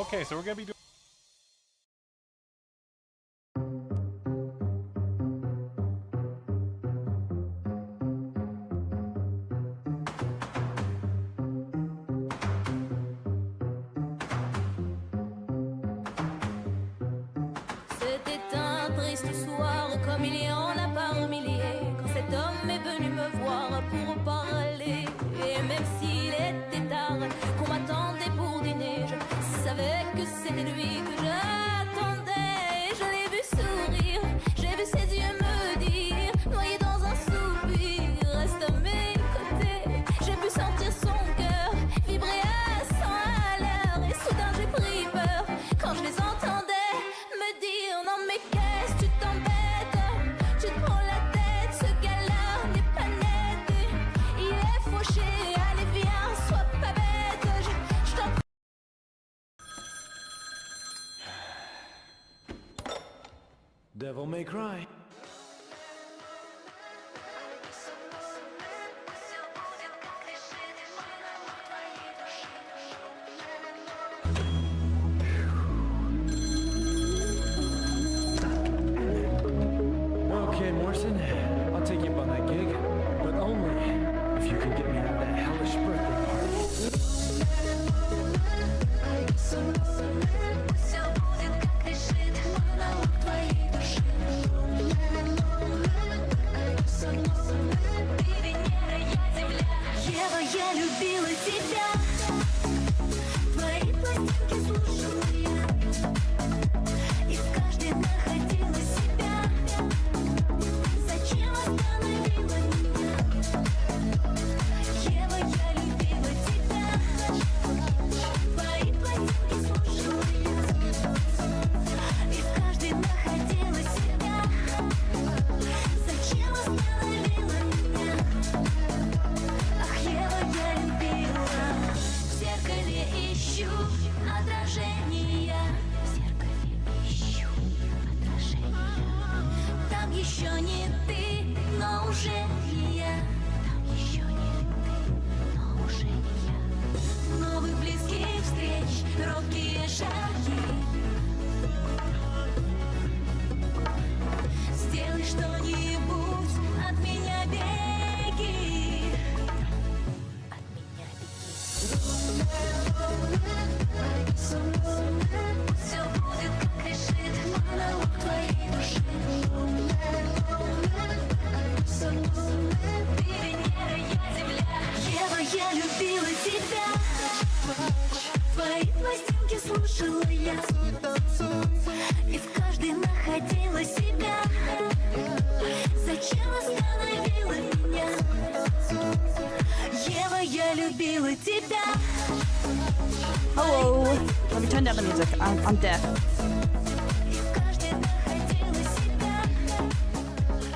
Okay, so we're gonna be doing. C'était un triste soir, comme il y en a par milliers, quand cet homme est venu me voir pour parler. Et même s'il était tard, qu'on m'attendait pour dîner, je savais que c'était lui que j'attendais. Je l'ai vu sourire, j'ai vu ses yeux me dire, noyé dans un soupir, reste à mes côtés. J'ai pu sentir son cœur vibrer à 100 à l'heure, et soudain j'ai pris peur quand je les entendais me dire non mais qu'est-ce que tu t'embêtes, tu te prends la tête, ce gars-là n'est pas net, il est fauché, allez viens, sois pas bête, je t'en prie. Devil may cry. Okay, Morrison, I'll take you up on that gig, but only if you can get me out of that hellish birthday party. Все будет как решит монолог твоей души. Ты Венера, я Земля. Ева, я любила тебя. Твои пластинки слушала я, и в каждой находила себя. Зачем остановила меня? Ева, я любила тебя. Твои пластинки слушала я, и в каждой находила себя. Зачем остановила меня? Ах, Ева, я любила. В зеркале ищу отражения. В зеркале ищу отражения. Там еще не ты, но уже не я. Там еще не ты, но уже не я. Новых близких встреч, робкие шаги. Сделай что-нибудь, от меня беги. От меня беги. Все будет как решит монолог твоей души. Ты Венера, я Земля. Ева, я любила тебя. Твои пластинки слушала я, и в каждой находила себя. Зачем остановила меня? Ева, я любила тебя. Hello. Let me turn down the music. I'm deaf.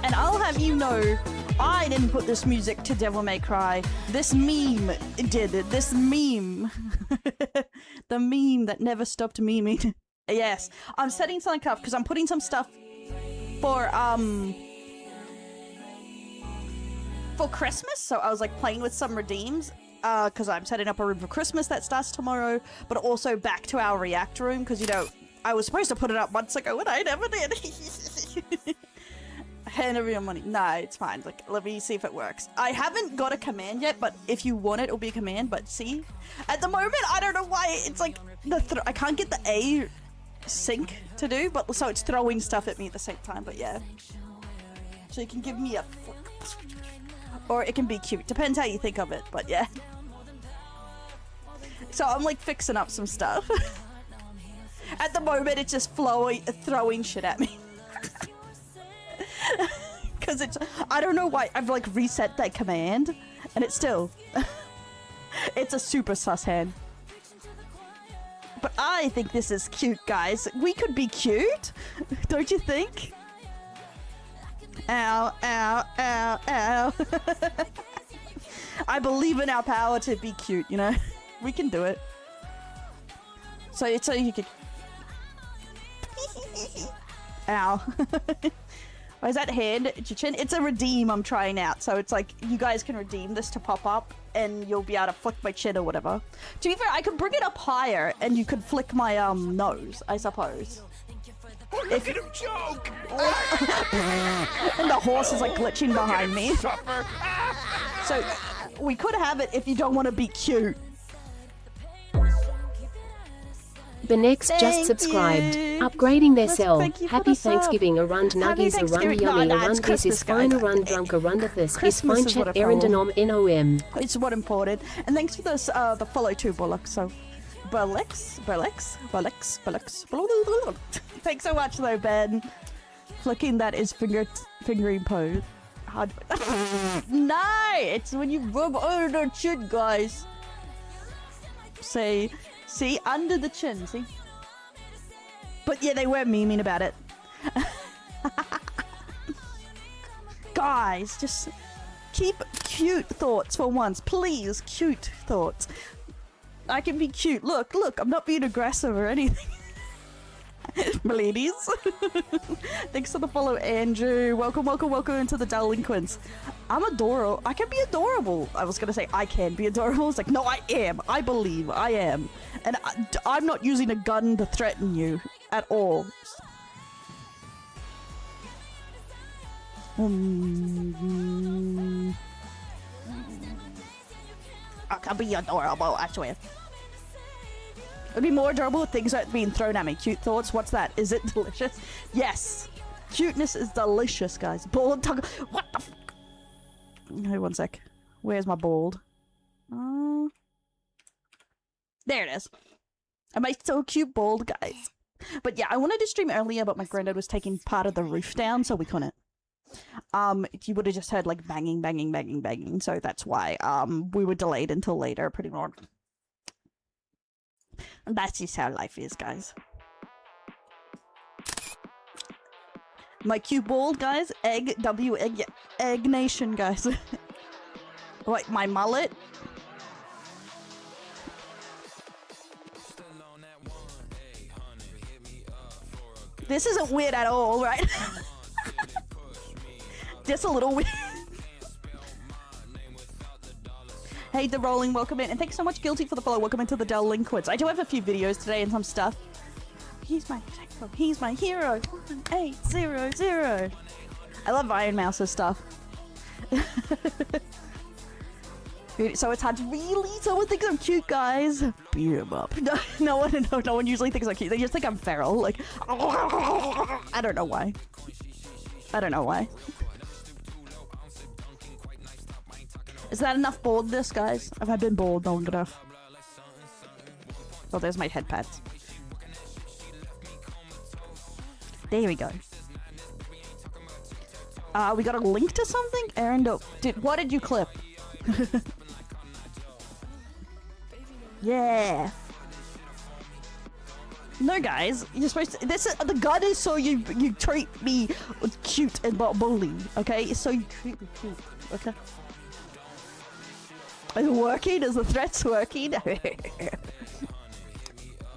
And I'll have you know, I didn't put this music to Devil May Cry. This meme did it. This meme. The meme that never stopped memeing. Yes. I'm setting something up because I'm putting some stuff for Christmas. So I was like playing with some redeems. Because I'm setting up a room for Christmas that starts tomorrow, but also back to our React room, because, you know, I was supposed to put it up months ago and I never did. Hand over your money. Nah, it's fine. Like, let me see if it works. I haven't got a command yet, but if you want it, it'll be a command, but see? At the moment, I don't know why, it's like, I can't get the A sync to do, but so it's throwing stuff at me at the same time, but yeah. So you can give me a... Or it can be cute. Depends how you think of it, but yeah. So I'm like fixing up some stuff. At the moment, it's just throwing shit at me. Because it's... I don't know why. I've like reset that command. And it's still... it's a super sus hand. But I think this is cute, guys. We could be cute. Don't you think? Ow, ow, ow, ow. I believe in our power to be cute, you know? We can do it. So you can... Ow. Or is that hand to chin? It's a redeem I'm trying out. So it's like, you guys can redeem this to pop up and you'll be able to flick my chin or whatever. To be fair, I could bring it up higher and you could flick my nose, I suppose. If you joke! And the horse is like glitching behind me. So we could have it if you don't want to be cute. Benex just subscribed. Upgrading their self. Happy Thanksgiving around nuggies around yummy around this is fine around drunk around this is fine chat erendenom nom. It's what important. And thanks for this the follow too, Bullock. So Bullocks. Thanks so much though, Ben. Flicking that is fingering pose. Hard. No, it's when you rub over the chin, guys. See, under the chin, see? But yeah, they were memeing about it. Guys, just keep cute thoughts for once. Please, cute thoughts. I can be cute. Look, I'm not being aggressive or anything. My ladies. Thanks for the follow, Andrew. Welcome into the delinquents. I'm adorable. I can be adorable. I was gonna say I can be adorable. It's like, no, I am. I believe I am. And I'm not using a gun to threaten you at all. I can be adorable, I swear. It'd be more adorable if things aren't being thrown at me. Cute thoughts? What's that? Is it delicious? Yes. Cuteness is delicious, guys. Bald tongue. What the f... Hey, one sec. Where's my bald? There it is. Am I so cute, bald, guys? But yeah, I wanted to stream earlier, but my granddad was taking part of the roof down, so we couldn't. You would have just heard like banging, so that's why we were delayed until later, pretty much. And that's just how life is, guys. My cute bald, guys. Egg nation, guys. Like my mullet. This isn't weird at all, right? Just a little weird. Hey, The Rolling, welcome in. And thanks so much, Guilty, for the follow. Welcome into the Delinquents. I do have a few videos today and some stuff. He's my hero. 1800. I love Iron Mouse's stuff. So it's hard to really... Someone thinks I'm cute, guys. Beat him up. No one usually thinks I'm cute. They just think I'm feral. Like... I don't know why. Is that enough baldness, guys? Have I been bald long enough? Oh, there's my head pads. There we go. We got a link to something? Aaron, what did you clip? Yeah. No, guys, you're supposed to. The gun is so you treat me cute and not bully. Okay, it's so you treat me cute. Okay. Is it working? Is the threats working?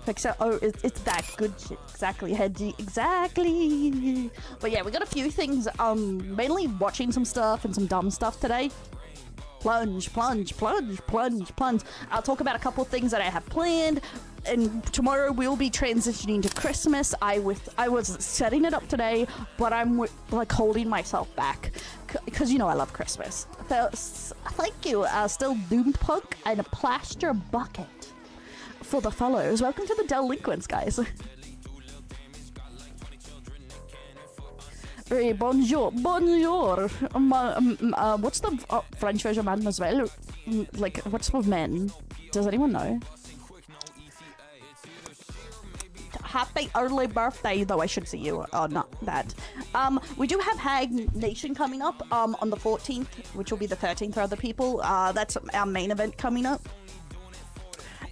Except, oh, it's that good shit. Exactly, Hedgie. Exactly. But yeah, we got a few things. Mainly watching some stuff and some dumb stuff today. Plunge. I'll talk about a couple things that I have planned. And tomorrow we'll be transitioning to Christmas. I was setting it up today, but I'm like holding myself back because you know I love Christmas. Thank you, still doomed punk and a plaster bucket for the follows. Welcome to the Delinquents, guys. Hey, bonjour. What's the French version of mademoiselle? Like, what's for men? Does anyone know? Happy early birthday, though I should see you. Oh, not that. We do have Hag Nation coming up on the 14th, which will be the 13th for other people. That's our main event coming up.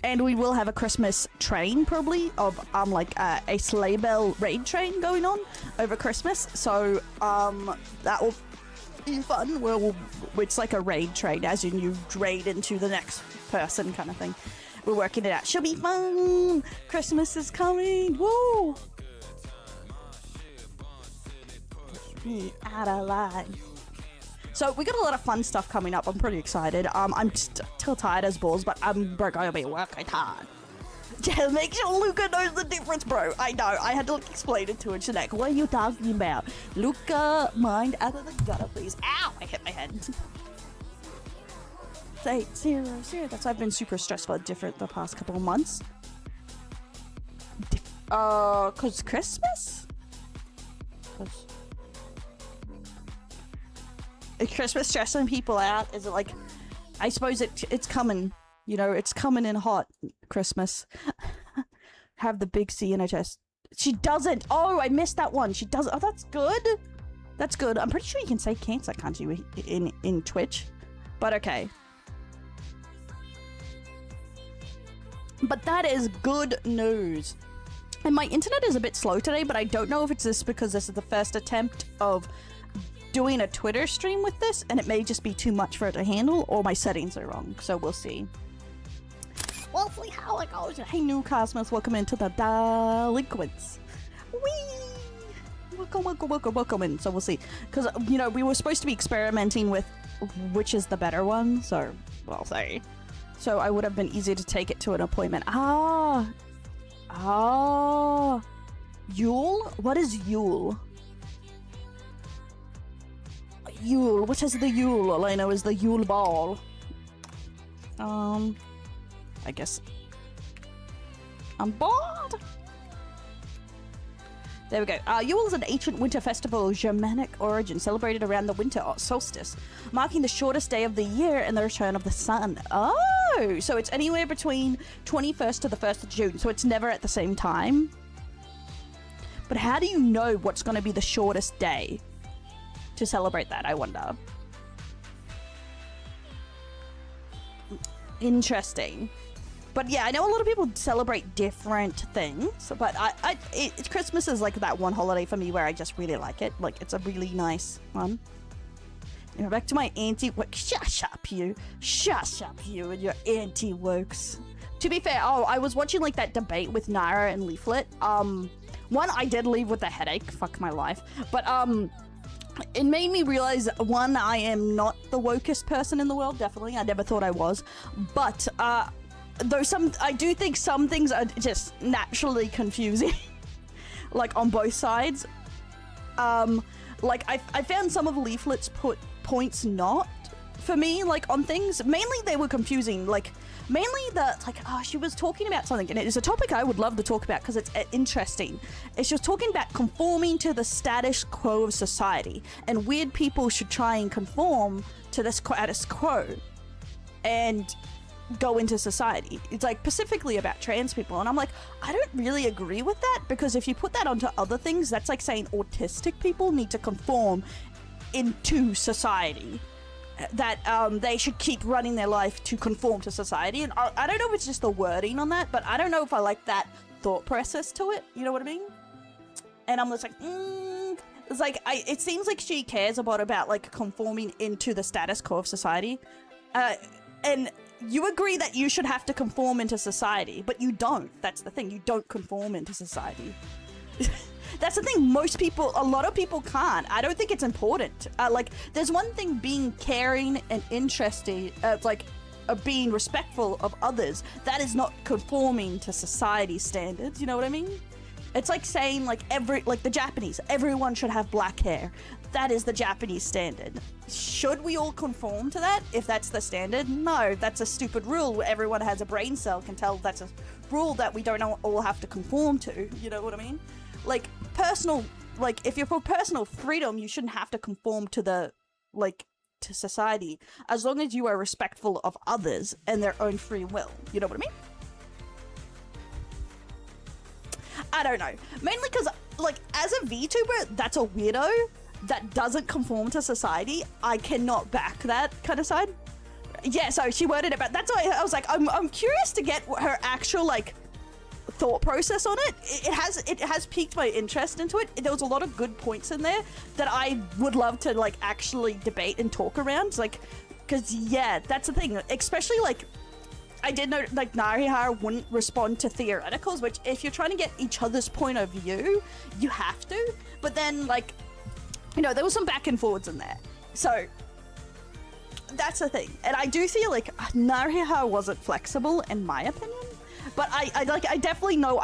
And we will have a Christmas train, probably, of like a sleigh bell raid train going on over Christmas. So that will be fun. It's like a raid train, as in you raid into the next person kind of thing. We're working it out. Should be fun. Christmas is coming. Woo! me out of line. So we got a lot of fun stuff coming up. I'm pretty excited. I'm still tired as balls, but we're gonna be working hard. Yeah, make sure Luca knows the difference, bro. I know. I had to like, explain it to her. She's like, what are you talking about? Luca, mind out of the gutter, please. Ow! I hit my head. 800. That's why I've been super stressed about different the past couple of months. Cause Christmas? Is Christmas stressing people out? Is it like, I suppose it's coming, you know, it's coming in hot, Christmas. Have the big C in her chest. She doesn't. Oh, I missed that one. She doesn't. Oh, that's good. That's good. I'm pretty sure you can say cancer, can't you, in Twitch? But okay. But that is good news. And my internet is a bit slow today, but I don't know if it's this because this is the first attempt of doing a Twitter stream with this, and it may just be too much for it to handle, or my settings are wrong, so we'll see. We'll see how it goes. Hey, new Cosmos, welcome into the Delinquents. Whee! Welcome in, so we'll see. Because, you know, we were supposed to be experimenting with which is the better one, so we'll see. So I would have been easy to take it to an appointment. Yule? What is Yule? Yule. What is the Yule? All I know is the Yule ball. I guess I'm bored. There we go. Yule is an ancient winter festival of Germanic origin celebrated around the winter solstice, marking the shortest day of the year and the return of the sun. Oh, so it's anywhere between 21st to the 1st of June, so it's never at the same time. But how do you know what's going to be the shortest day to celebrate that, I wonder? Interesting. But yeah, I know a lot of people celebrate different things, but Christmas is like that one holiday for me where I just really like it. Like, it's a really nice one. Anyway, back to my shush up you and your anti-wokes. To be fair, I was watching like that debate with Naira and Leaflet. One, I did leave with a headache, fuck my life, but it made me realize, one, I am not the wokest person in the world, definitely. I never thought I was, but though I do think some things are just naturally confusing, like on both sides. Like I found some of Leaflet's points not for me, like on things. Mainly they were confusing, like mainly she was talking about something, and it is a topic I would love to talk about because it's interesting. She was talking about conforming to the status quo of society, and weird people should try and conform to this status quo and go into society. It's like specifically about trans people, and I'm like, I don't really agree with that, because if you put that onto other things, that's like saying autistic people need to conform into society, that they should keep running their life to conform to society. And I don't know if it's just the wording on that, but I don't know if I like that thought process to it, you know what I mean? And I'm just like, it's like, it seems like she cares about like conforming into the status quo of society, and you agree that you should have to conform into society, but you don't. That's the thing. You don't conform into society. That's the thing. A lot of people can't. I don't think it's important. Like, there's one thing being caring and interesting, being respectful of others. That is not conforming to society standards. You know what I mean? It's like saying, like the Japanese, everyone should have black hair. That is the Japanese standard. Should we all conform to that if that's the standard? No, that's a stupid rule. Everyone has a brain cell can tell that's a rule that we don't all have to conform to. You know what I mean? Like, if you're for personal freedom, you shouldn't have to conform to to society, as long as you are respectful of others and their own free will. You know what I mean? I don't know. Mainly because, like, as a VTuber, that's a weirdo that doesn't conform to society. I cannot back that kind of side. Yeah, so she worded it, but that's why I was like, I'm curious to get her actual, like, thought process on it. It has piqued my interest into it. There was a lot of good points in there that I would love to, like, actually debate and talk around. Like, because, yeah, that's the thing. Especially, like, I did know, like, Narihara wouldn't respond to theoreticals, which if you're trying to get each other's point of view, you have to. But then, like, you know, there was some back and forwards in there. So that's the thing. And I do feel like Naruto wasn't flexible in my opinion, but I definitely know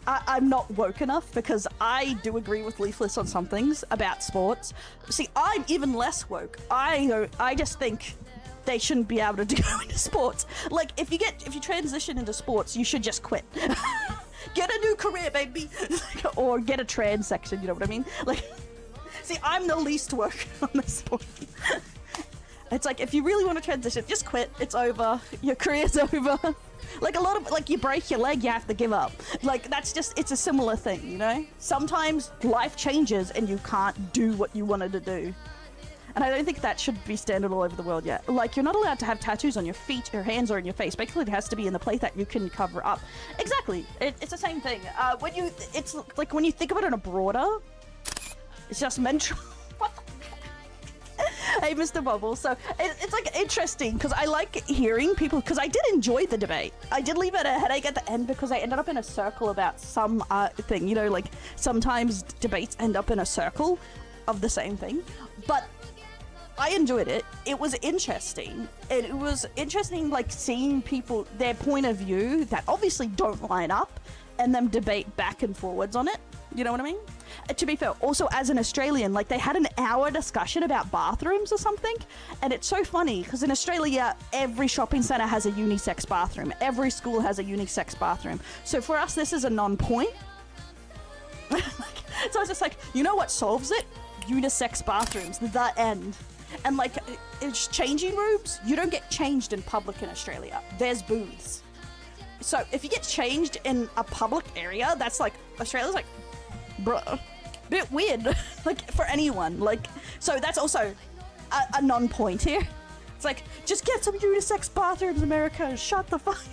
I'm not woke enough, because I do agree with Leafless on some things about sports. See, I'm even less woke. I just think they shouldn't be able to go into sports. Like, if you transition into sports, you should just quit. Get a new career, baby. Or get a trans section, you know what I mean? Like, see, I'm the least woke on this point. It's like, if you really want to transition, just quit. It's over. Your career's over. Like, a lot of, like, you break your leg, you have to give up. Like, that's just, it's a similar thing, you know? Sometimes life changes and you can't do what you wanted to do. And I don't think that should be standard all over the world yet. Like, you're not allowed to have tattoos on your feet, your hands, or in your face. Basically, it has to be in the place that you can cover up. Exactly. It's the same thing. It's like, when you think of it on a broader, it's just mental. What the Hey, Mr. Bubble. So it's like interesting, because I like hearing people, because I did enjoy the debate. I did leave it a headache at the end because I ended up in a circle about some thing. You know, like, sometimes debates end up in a circle of the same thing. But I enjoyed it. It was interesting. And it was interesting, like, seeing people, their point of view that obviously don't line up, and them debate back and forwards on it. You know what I mean? To be fair, also as an Australian, like, they had an hour discussion about bathrooms or something, and it's so funny because in Australia, every shopping centre has a unisex bathroom. Every school has a unisex bathroom. So for us, this is a non-point. So it's just like, you know what solves it? Unisex bathrooms, the end. And like, it's changing rooms, you don't get changed in public in Australia. There's booths. So if you get changed in a public area, that's like, Australia's like, bruh, bit weird. Like, for anyone. Like, so that's also a non-point here. It's like, just get some unisex bathrooms, America, and shut the fuck.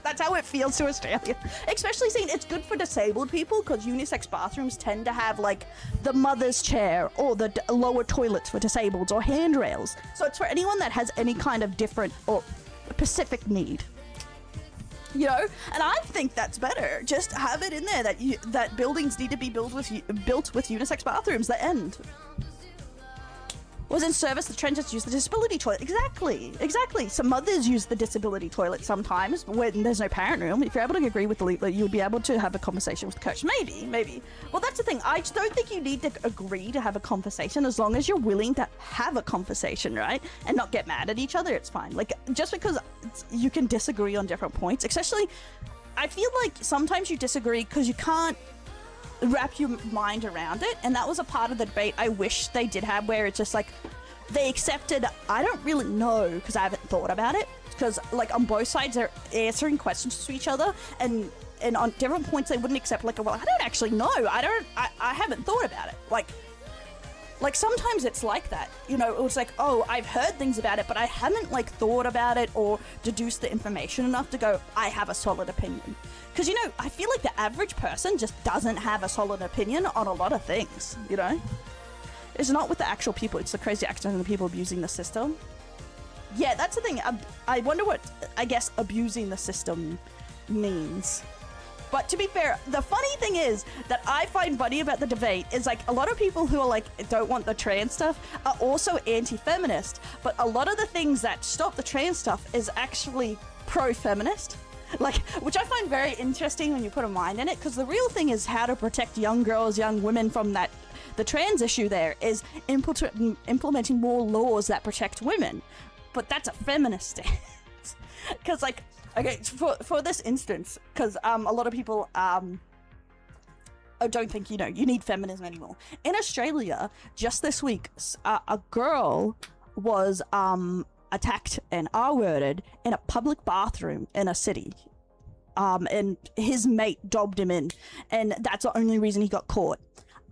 That's how it feels to Australia. Especially seeing it's good for disabled people, because unisex bathrooms tend to have like the mother's chair or the lower toilets for disabled, or handrails. So it's for anyone that has any kind of different or specific need. You know, and I think that's better. Just have it in there that buildings need to be built with unisex bathrooms. The end. Was in service, the trend just used the disability toilet. Exactly. Some mothers use the disability toilet sometimes when there's no parent room. If you're able to agree with the leader, you would be able to have a conversation with the coach. Maybe. Well, that's the thing. I just don't think you need to agree to have a conversation, as long as you're willing to have a conversation, right? And not get mad at each other, it's fine. Like, just because you can disagree on different points, especially, I feel like sometimes you disagree because you can't wrap your mind around it, and that was a part of the debate I wish they did have, where it's just like they accepted, I don't really know because I haven't thought about it, because like on both sides they're answering questions to each other, and on different points they wouldn't accept, like, well, I don't actually know, I haven't thought about it. Like sometimes it's like that, you know, it was like, oh, I've heard things about it, but I haven't like thought about it or deduced the information enough to go, I have a solid opinion. Because, you know, I feel like the average person just doesn't have a solid opinion on a lot of things, you know? It's not with the actual people, it's the crazy accident and the people abusing the system. Yeah, that's the thing. I wonder what, I guess, abusing the system means. But to be fair, the funny thing is that I find funny about the debate is, like, a lot of people who are like, don't want the trans stuff are also anti-feminist. But a lot of the things that stop the trans stuff is actually pro-feminist. Like, which I find very interesting when you put a mind in it, because the real thing is how to protect young girls, young women from that. The trans issue there is implementing more laws that protect women. But that's a feminist stance. Because, like, okay, for this instance, because a lot of people don't think, you know, you need feminism anymore. In Australia, just this week, a girl was attacked and R-worded in a public bathroom in a city. And his mate dobbed him in, and that's the only reason he got caught.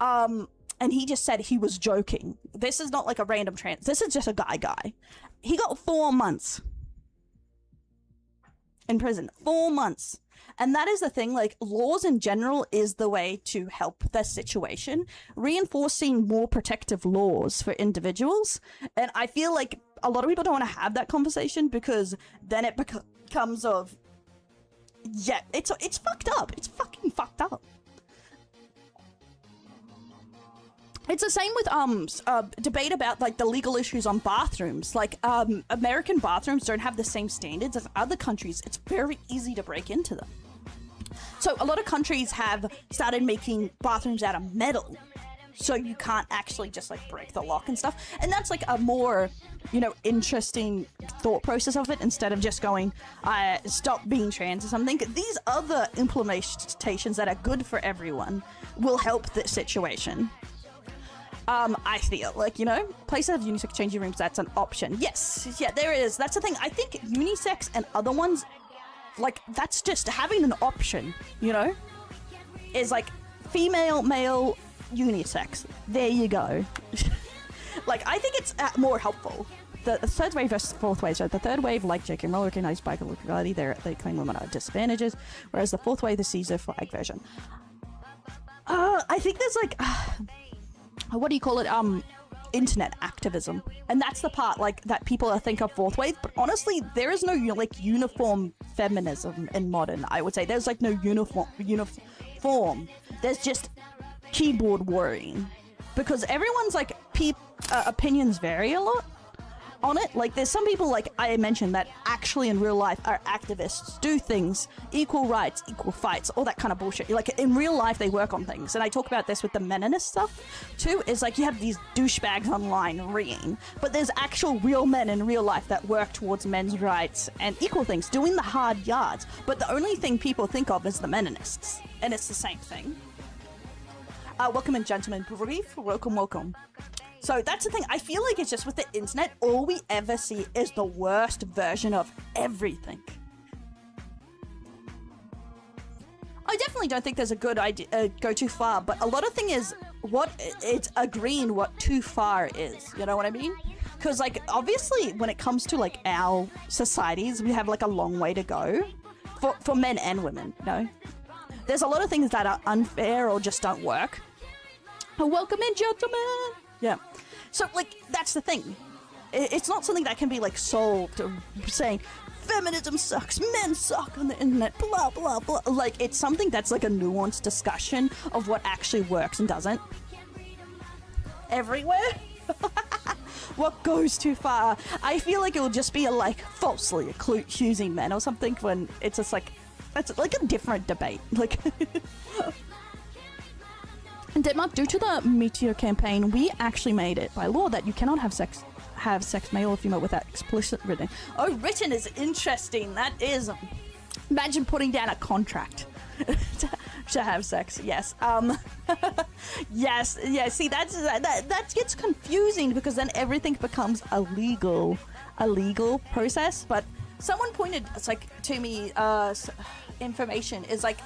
And he just said he was joking. This is not like a random trans. This is just a guy. He got 4 months in prison. 4 months. And that is the thing, like, laws in general is the way to help the situation. Reinforcing more protective laws for individuals. And I feel like a lot of people don't want to have that conversation, because then it becomes of, yeah, it's fucked up. It's fucking fucked up. It's the same with debate about like the legal issues on bathrooms. Like American bathrooms don't have the same standards as other countries. It's very easy to break into them. So a lot of countries have started making bathrooms out of metal, so you can't actually just like break the lock and stuff. And that's like a more, you know, interesting thought process of it, instead of just going stop being trans or something. These other implementations that are good for everyone will help this situation. I feel like, you know, places have unisex changing rooms, that's an option. Yes, yeah, there is. That's the thing. I think unisex and other ones, like, that's just having an option, you know, is like female, male, unisex. There you go. Like, I think it's more helpful. The third wave versus fourth wave. So the third wave, like Jake and Roll, recognize bicolorality. They claim women are disadvantages, whereas the fourth wave, the Caesar flag version. I think there's like, what do you call it? Internet activism, and that's the part like that people think of fourth wave. But honestly, there is no like uniform feminism in modern. I would say there's like no uniform. There's just keyboard warring, because everyone's like opinions vary a lot on it. Like there's some people, like I mentioned, that actually in real life are activists, do things, equal rights, equal fights, all that kind of bullshit. Like in real life they work on things, and I talk about this with the meninist stuff too. Is like you have these douchebags online reading, but there's actual real men in real life that work towards men's rights and equal things, doing the hard yards. But the only thing people think of is the meninists, and it's the same thing. Welcome in, gentlemen. Brief, welcome. So that's the thing. I feel like it's just with the internet, all we ever see is the worst version of everything. I definitely don't think there's a good idea, go too far, but a lot of thing is it's agreeing what too far is. You know what I mean? Because like obviously when it comes to like our societies, we have like a long way to go for men and women. You know, there's a lot of things that are unfair or just don't work. Welcome in, gentlemen. Yeah. So, like, that's the thing. It's not something that can be, like, solved or saying, feminism sucks, men suck on the internet, blah, blah, blah. Like, it's something that's, like, a nuanced discussion of what actually works and doesn't. Everywhere? What goes too far? I feel like it will just be, like, falsely accusing men or something, when it's just, like, it's, like, a different debate. Like... In Denmark, due to the Meteor campaign, we actually made it by law that you cannot have sex male or female without explicit written. Oh, written is interesting. That is. Imagine putting down a contract to have sex. Yes. Yes. Yeah. See, that gets confusing, because then everything becomes a legal process. But someone pointed to me information is like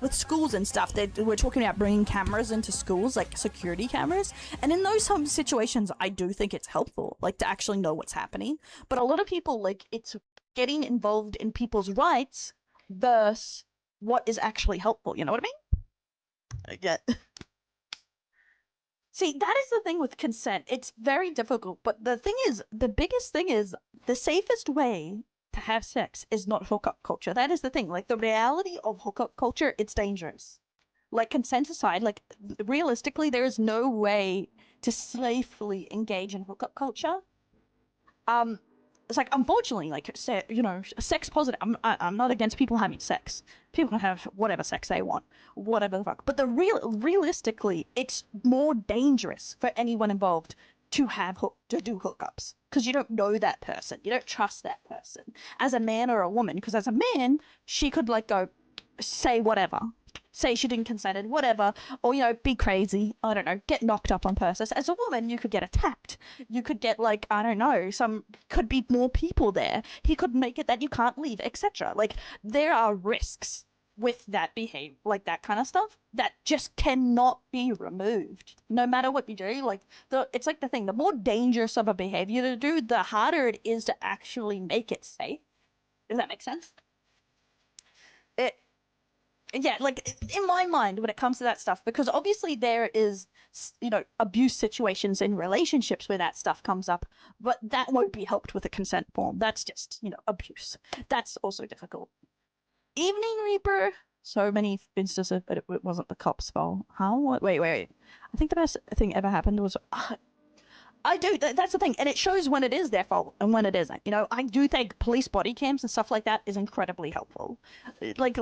with schools and stuff, we're talking about bringing cameras into schools, like security cameras, and in those some situations I do think it's helpful, like to actually know what's happening. But a lot of people, like, it's getting involved in people's rights versus what is actually helpful, you know what I mean? Yeah. See, that is the thing with consent. It's very difficult, but the biggest thing is the safest way to have sex is not hookup culture. That is the thing. Like, the reality of hookup culture, it's dangerous. Like, consent aside, like, realistically, there is no way to safely engage in hookup culture. It's like, unfortunately, like, you know, sex positive. I'm not against people having sex. People can have whatever sex they want, whatever the fuck. But realistically, it's more dangerous for anyone involved to do hookups, because you don't know that person, you don't trust that person as a man or a woman. Because as a man, she could like go say whatever, say she didn't consent, whatever, or, you know, be crazy, I don't know, get knocked up on purpose. As a woman, you could get attacked, you could get, like, I don't know, could be more people there, he could make it that you can't leave, etc. Like, there are risks with that behavior, like that kind of stuff, that just cannot be removed, no matter what you do. Like, it's like the thing, the more dangerous of a behavior to do, the harder it is to actually make it safe. Does that make sense? Yeah, like, in my mind, when it comes to that stuff, because obviously there is, you know, abuse situations in relationships where that stuff comes up, but that won't be helped with a consent form. That's just, you know, abuse. That's also difficult. Evening Reaper, So many instances, but it wasn't the cop's fault. How? What? Wait. I think the best thing ever happened was. I do. That's the thing, and it shows when it is their fault and when it isn't. You know, I do think police body cams and stuff like that is incredibly helpful. Like,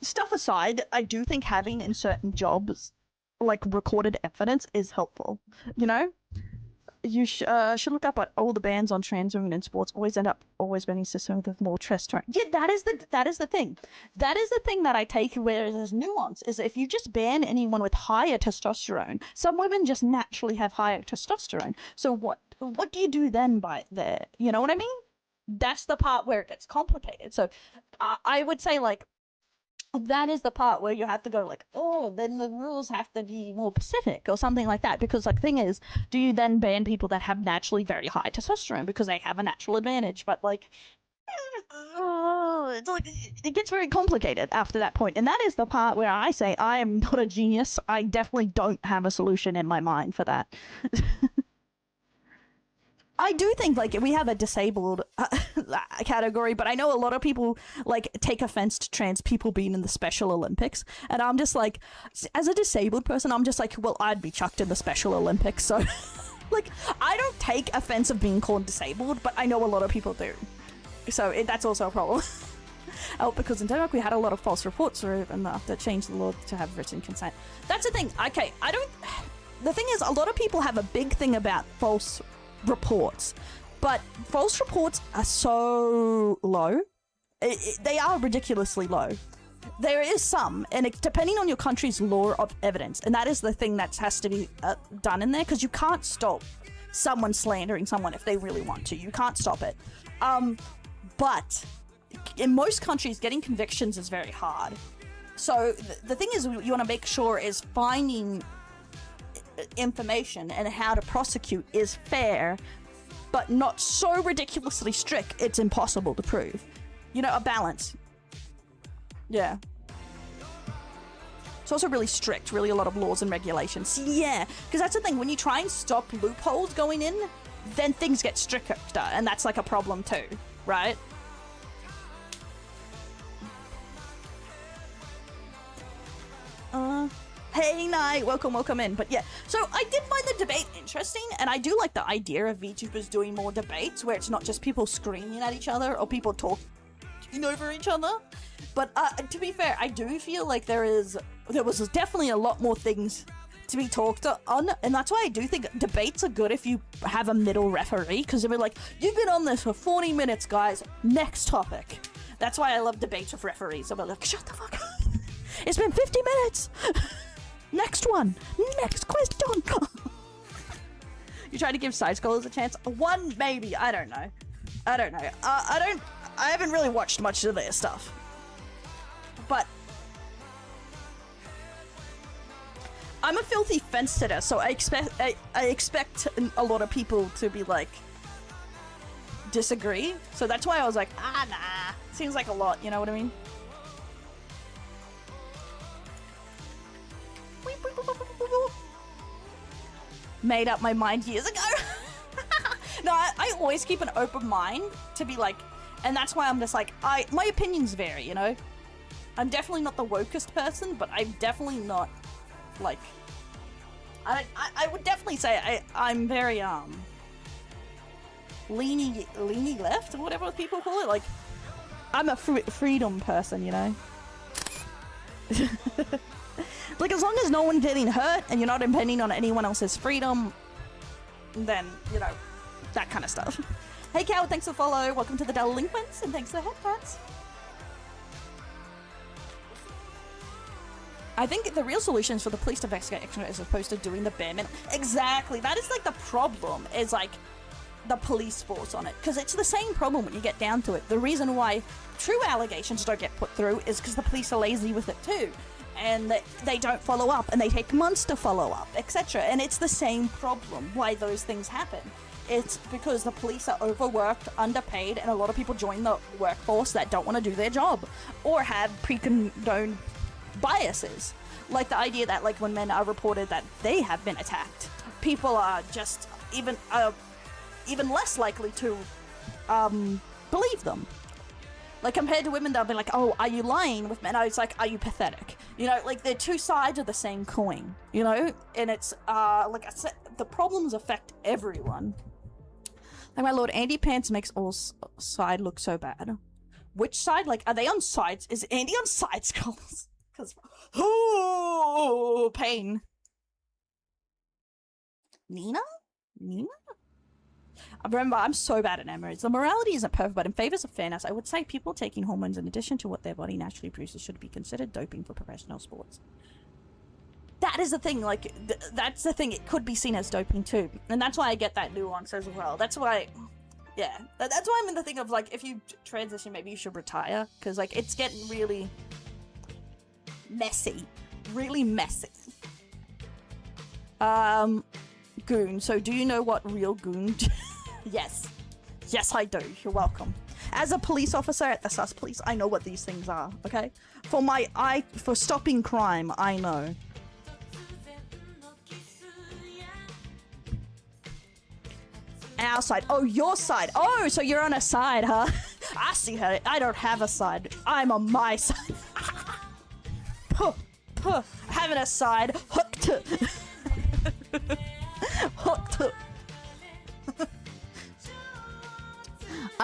stuff aside, I do think having in certain jobs, like, recorded evidence is helpful. You know, you should look up at all the bans on trans women in sports always been system with more trust. Yeah, that is the thing. That is the thing that I take where there's nuance, is if you just ban anyone with higher testosterone, some women just naturally have higher testosterone. So what do you do then by there? You know what I mean? That's the part where it gets complicated. So I would say, like, that is the part where you have to go, like, oh, then the rules have to be more specific or something like that. Because, like, the thing is, do you then ban people that have naturally very high testosterone because they have a natural advantage? But, like, it's like, it gets very complicated after that point. And that is the part where I say I am not a genius. I definitely don't have a solution in my mind for that. I do think, like, we have a disabled category, but I know a lot of people, like, take offense to trans people being in the Special Olympics, and I'm just like, as a disabled person, I'm just like, well, I'd be chucked in the Special Olympics, so, like, I don't take offense of being called disabled, but I know a lot of people do, so that's also a problem. Oh, because in Denmark we had a lot of false reports through, and they have to change the law to have written consent. That's the thing. Okay, the thing is, a lot of people have a big thing about false reports, but false reports are so low. They are ridiculously low. There is some, and depending on your country's law of evidence, and that is the thing that has to be done in there, because you can't stop someone slandering someone if they really want to. You can't stop it. But in most countries, getting convictions is very hard. So the thing is, you want to make sure is finding information and how to prosecute is fair, but not so ridiculously strict it's impossible to prove. You know, a balance. Yeah. It's also really strict, really a lot of laws and regulations. Yeah, because that's the thing, when you try and stop loopholes going in, then things get stricter, and that's like a problem too, right? Hey, Night, welcome in. But yeah, so I did find the debate interesting, and I do like the idea of VTubers doing more debates where it's not just people screaming at each other or people talking over each other. But to be fair, I do feel like there was definitely a lot more things to be talked on, and that's why I do think debates are good if you have a middle referee, because they'll be like, you've been on this for 40 minutes, guys, next topic. That's why I love debates with referees. I'm like, shut the fuck up. It's been 50 minutes. Next one. Next question. You try to give side scrollers a chance? One, maybe. I don't know. I haven't really watched much of their stuff. But I'm a filthy fence sitter, so I expect a lot of people to be like, disagree. So that's why I was like, nah. Seems like a lot, you know what I mean? Made up my mind years ago. No, I always keep an open mind to be like, and that's why I'm just like, my opinions vary, you know? I'm definitely not the wokest person, but I'm definitely not, like, I would definitely say I'm very, leany left, or whatever people call it. Like, I'm a freedom person, you know? Like, as long as no one's getting hurt and you're not impending on anyone else's freedom, then, you know, that kind of stuff. Hey, Cow, thanks for the follow. Welcome to the Delinquents, and thanks for the headphones. I think the real solution is for the police to investigate extra as opposed to doing the bare minimum. Exactly. That is, like, the problem, is, like, the police force on it. Because it's the same problem when you get down to it. The reason why true allegations don't get put through is because the police are lazy with it, too. And they don't follow up, and they take months to follow up, etc. And it's the same problem why those things happen. It's because the police are overworked, underpaid, and a lot of people join the workforce that don't want to do their job or have pre-condoned biases. Like the idea that, like, when men are reported that they have been attacked, people are just even less likely to believe them. Like, compared to women, they'll be like, oh, are you lying? With men, it's like, are you pathetic? You know, like, they're two sides of the same coin, you know? And it's, like I said, the problems affect everyone. Like, my lord, Andy Pants makes all side look so bad. Which side? Like, are they on sides? Is Andy on side skulls? Because, oh, pain. Nina? Remember, I'm so bad at emeralds. The morality isn't perfect, but in favors of fairness, I would say people taking hormones in addition to what their body naturally produces should be considered doping for professional sports. That is the thing, like, that's the thing, it could be seen as doping too. And that's why I get that nuance as well. That's why, yeah. That's why I'm in the thing of, like, if you transition, maybe you should retire. Because, like, it's getting really messy. Really messy. Goon. So do you know what real goon... Yes. Yes, I do. You're welcome. As a police officer at the sus police, I know what these things are, okay? For stopping crime, I know. Our side. Oh, your side. Oh, so you're on a side, huh? I see her. I don't have a side. I'm on my side. Having a side. Hooked. Hooked.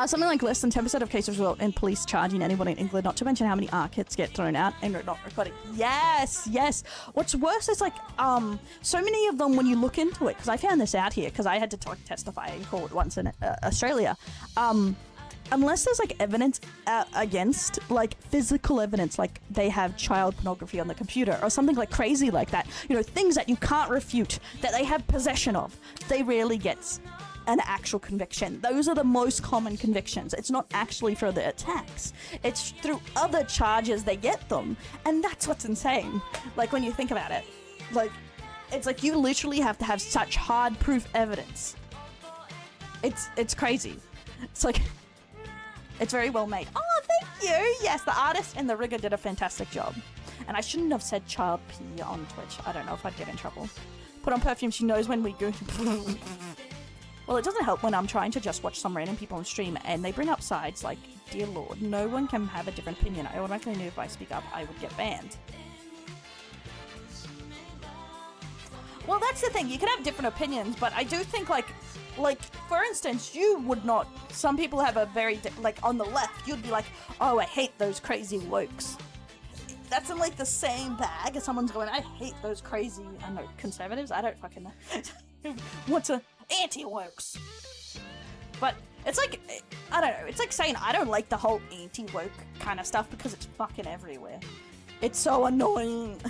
Something like less than 10% of cases result in police charging anybody in England, not to mention how many kits get thrown out and not recording. Yes, yes. What's worse is, like, so many of them, when you look into it, because I found this out here, because I had to testify in court once in Australia, unless there's, like, evidence against, like, physical evidence, like they have child pornography on the computer or something like crazy like that, you know, things that you can't refute, that they have possession of, they rarely get an actual conviction. Those are the most common convictions. It's not actually for the attacks. It's through other charges they get them. And that's what's insane. Like, when you think about it. Like, it's like you literally have to have such hard proof evidence. It's crazy. It's like, it's very well made. Oh, thank you! Yes, the artist and the rigger did a fantastic job. And I shouldn't have said child P on Twitch. I don't know if I'd get in trouble. Put on perfume, she knows when we go. Well, it doesn't help when I'm trying to just watch some random people on stream and they bring up sides like, dear lord, no one can have a different opinion. I automatically knew if I speak up, I would get banned. Well, that's the thing. You can have different opinions, but I do think, like, for instance, you would not... Some people have a very... Like, on the left, you'd be like, oh, I hate those crazy wokes. That's in, like, the same bag as someone's going, I hate those crazy... I don't know, conservatives? I don't fucking know. What's a... Anti-wokes. But it's like, I don't know, it's like saying I don't like the whole anti-woke kind of stuff because it's fucking everywhere. It's so annoying.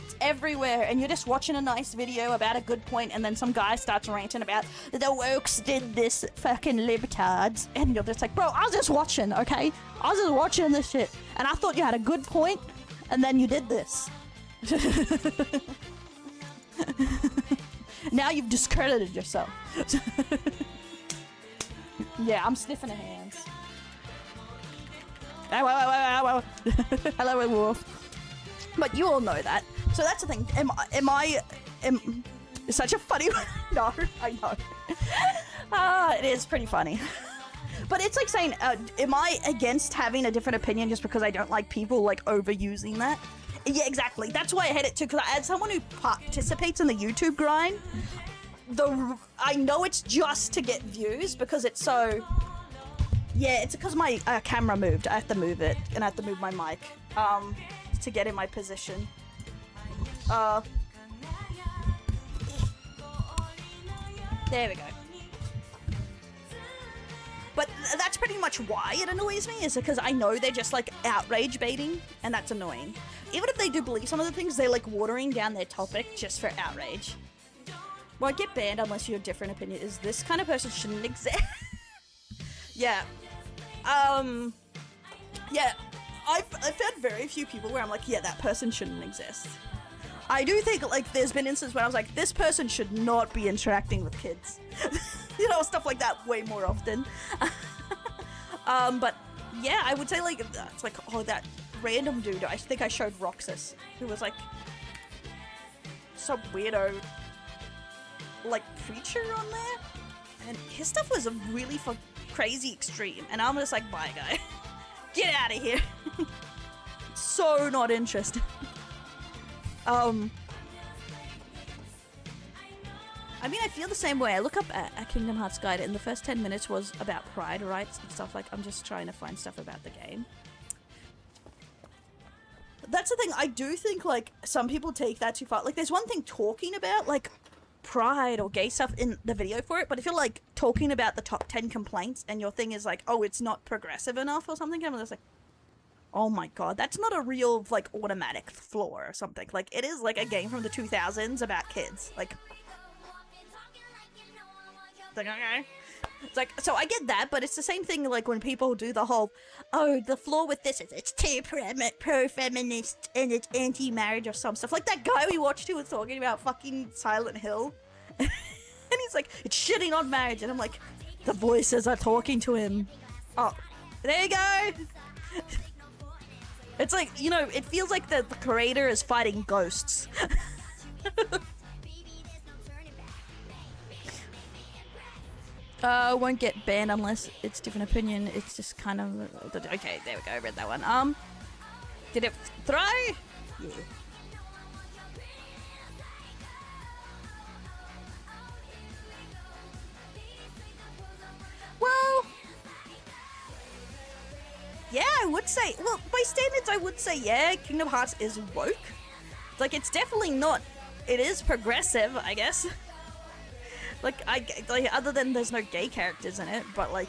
It's everywhere, and you're just watching a nice video about a good point, and then some guy starts ranting about the wokes did this, fucking libtards, and you're just like, bro, I was just watching, okay? I was just watching this shit, and I thought you had a good point, and then you did this. Now you've discredited yourself. Yeah, I'm sniffing her hands. Hello, wolf. But you all know that. So that's the thing. It's such a funny one. No, I know. It is pretty funny. But it's like saying, am I against having a different opinion just because I don't like people, like, overusing that? Yeah, exactly. That's why I hate it too, because as someone who participates in the YouTube grind, I know it's just to get views because it's so... Yeah, it's because my camera moved. I have to move it, and I have to move my mic to get in my position. There we go. But that's pretty much why it annoys me, is because I know they're just, like, outrage baiting, and that's annoying. Even if they do believe some of the things, they're, like, watering down their topic just for outrage. Won't get banned unless you have a different opinion. Is this kind of person shouldn't exist? Yeah. Yeah. I've had very few people where I'm like, yeah, that person shouldn't exist. I do think, like, there's been instances where I was like, this person should not be interacting with kids. You know, stuff like that way more often. But yeah, I would say, like, it's like, oh, that random dude, I think I showed Roxas, who was like some weirdo, like, preacher on there, and his stuff was really crazy extreme, and I'm just like, bye, guy. Get out of here. So not interested. I mean, I feel the same way. I look up a Kingdom Hearts guide, and the first 10 minutes was about pride rights and stuff. Like, I'm just trying to find stuff about the game. That's the thing. I do think, like, some people take that too far. Like, there's one thing talking about, like, pride or gay stuff in the video for it, but if you're, like, talking about the top 10 complaints and your thing is, like, oh, it's not progressive enough or something, I'm just like, oh my god, that's not a real, like, automatic flaw or something. Like, it is, like, a game from the 2000s about kids. Like, okay. It's like, so I get that, but it's the same thing, like, when people do the whole, oh, the flaw with this is it's too pro-feminist and it's anti-marriage or some stuff. Like that guy we watched who was talking about fucking Silent Hill. And he's like, it's shitting on marriage. And I'm like, the voices are talking to him. Oh, there you go. It's like, you know, it feels like the creator is fighting ghosts. Won't get banned unless it's different opinion. It's just kind of... Okay, there we go. I read that one. Did it throw? Yeah. Well... Yeah, I would say... Well, by standards, I would say, yeah, Kingdom Hearts is woke. Like, it's definitely not... It is progressive, I guess. Like, other than there's no gay characters in it, but, like,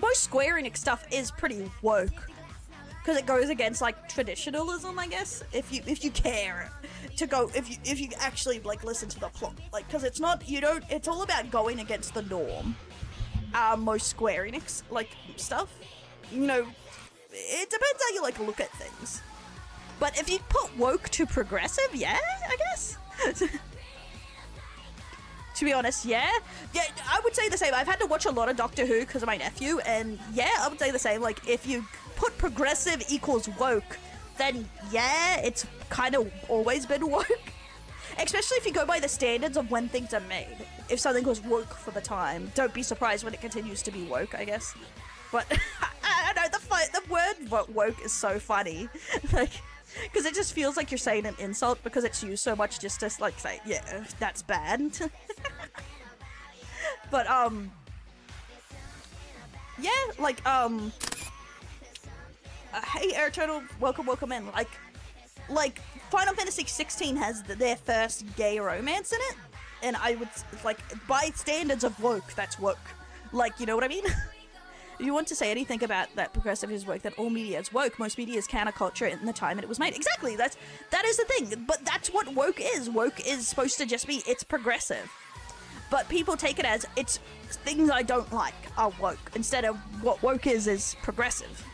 most Square Enix stuff is pretty woke. Because it goes against, like, traditionalism, I guess, if you care to go, if you actually, like, listen to the plot. Like, because it's not, it's all about going against the norm. Most Square Enix, like, stuff. You know, it depends how you, like, look at things. But if you put woke to progressive, yeah, I guess. To be honest, yeah, I would say the same. I've had to watch a lot of Doctor Who because of my nephew, and yeah, I would say the same. Like, if you put progressive equals woke, then yeah, it's kind of always been woke. Especially if you go by the standards of when things are made. If something was woke for the time, don't be surprised when it continues to be woke, I guess. But I don't know, the word woke is so funny. Like, because it just feels like you're saying an insult because it's used so much just to, like, say, yeah, that's bad. But, yeah, like, hey, Air Turtle, welcome in. Like, Final Fantasy 16 has their first gay romance in it, and I would, like, by standards of woke, that's woke. Like, you know what I mean? If you want to say anything about that progressive is woke, that all media is woke, most media is counterculture in the time that it was made. Exactly, that is the thing, but that's what woke is. Woke is supposed to just be, it's progressive. But people take it as, it's things I don't like are woke, instead of what woke is progressive.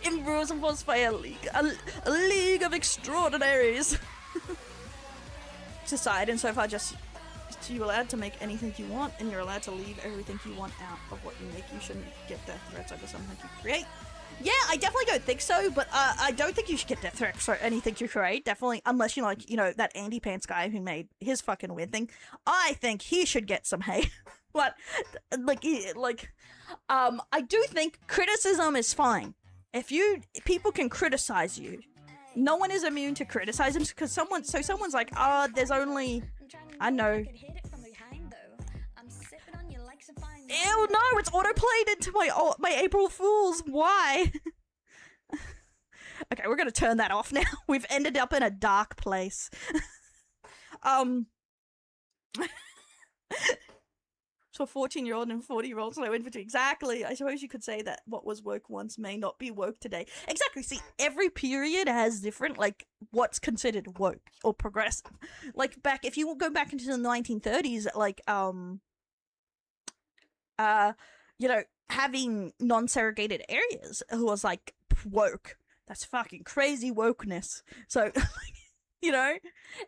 In Rules and Falls Fire League, a league of extraordinaries. Society, and so far just... You're allowed to make anything you want, and you're allowed to leave everything you want out of what you make. You shouldn't get death threats over something you create. Yeah, I definitely don't think so, but I don't think you should get death threats for anything you create, definitely, unless you like, you know, that Andy Pants guy who made his fucking weird thing. I think he should get some hate. But, I do think criticism is fine. People can criticize you. No one is immune to criticism, because someone's like, oh, there's only... I know. Ew, no, it's auto-played into my April Fools. Why? Okay, we're gonna turn that off now. We've ended up in a dark place. So 14-year-old and 40-year-olds no infantry. Exactly. I suppose you could say that what was woke once may not be woke today. Exactly. See, every period has different, like, what's considered woke or progressive. Like, if you go back into the 1930s, like, you know, having non-segregated areas was, like, woke. That's fucking crazy wokeness. So... You know,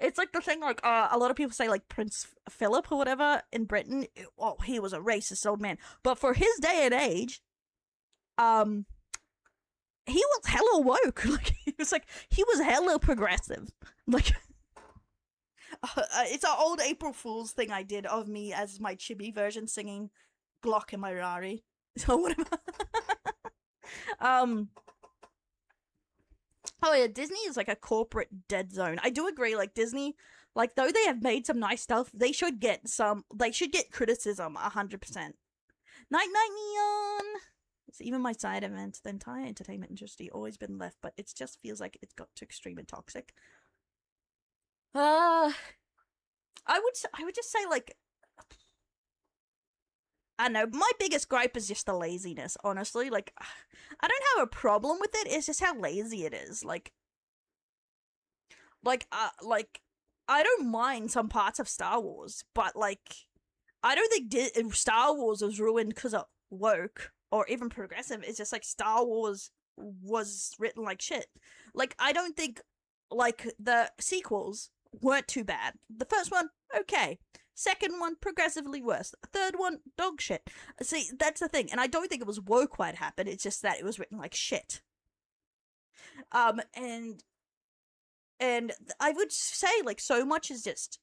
it's like the thing, like, a lot of people say, like, Prince Philip or whatever in Britain, oh, he was a racist old man. But for his day and age, he was hella woke. Like, he was hella progressive. Like, it's an old April Fool's thing I did of me as my chibi version singing Glock in my Rari. So whatever. Oh yeah, Disney is like a corporate dead zone. I do agree, like Disney, like though they have made some nice stuff, they should get criticism 100%. Night night neon. It's even my side event. The entire entertainment industry always been left, but it just feels like it's got too extreme and toxic. I would just say like, I don't know, my biggest gripe is just the laziness, honestly. Like, I don't have a problem with it, it's just how lazy it is. Like, I don't mind some parts of Star Wars, but, like, I don't think Star Wars was ruined because of woke, or even progressive. It's just, like, Star Wars was written like shit. Like, I don't think, like, the sequels weren't too bad. The first one, okay. Second one, progressively worse. Third one, dog shit. See, that's the thing. And I don't think it was woke why it happened. It's just that it was written like shit. And I would say, like, so much is just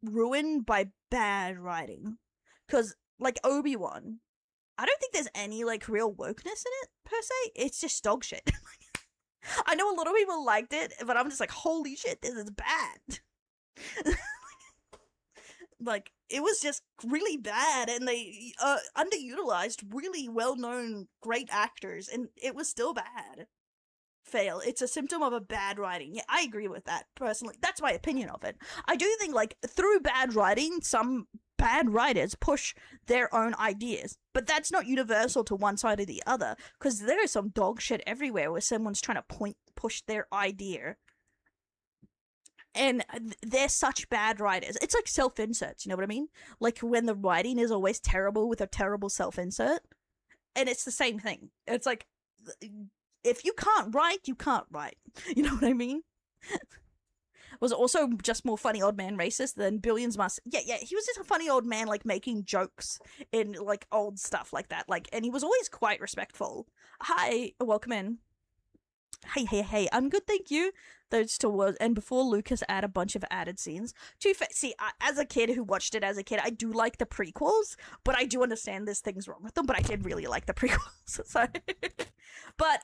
ruined by bad writing. Because, like, Obi-Wan, I don't think there's any, like, real wokeness in it, per se. It's just dog shit. I know a lot of people liked it, but I'm just like, holy shit, this is bad. Like, it was just really bad, and they underutilized really well-known great actors, and it was still bad. Fail. It's a symptom of a bad writing. Yeah, I agree with that, personally. That's my opinion of it. I do think, like, through bad writing, some bad writers push their own ideas, but that's not universal to one side or the other, because there is some dog shit everywhere where someone's trying to push their idea, and they're such bad writers. It's like self-inserts, you know what I mean? Like when the writing is always terrible with a terrible self-insert, and it's the same thing. It's like, if you can't write, you can't write. You know what I mean? Was also just more funny old man racist than Billions Must. Yeah, he was just a funny old man, like, making jokes in, like, old stuff like that. Like, and he was always quite respectful. Hi, welcome in. Hey, I'm good, thank you. Those still was, and before Lucas add a bunch of added scenes. See, as a kid who watched it as a kid, I do like the prequels, but I do understand there's things wrong with them, but I did really like the prequels, so. But,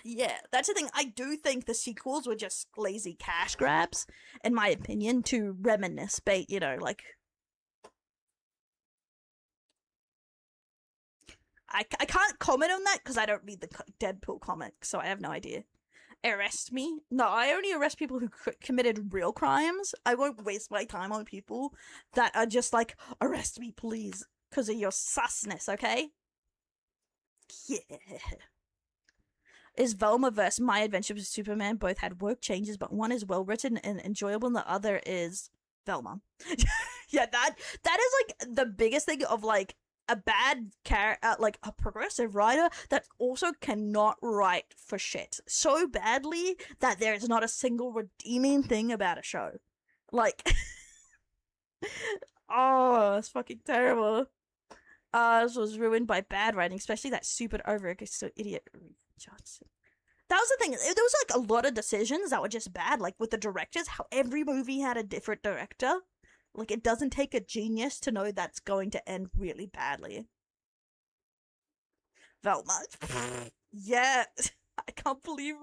yeah, that's the thing. I do think the sequels were just lazy cash grabs, in my opinion, to reminisce, you know, like, I can't comment on that because I don't read the Deadpool comics, so I have no idea. Arrest me? No, I only arrest people who committed real crimes. I won't waste my time on people that are just like, arrest me, please, because of your susness, okay? Yeah. Is Velma vs. My Adventure with Superman both had work changes, but one is well written and enjoyable, and the other is Velma. Yeah, that is like the biggest thing of like a bad like a progressive writer that also cannot write for shit so badly that there is not a single redeeming thing about a show. Like, oh, it's fucking terrible. This was ruined by bad writing, especially that stupid so idiot Johnson. That was the thing. There was like a lot of decisions that were just bad, like with the directors, how every movie had a different director. Like, it doesn't take a genius to know that's going to end really badly. Velma. Yeah. I can't believe...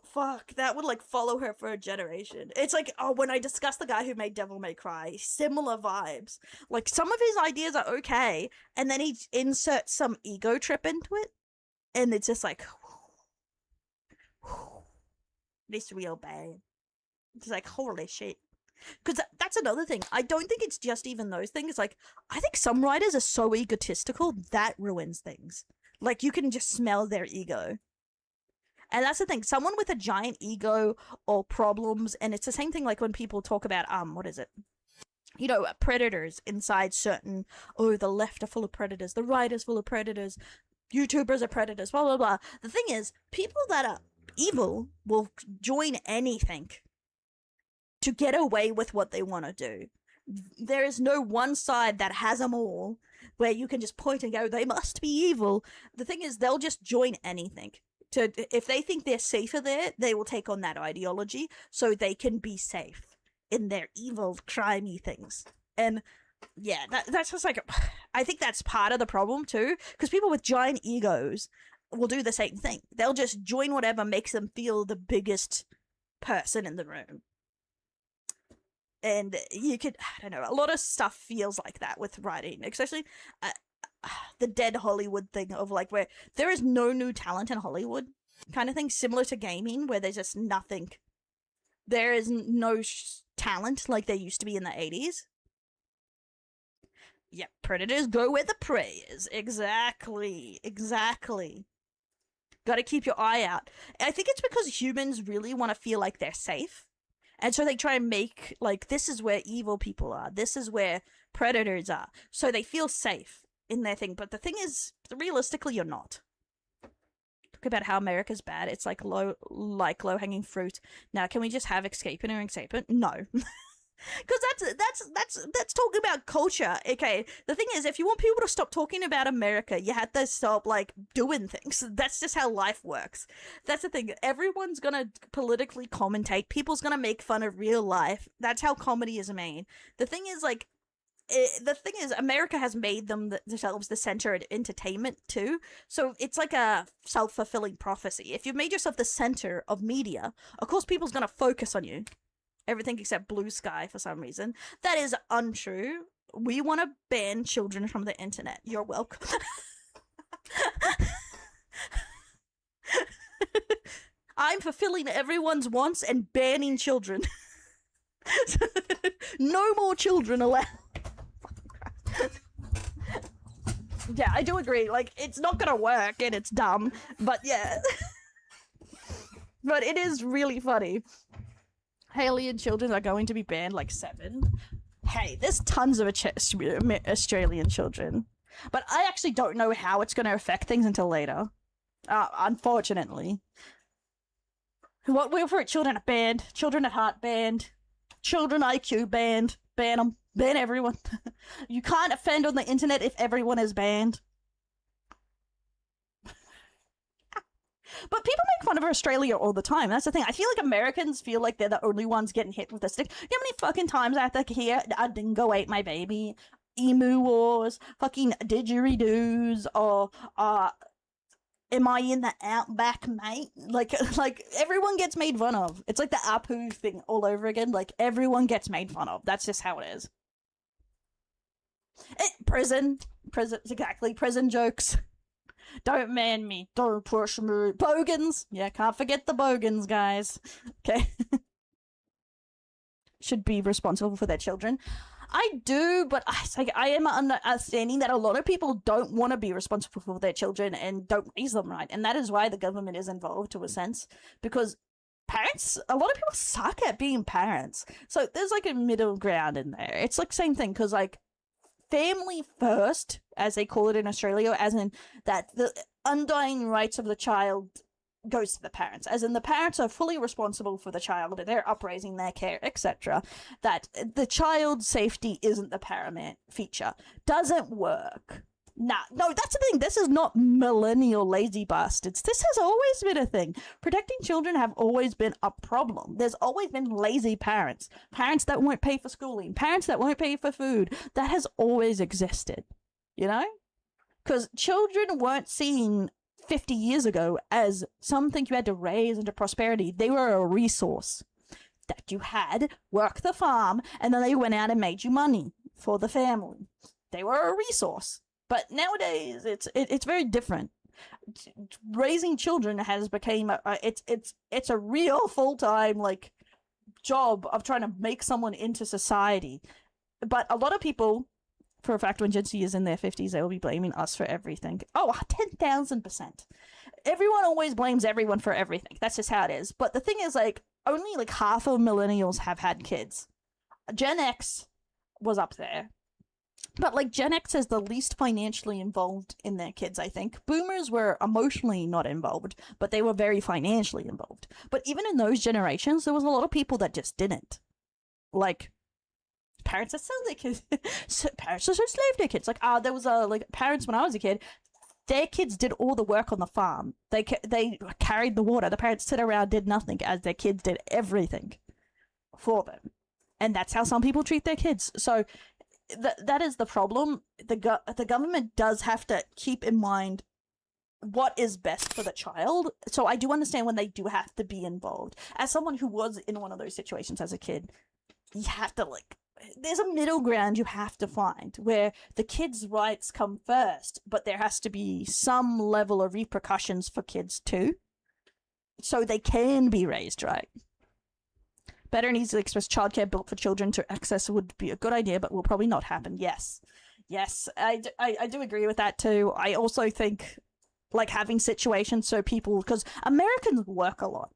Fuck, that would, like, follow her for a generation. It's like, oh, when I discussed the guy who made Devil May Cry, similar vibes. Like, some of his ideas are okay, and then he inserts some ego trip into it, and it's just like... This real bad. It's like, holy shit. Because that's another thing. I don't think it's just even those things. Like, I think some writers are so egotistical that ruins things. Like, you can just smell their ego. And that's the thing. Someone with a giant ego or problems, and it's the same thing like when people talk about, what is it? You know, predators inside certain, oh, the left are full of predators, the right is full of predators, YouTubers are predators, blah, blah, blah. The thing is, people that are evil will join anything to get away with what they want to do. There is no one side that has them all, where you can just point and go, they must be evil. The thing is, they'll just join anything. If they think they're safer there, they will take on that ideology, so they can be safe in their evil, crimey things. And yeah, that's just like, I think that's part of the problem too, because people with giant egos will do the same thing. They'll just join whatever makes them feel the biggest person in the room. And you could, I don't know, a lot of stuff feels like that with writing, especially the dead Hollywood thing of like where there is no new talent in Hollywood kind of thing, similar to gaming where there's just nothing. There is no talent like there used to be in the 80s. Yeah, predators go where the prey is. Exactly. Gotta keep your eye out. I think it's because humans really want to feel like they're safe. And so they try and make, like, this is where evil people are. This is where predators are. So they feel safe in their thing. But the thing is, realistically, you're not. Talk about how America's bad. It's like low-hanging fruit. Now, can we just have escaping or escaping? No. Because that's talking about culture. Okay, the thing is, if you want people to stop talking about America, you have to stop, like, doing things. That's just how life works. That's the thing. Everyone's gonna politically commentate. People's gonna make fun of real life. That's how comedy is made. The thing is, like, America has made themselves the center of entertainment too. So it's like a self-fulfilling prophecy. If you've made yourself the center of media, of course people's gonna focus on you. Everything except blue sky for some reason. That is untrue. We want to ban children from the internet. You're welcome. I'm fulfilling everyone's wants and banning children. No more children allowed. Yeah, I do agree. Like, it's not gonna work and it's dumb, but yeah. But it is really funny. Alien children are going to be banned, like 7. Hey, there's tons of Australian children. But I actually don't know how it's going to affect things until later. Unfortunately. What Wilfred children are banned. Children at heart banned. Children IQ banned. Ban them. Ban everyone. You can't offend on the internet if everyone is banned. But people make fun of Australia all the time. That's the thing. I feel like Americans feel like they're the only ones getting hit with the stick. You know how many fucking times I have to hear a dingo ate my baby? Emu wars, fucking didgeridoos, or am I in the outback, mate? Like everyone gets made fun of. It's like the Apu thing all over again. Like, everyone gets made fun of. That's just how it is. Prison, exactly. Prison jokes. Don't man me. Don't push me. Bogans. Yeah, can't forget the bogans, guys. Okay. Should be responsible for their children. I do, but I am understanding that a lot of people don't want to be responsible for their children and don't raise them right. And that is why the government is involved, to a sense. Because parents, a lot of people suck at being parents. So there's like a middle ground in there. It's like same thing, because like, family first, as they call it in Australia, as in that the undying rights of the child goes to the parents, as in the parents are fully responsible for the child, their upraising, their care, etc. That the child's safety isn't the paramount feature. Doesn't work. No, that's the thing. This is not millennial lazy bastards. This has always been a thing. Protecting children have always been a problem. There's always been lazy parents. Parents that won't pay for schooling. Parents that won't pay for food. That has always existed. You know? Because children weren't seen 50 years ago as something you had to raise into prosperity. They were a resource that you had, work the farm, and then they went out and made you money for the family. They were a resource. But nowadays, it's very different. Raising children has become it's a real full-time, like, job of trying to make someone into society. But a lot of people, for a fact, when Gen Z is in their 50s, they will be blaming us for everything. Oh, 10,000%. Everyone always blames everyone for everything. That's just how it is. But the thing is, like, only like half of millennials have had kids. Gen X was up there. But, like, Gen X is the least financially involved in their kids, I think. Boomers were emotionally not involved, but they were very financially involved. But even in those generations, there was a lot of people that just didn't. Like, parents that sold their kids. Parents that enslaved their kids. Like, there was, parents when I was a kid, their kids did all the work on the farm. They carried the water. The parents sit around, did nothing, as their kids did everything for them. And that's how some people treat their kids. So that is the problem. The government does have to keep in mind what is best for the child. So I do understand when they do have to be involved. As someone who was in one of those situations as a kid, you have to like, there's a middle ground you have to find where the kids' rights come first, but there has to be some level of repercussions for kids too, so they can be raised right. Better and easily express childcare built for children to access would be a good idea, but will probably not happen. Yes, I do agree with that too. I also think like having situations so people, because Americans work a lot.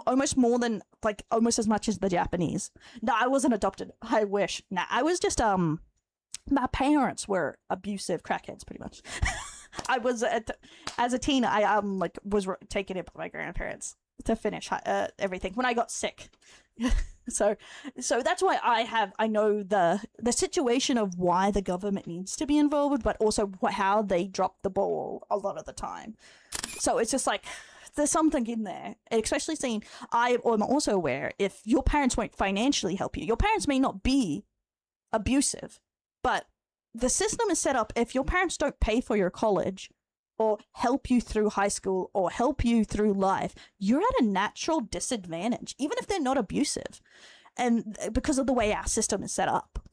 Almost more than, like, almost as much as the Japanese. No, I wasn't adopted. I wish. Nah, I was just, my parents were abusive crackheads, pretty much. I was, as a teen, I, was taken in by my grandparents to finish everything when I got sick. So that's why I know the situation of why the government needs to be involved, but also how they drop the ball a lot of the time. So it's just like, there's something in there, especially seeing, I'm also aware if your parents won't financially help you, your parents may not be abusive, but the system is set up, if your parents don't pay for your college or help you through high school or help you through life, you're at a natural disadvantage, even if they're not abusive. And because of the way our system is set up,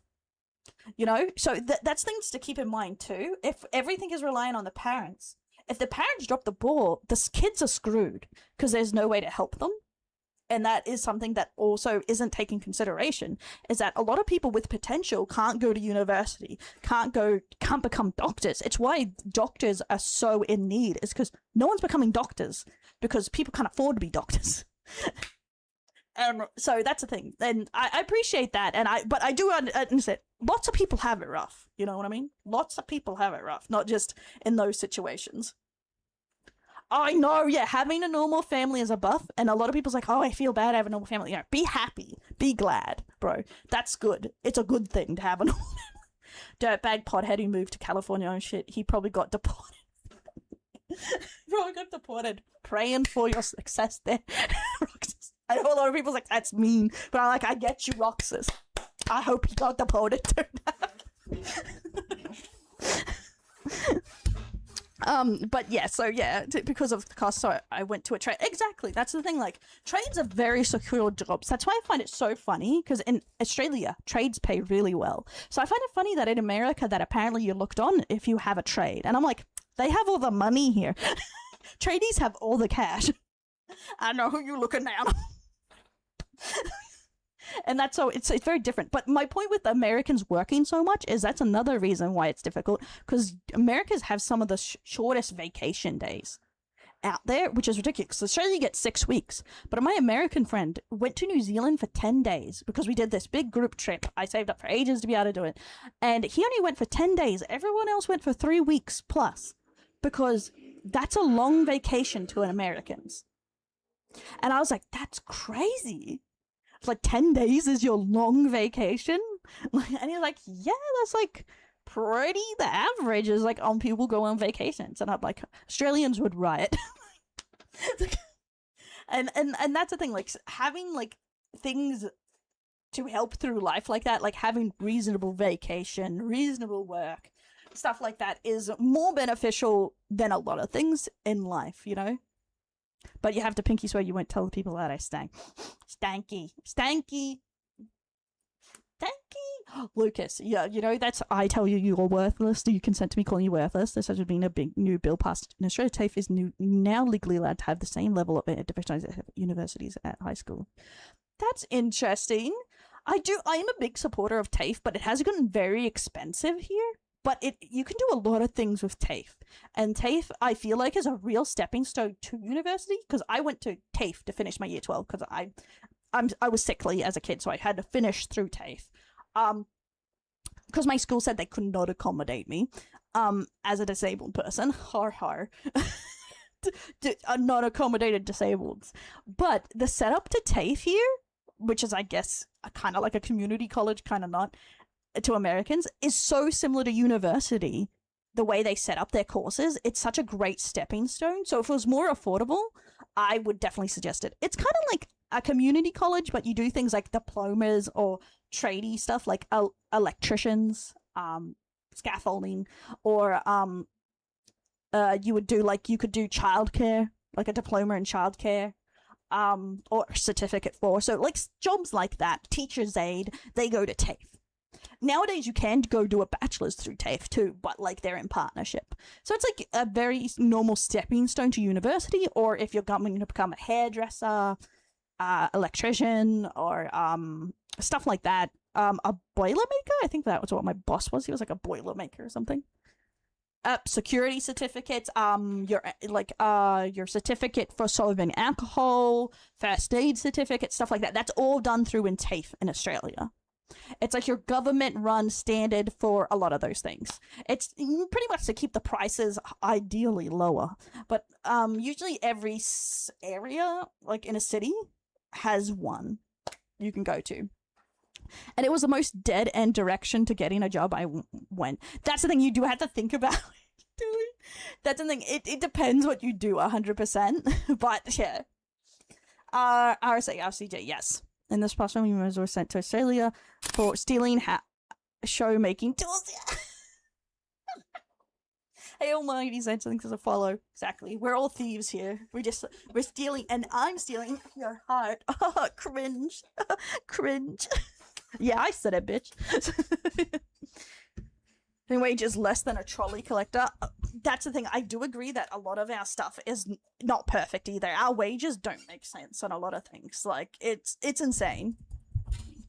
you know? So that's things to keep in mind too. If everything is relying on the parents, if the parents drop the ball, the kids are screwed because there's no way to help them. And that is something that also isn't taken consideration, is that a lot of people with potential can't go to university, can't become doctors. It's why doctors are so in need, is because no one's becoming doctors because people can't afford to be doctors. So that's the thing. And I appreciate that. But I do understand lots of people have it rough. You know what I mean? Lots of people have it rough, not just in those situations. I know, yeah, having a normal family is a buff, and a lot of people's like, oh, I feel bad I have a normal family. You know, be happy, be glad, bro. That's good. It's a good thing to have a normal dirtbag pothead who moved to California and shit. He probably got deported. Praying for your success there. Roxas. I know a lot of people's like, that's mean, but I'm like, I get you, Roxas. I hope he got deported too. But yeah, so yeah, because of the cost, so I went to a trade. Exactly, that's the thing. Like, trades are very secure jobs. That's why I find it so funny, because in Australia, trades pay really well. So I find it funny that in America, that apparently you're looked on if you have a trade, and I'm like, they have all the money here. Tradies have all the cash. I know who you're looking down on. And that's so it's very different. But my point with Americans working so much is that's another reason why it's difficult, because Americans have some of the shortest vacation days out there, which is ridiculous. Australia gets 6 weeks, but my American friend went to New Zealand for 10 days because we did this big group trip. I saved up for ages to be able to do it, and he only went for 10 days. Everyone else went for 3 weeks plus, because that's a long vacation to an Americans. And I was like, that's crazy. It's like 10 days is your long vacation? And he's like, yeah, that's like pretty the average is like on people go on vacations. And I'm like, Australians would riot. and that's the thing, like having like things to help through life like that, like having reasonable vacation, reasonable work, stuff like that is more beneficial than a lot of things in life, you know? But you have to pinky swear you won't tell the people that I stank. Stanky. Lucas, yeah, you know, that's, I tell you, you are worthless. Do you consent to me calling you worthless? There's such been a big new bill passed in Australia. TAFE is now legally allowed to have the same level of division at universities at high school. That's interesting. I am a big supporter of TAFE, but it has gotten very expensive here. But you can do a lot of things with TAFE. And TAFE, I feel like, is a real stepping stone to university, because I went to TAFE to finish my year 12, because I was sickly as a kid, so I had to finish through TAFE. Because my school said they could not accommodate me as a disabled person. Har. Not accommodated disableds. But the setup to TAFE here, which is, I guess, kind of like a community college, kind of not, to Americans, is so similar to university. The way they set up their courses, it's such a great stepping stone. So if it was more affordable, I would definitely suggest it. It's kind of like a community college, but you do things like diplomas or tradey stuff like electricians, scaffolding, or you would do like, you could do childcare, like a diploma in childcare, or a certificate for. So like jobs like that, teacher's aide, they go to TAFE. Nowadays you can go do a bachelor's through TAFE too, but like they're in partnership. So it's like a very normal stepping stone to university, or if you're going to become a hairdresser, electrician, or stuff like that. A boilermaker, I think that was what my boss was. He was like a boilermaker or something. Security certificates, your certificate for solving alcohol, first aid certificate, stuff like that. That's all done through in TAFE in Australia. It's like your government-run standard for a lot of those things. It's pretty much to keep the prices ideally lower. But usually every area, like in a city, has one you can go to. And it was the most dead-end direction to getting a job I went. That's the thing, you do have to think about doing. That's the thing, it depends what you do 100%. But yeah. RCJ, yes. In this past one, we were sent to Australia for stealing show-making tools. Hey, Almighty said something as a follow. Exactly. We're all thieves here. We're stealing, and I'm stealing your heart. Cringe. Cringe. Yeah, I said it, bitch. The wage is less than a trolley collector. That's the thing. I do agree that a lot of our stuff is not perfect either. Our wages don't make sense on a lot of things. Like, it's insane.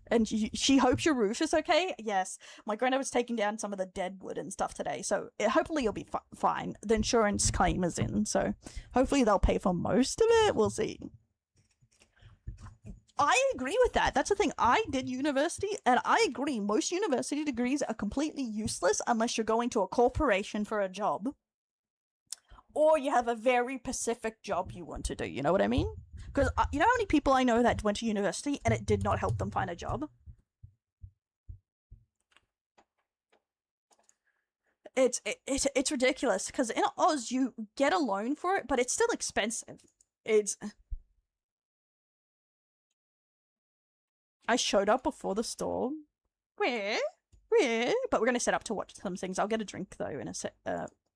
And she hopes your roof is okay. Yes, my granddad was taking down some of the dead wood and stuff today, so hopefully you'll be fine. The insurance claim is in, so hopefully they'll pay for most of it. We'll see. I agree with that. That's the thing. I did university, and I agree. Most university degrees are completely useless unless you're going to a corporation for a job, or you have a very specific job you want to do. You know what I mean? Because you know how many people I know that went to university and it did not help them find a job? It's ridiculous, because in Oz you get a loan for it, but it's still expensive. I showed up before the storm. Where? But we're gonna set up to watch some things. I'll get a drink though in a sec.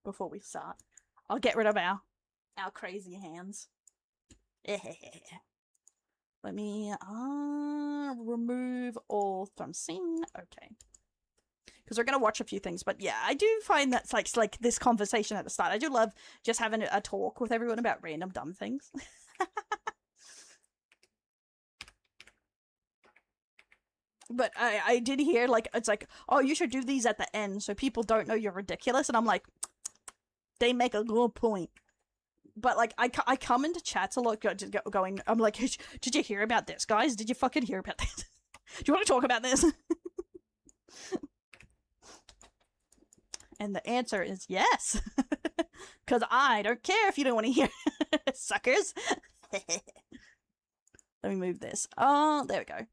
Before we start, I'll get rid of our crazy hands. Let me remove all from scene. Okay, because we're gonna watch a few things. But yeah, I do find that's like this conversation at the start. I do love just having a talk with everyone about random dumb things. But I did hear, like, it's like, oh, you should do these at the end so people don't know you're ridiculous. And I'm like, they make a good point. But, like, I come into chats a lot going, I'm like, did you hear about this, guys? Did you fucking hear about this? Do you want to talk about this? And the answer is yes. Because I don't care if you don't want to hear. Suckers. Let me move this. Oh, there we go.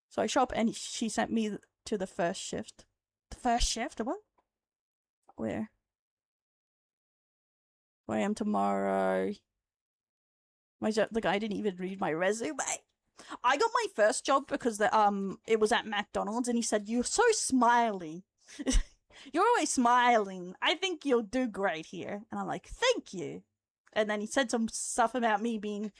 So I show up and she sent me to the first shift. The first shift? What? Where? Where I am tomorrow. The guy didn't even read my resume. I got my first job because it was at McDonald's, and he said, "You're so smiley. You're always smiling. I think you'll do great here." And I'm like, "Thank you." And then he said some stuff about me being,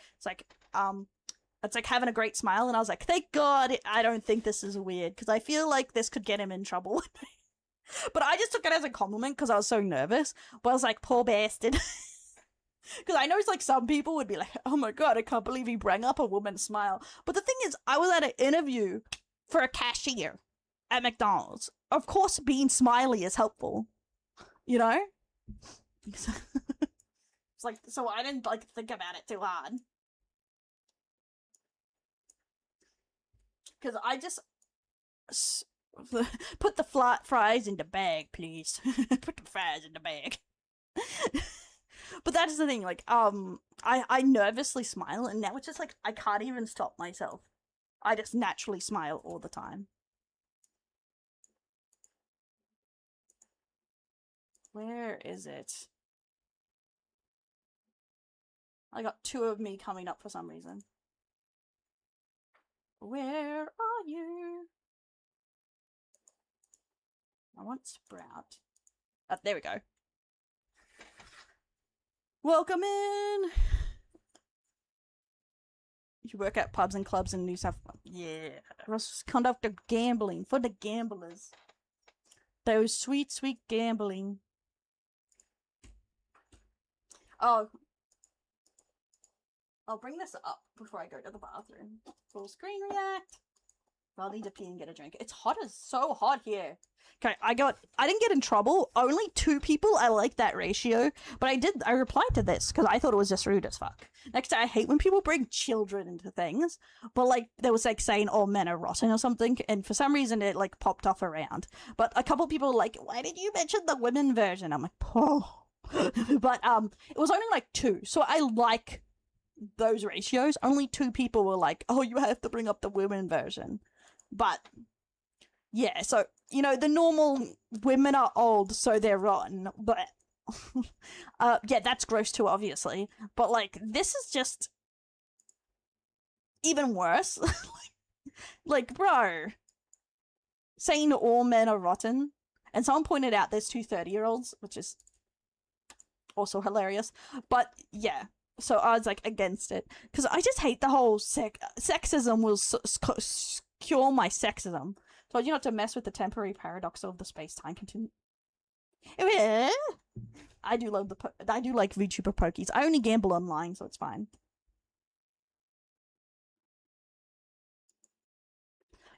it's like having a great smile, and I was like, thank God I don't think this is weird, because I feel like this could get him in trouble. But I just took it as a compliment because I was so nervous. But I was like, poor bastard. Because I know it's like some people would be like, oh my God, I can't believe he brought up a woman's smile. But the thing is, I was at an interview for a cashier at McDonald's. Of course, being smiley is helpful. You know? It's like, so I didn't like think about it too hard. Because I just put the fries in the bag, please. Put the fries in the bag. But that's the thing, like, I nervously smile, and now it's just like, I can't even stop myself. I just naturally smile all the time. Where is it? I got two of me coming up for some reason. Where are you? I want Sprout. Oh, there we go. Welcome in. You work at pubs and clubs in New South Wales. Yeah. Conduct of gambling for the gamblers. Those sweet, sweet gambling. Oh. I'll bring this up before I go to the bathroom. Full screen react. I'll need to pee and get a drink. It's hot as so hot here. Okay, I didn't get in trouble. Only 2 people. I like that ratio. But I replied to this because I thought it was just rude as fuck. Next, I hate when people bring children into things. But like, there was like saying all men are rotten or something. And for some reason, it like popped off around. But a couple people were like, why did you mention the women version? I'm like, oh. But it was only like 2. So I like those ratios. Only 2 people were like, oh, you have to bring up the women version. But yeah, so you know, the normal women are old, so they're rotten. But yeah, that's gross too, obviously. But like, this is just even worse. Like, bro, saying all men are rotten, and someone pointed out there's 2 30-year-olds, which is also hilarious. But yeah. So I was like against it because I just hate the whole sexism will cure my sexism. So you not to mess with the temporary paradox of the space-time continuum. I do love I do like VTuber pokies. I only gamble online, so it's fine.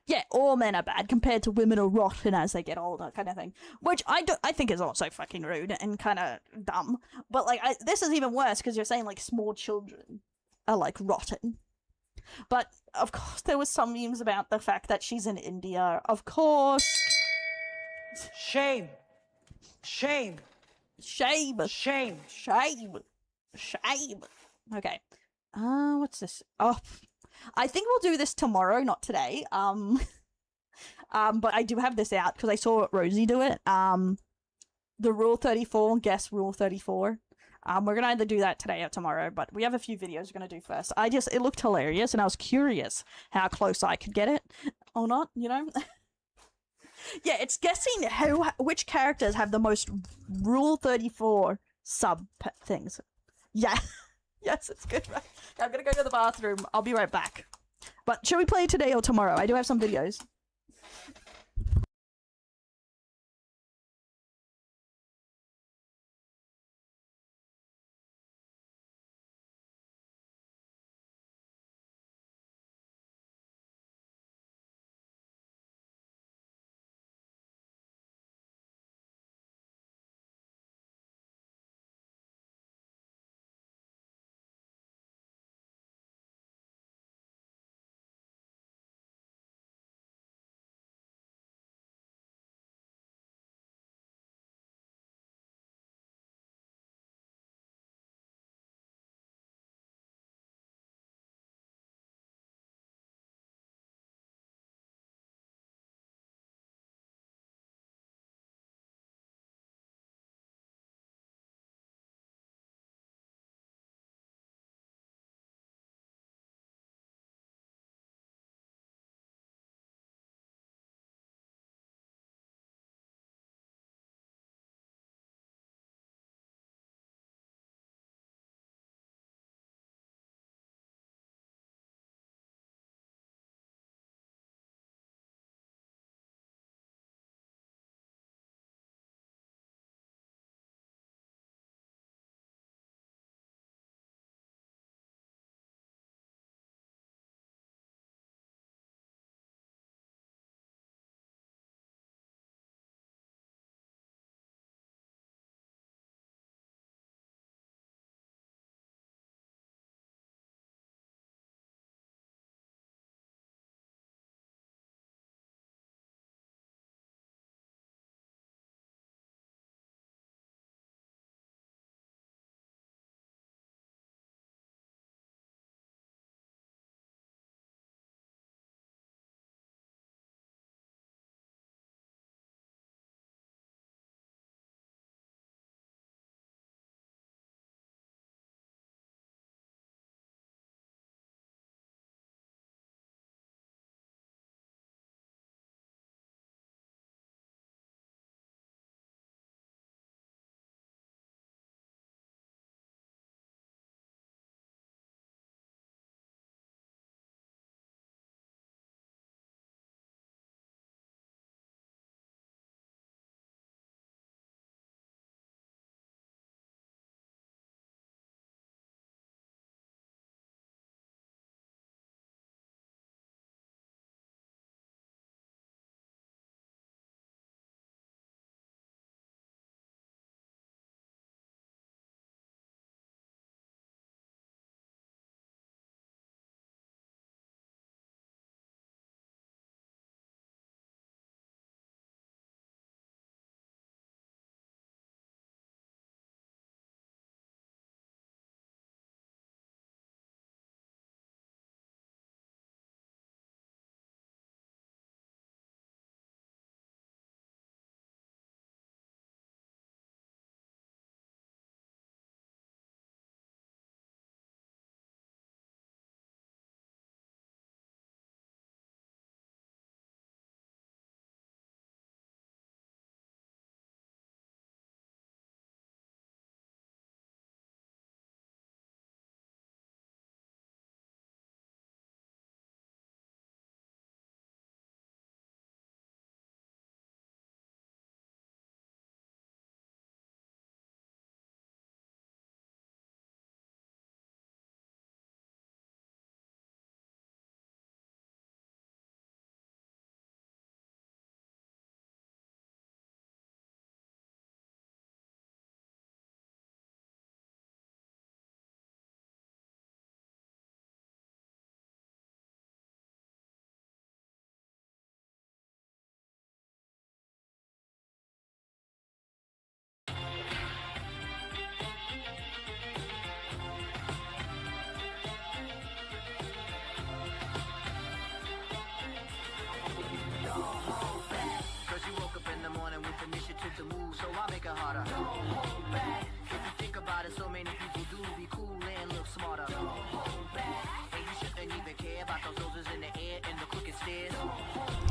Yeah, all men are bad compared to women are rotten as they get older, kind of thing. Which I think is also fucking rude and kind of dumb. But like, this is even worse because you're saying like small children are like rotten. But of course, there was some memes about the fact that she's in India. Of course. Shame. Shame. Shame. Shame. Shame. Shame. Okay. What's this? Oh, I think we'll do this tomorrow, not today. But I do have this out because I saw Rosie do it. The Rule 34, guess Rule 34. We're gonna either do that today or tomorrow, but we have a few videos we're gonna do first. It looked hilarious, and I was curious how close I could get it or not, you know? Yeah, it's guessing which characters have the most Rule 34 sub things. Yeah. Yes, it's good. Right? I'm gonna go to the bathroom. I'll be right back. But should we play today or tomorrow? I do have some videos.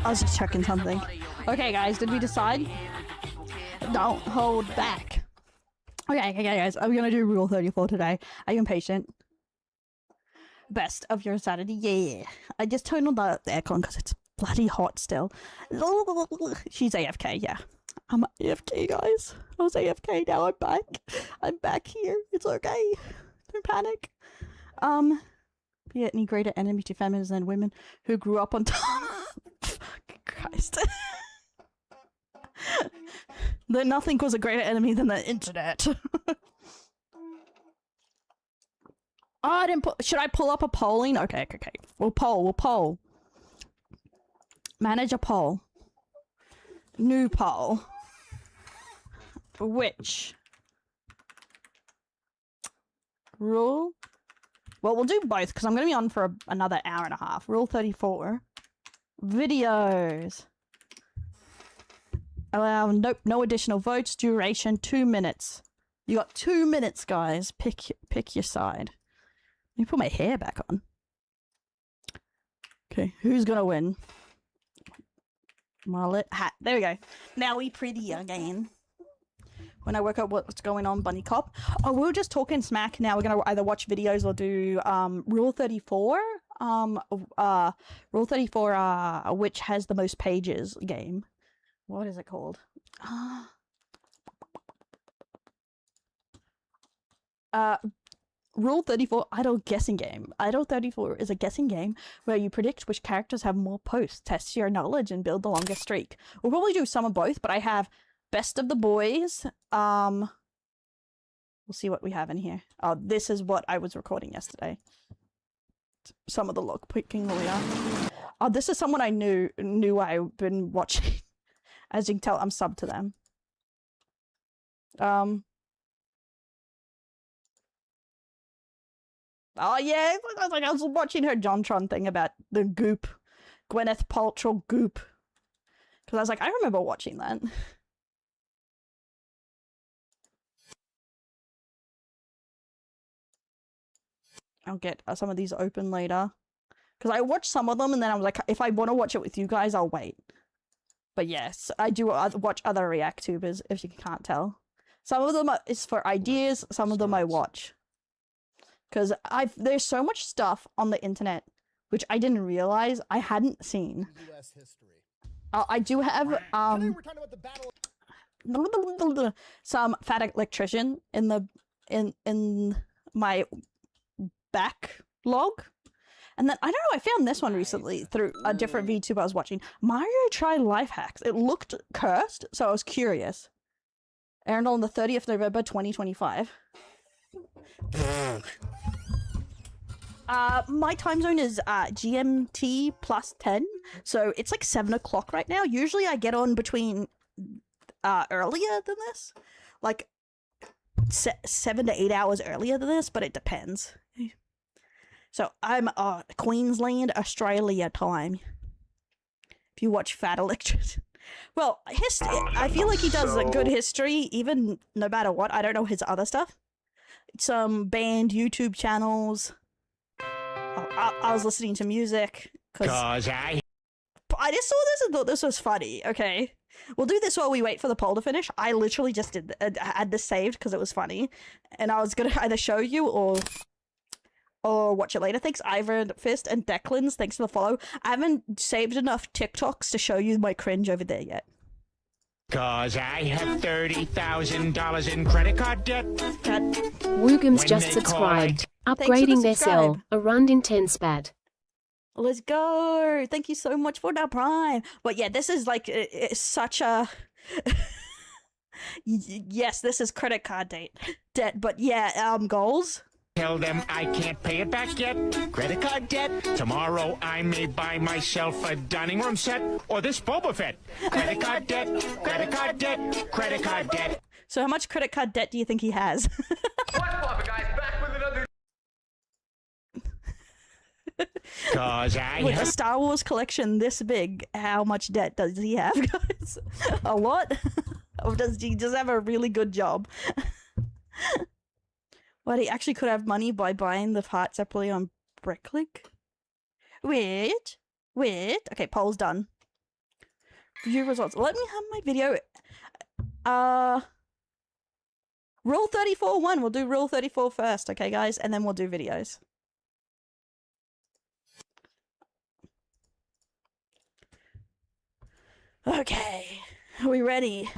I was just checking something. Okay, guys, did we decide? Don't hold back. Okay, guys, I'm gonna do rule 34 today. Are you impatient? Best of your Saturday, yeah. I just turned on the aircon because it's bloody hot still. She's AFK, yeah. I'm AFK, guys. I was AFK, now I'm back. I'm back here. It's okay. Don't panic. Be any greater enemy to feminists than women who grew up on Christ. That nothing was a greater enemy than the internet. Oh, I didn't put. Should I pull up a polling? Okay. We'll poll. Manage a poll. New poll. Which rule? Well, we'll do both because I'm going to be on for another hour and a half. Rule 34. Videos. Allow no additional votes. Duration 2 minutes. You got 2 minutes, guys. Pick your side. Let me put my hair back on. Okay, who's gonna win? Mullet hat. There we go. Now we pretty again. When I work out what's going on, Bunny Cop. Oh, we were just talking smack. Now we're gonna either watch videos or do Rule 34. Rule 34. Which has the most pages game. What is it called? Rule 34, Idle Guessing Game. Idle 34 is a guessing game where you predict which characters have more posts, test your knowledge, and build the longest streak. We'll probably do some of both, but I have Best of the Boys. We'll see what we have in here. Oh, this is what I was recording yesterday. Some of the look picking later. Oh, this is someone I knew I've been watching. As you can tell, I'm sub to them. Oh yeah, I was watching her JonTron thing about the Goop, Gwyneth Paltrow Goop, because I was like, I remember watching that. I'll get some of these open later, because I watched some of them and then I was like, if I want to watch it with you guys, I'll wait. But yes, I do watch other Reactubers, if you can't tell. Some of them is for ideas, some of them I watch. Because there's so much stuff on the internet which I didn't realize I hadn't seen. US history. I do have Today we're talking about the battle. Some fat electrician in the in my backlog. And then I don't know, I found this one recently through a different VTuber I was watching. Mario Tried Life Hacks. It looked cursed, so I was curious. Aired on the 30th November 2025. My time zone is GMT plus 10, so it's like 7 o'clock right now. Usually I get on between earlier than this, like 7 to 8 hours earlier than this, but it depends. So I'm Queensland, Australia time. If you watch Fat Electrician. Well, history. I feel like he does a good history, even no matter what. I don't know his other stuff. Some band YouTube channels. I was listening to music because I just saw this and thought this was funny. Okay, we'll do this while we wait for the poll to finish. I literally just had this saved because it was funny, and I was gonna either show you or watch it later. Thanks Iron Fist and Declan's. Thanks for the follow. I haven't saved enough TikToks to show you my cringe over there yet. Cause I have $30,000 in credit card debt. Woogums just subscribed. Upgrading their cell. A run in 10 spat. Let's go. Thank you so much for that Prime. But yeah, this is like it's such a yes, this is credit card debt. But yeah, goals. Tell them I can't pay it back yet. Credit card debt. Tomorrow I may buy myself a dining room set or this Boba Fett. Credit card debt. Credit card debt. Credit card debt. So how much credit card debt do you think he has? What's poppin', guys? Back with another. Cause I With a have Star Wars collection this big, how much debt does he have, guys? A lot? Or does he just have a really good job? Well, he actually could have money by buying the parts separately on Bricklink. Wait. Okay, poll's done. View results. Let me have my video. Rule 34-1. We'll do Rule 34 first, okay, guys? And then we'll do videos. Okay. Are we ready?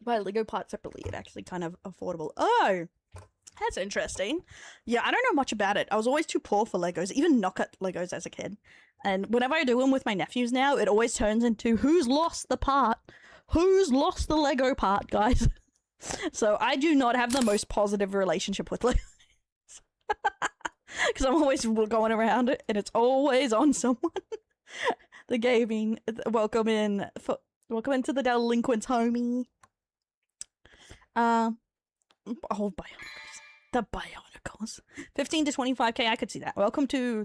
Buy Lego parts separately. It's actually kind of affordable. Oh! That's interesting. Yeah, I don't know much about it. I was always too poor for Legos, even knockout Legos as a kid. And whenever I do them with my nephews now, it always turns into who's lost the part? Who's lost the Lego part, guys? So I do not have the most positive relationship with Legos. Because I'm always going around it, and it's always on someone. The gaming. Welcome into the delinquents, homie. Oh, the Bionicles. 15 to 25k, I could see that. Welcome to...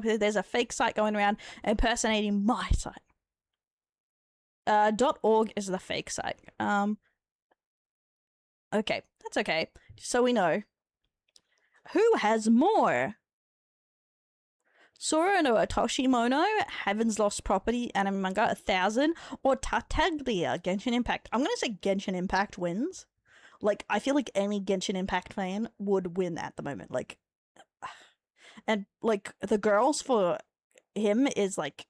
there's a fake site going around impersonating my site. .org is the fake site. Okay, that's okay. So we know. Who has more? Sora no Toshimono, Heaven's Lost Property, Anime Manga, 1000, or Tartaglia, Genshin Impact. I'm gonna say Genshin Impact wins. Like, I feel like any Genshin Impact fan would win at the moment. Like, and, like, the girls for him is, like,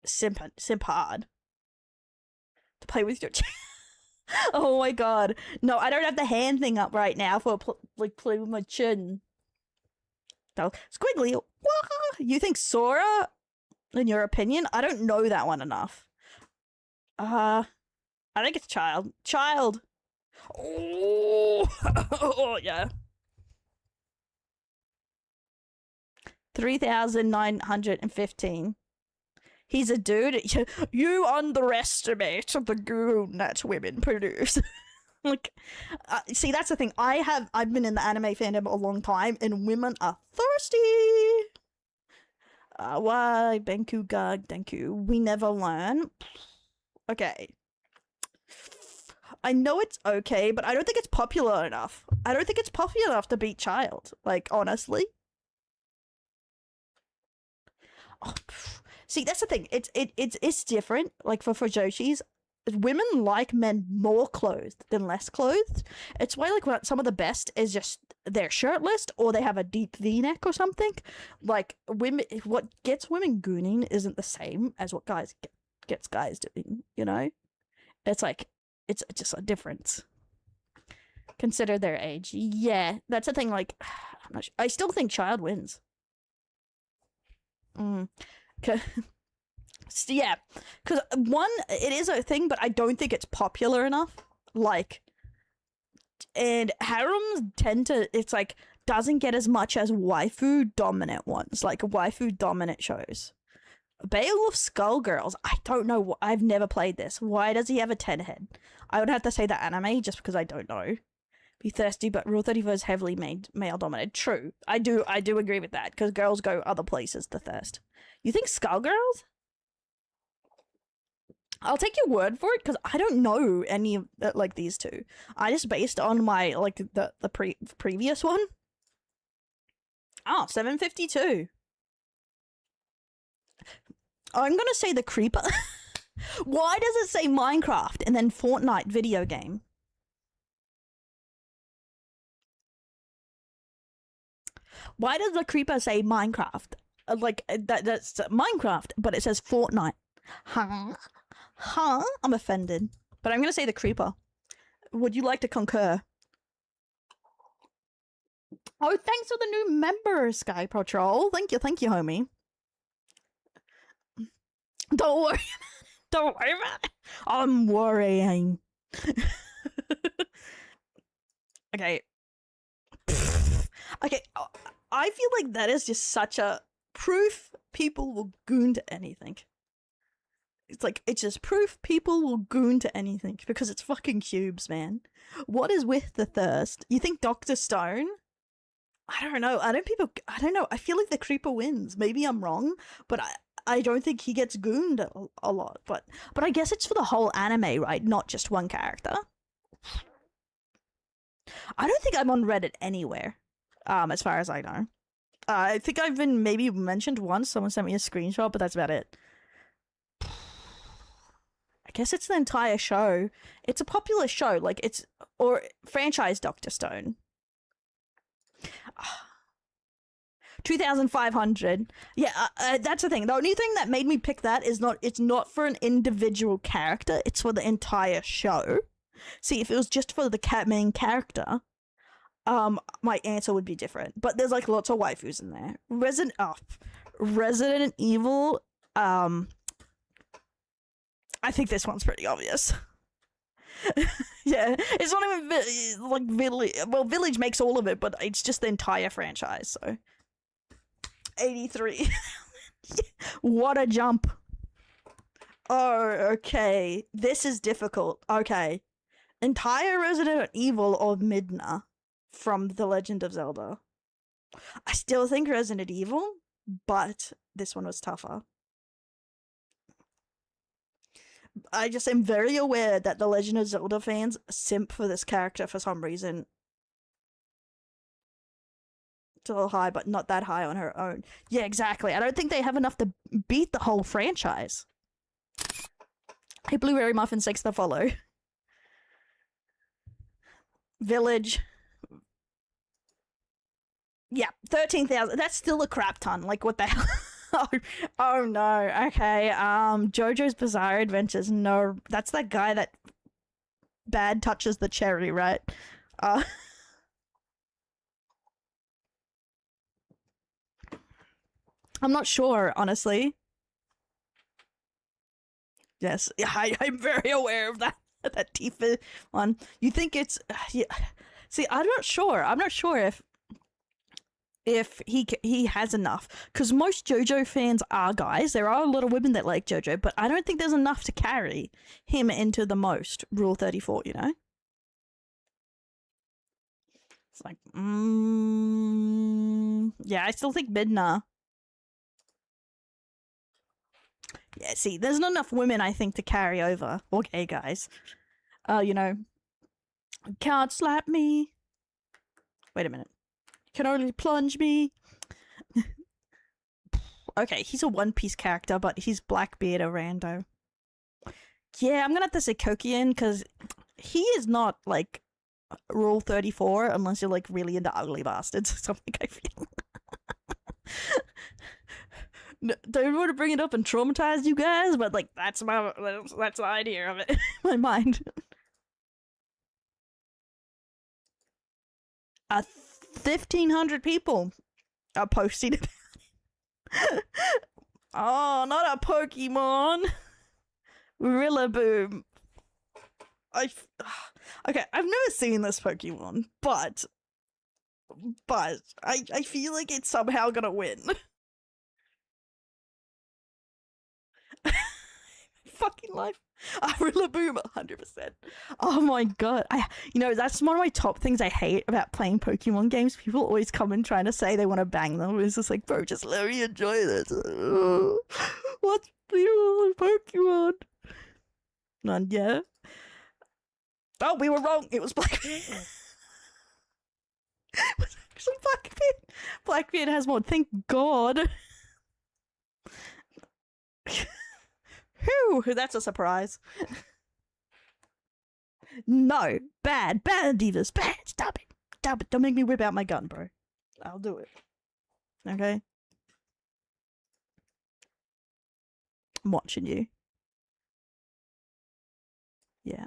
simp hard. To play with your... Oh my god. No, I don't have the hand thing up right now for, play with my chin. No. Squiggly, you think Sora, in your opinion? I don't know that one enough. I think it's Child. Child! Oh, yeah. 3,915. He's a dude. You underestimate the goon that women produce. Like, see, that's the thing. I've been in the anime fandom a long time, and women are thirsty. Why? Benku Gag, Denku. We never learn. Okay. I know it's okay, but I don't think it's popular enough. I don't think it's popular enough to beat Child. Like, honestly. Oh, see, that's the thing. It's different. Like, for Joshis, women like men more clothed than less clothed. It's why, like, some of the best is just they're shirtless or they have a deep V-neck or something. Like, women, what gets women gooning isn't the same as what guys gets guys doing, you know? It's like, it's just a difference. Consider their age. Yeah, that's the thing, like, I'm not sure. I still think Child wins. Yeah, because one, it is a thing, but I don't think it's popular enough. Like, and harems tend to, it's like, doesn't get as much as waifu dominant ones, like waifu dominant shows. Beowulf Skullgirls, I don't know, I've never played this. Why does he have a 10 head? I would have to say the anime just because I don't know. Be thirsty, but Rule 34 is heavily male dominated. True, I do agree with that because girls go other places to thirst. You think Skullgirls? I'll take your word for it because I don't know any of like these two. I just based on my like the previous one. Oh, 752. I'm gonna say the Creeper. Why does it say Minecraft and then Fortnite video game? Why does the Creeper say Minecraft? Like that's Minecraft, but it says Fortnite. Huh? I'm offended. But I'm gonna say the Creeper. Would you like to concur? Oh, thanks for the new member, Sky Patrol. Thank you, homie. Don't worry. Don't worry about it. I'm worrying. Okay. Okay. I feel like that is just such a proof people will goon to anything. It's like, it's just proof people will goon to anything because it's fucking cubes, man. What is with the thirst? You think Dr. Stone? I don't know. I don't know. I feel like the Creeper wins. Maybe I'm wrong, but I don't think he gets gooned a lot, but I guess it's for the whole anime, right? Not just one character. I don't think I'm on Reddit anywhere, as far as I know. I think I've been maybe mentioned once. Someone sent me a screenshot, but that's about it. I guess it's the entire show. It's a popular show, like it's or franchise Dr. Stone. 2,500. Yeah, that's the thing. The only thing that made me pick that is it's not for an individual character. It's for the entire show. See, if it was just for the main character, my answer would be different. But there's like lots of waifus in there. Resident Evil. I think this one's pretty obvious. Yeah, it's not even like Village. Well, Village makes all of it, but it's just the entire franchise. So 83. What a jump. Oh, okay. This is difficult. Okay. Entire Resident Evil or Midna from The Legend of Zelda. I still think Resident Evil, but this one was tougher. I just am very aware that the Legend of Zelda fans simp for this character for some reason. It's a little high, but not that high on her own. Yeah, exactly. I don't think they have enough to beat the whole franchise. Hey, Blueberry Muffin 6 to follow. Village. Yeah, 13,000. That's still a crap ton. Like, what the hell? Oh no. Okay. JoJo's Bizarre Adventures. No, that's that guy that bad touches the cherry, right? I'm not sure, honestly. Yes, yeah, I'm very aware of that Tifa one. You think it's yeah. See, I'm not sure. I'm not sure if he has enough, because most JoJo fans are guys. There are a lot of women that like JoJo, but I don't think there's enough to carry him into the most Rule 34, you know? It's like, yeah, I still think Midna. Yeah, see, there's not enough women, I think, to carry over. Or gay guys. You know, can't slap me. Wait a minute. Can only plunge me. Okay, he's a One Piece character, but he's Blackbeard a rando. Yeah, I'm gonna have to say Kokian, because he is not, like, Rule 34, unless you're, like, really into ugly bastards or something, I feel. No, don't want to bring it up and traumatize you guys, but, like, that's the idea of it in my mind. 1,500 people are posting about it. Oh, not a Pokemon. Rillaboom. Okay, I've never seen this Pokemon, but I feel like it's somehow gonna win. Fucking life. Rillaboom, 100%. Oh my god. You know, that's one of my top things I hate about playing Pokemon games. People always come and trying to say they want to bang them. It's just like, bro, just let me enjoy this. What's beautiful in Pokemon? None, yeah. Oh, we were wrong. It was Blackbeard. It was actually Blackbeard. Blackbeard has more. Thank God. Whew, that's a surprise. No, bad divas, bad. Stop it, don't make me whip out my gun, bro. I'll do it. Okay, I'm watching you. Yeah,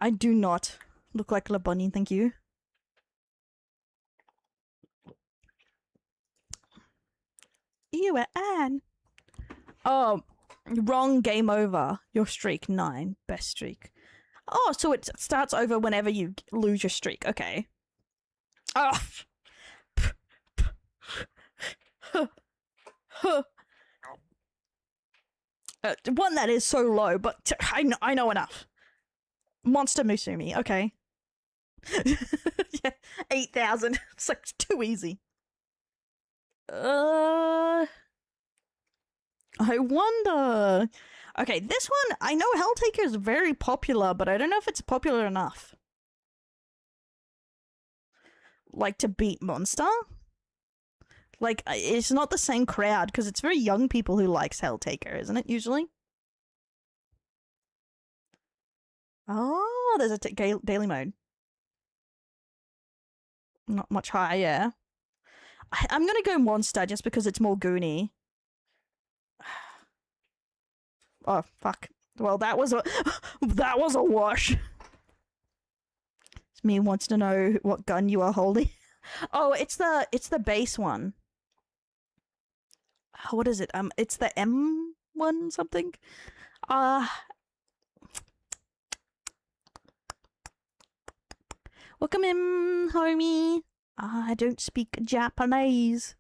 I do not look like La Bunny, thank you. Ew, Anne. Oh, wrong, game over. Your streak 9. Best streak. Oh, so it starts over whenever you lose your streak. Okay. Oh. One that is so low, but I know enough. Monster Musumi. Okay. Yeah, 8,000. It's like too easy. I wonder. Okay, this one, I know Helltaker is very popular, but I don't know if it's popular enough. Like, to beat Monster? Like, it's not the same crowd, because it's very young people who likes Helltaker, isn't it, usually? Oh, there's a daily mode. Not much higher. I'm gonna go Monster just because it's more goony. Oh, fuck. Well, that was a that was a wash. Me wants to know what gun you are holding. Oh, it's the base one. What is it? It's the M1 something. Welcome in, homie. I don't speak Japanese.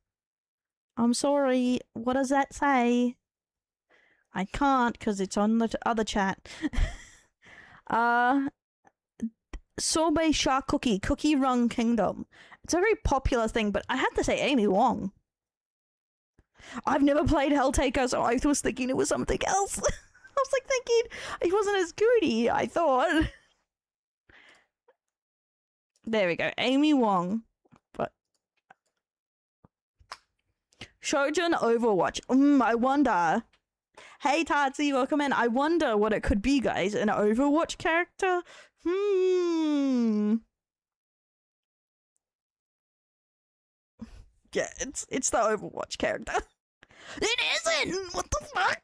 I'm sorry. What does that say? I can't because it's on the other chat. Sorbet Shark Cookie Run Kingdom. It's a very popular thing, but I have to say Amy Wong. I've never played Helltaker, so I was thinking it was something else. I was like thinking it wasn't as goody, I thought. There we go, Amy Wong. But Shojin Overwatch. I wonder. Hey Tatsi, welcome in. I wonder what it could be, guys. An Overwatch character? Yeah, it's the Overwatch character. It isn't! What the fuck?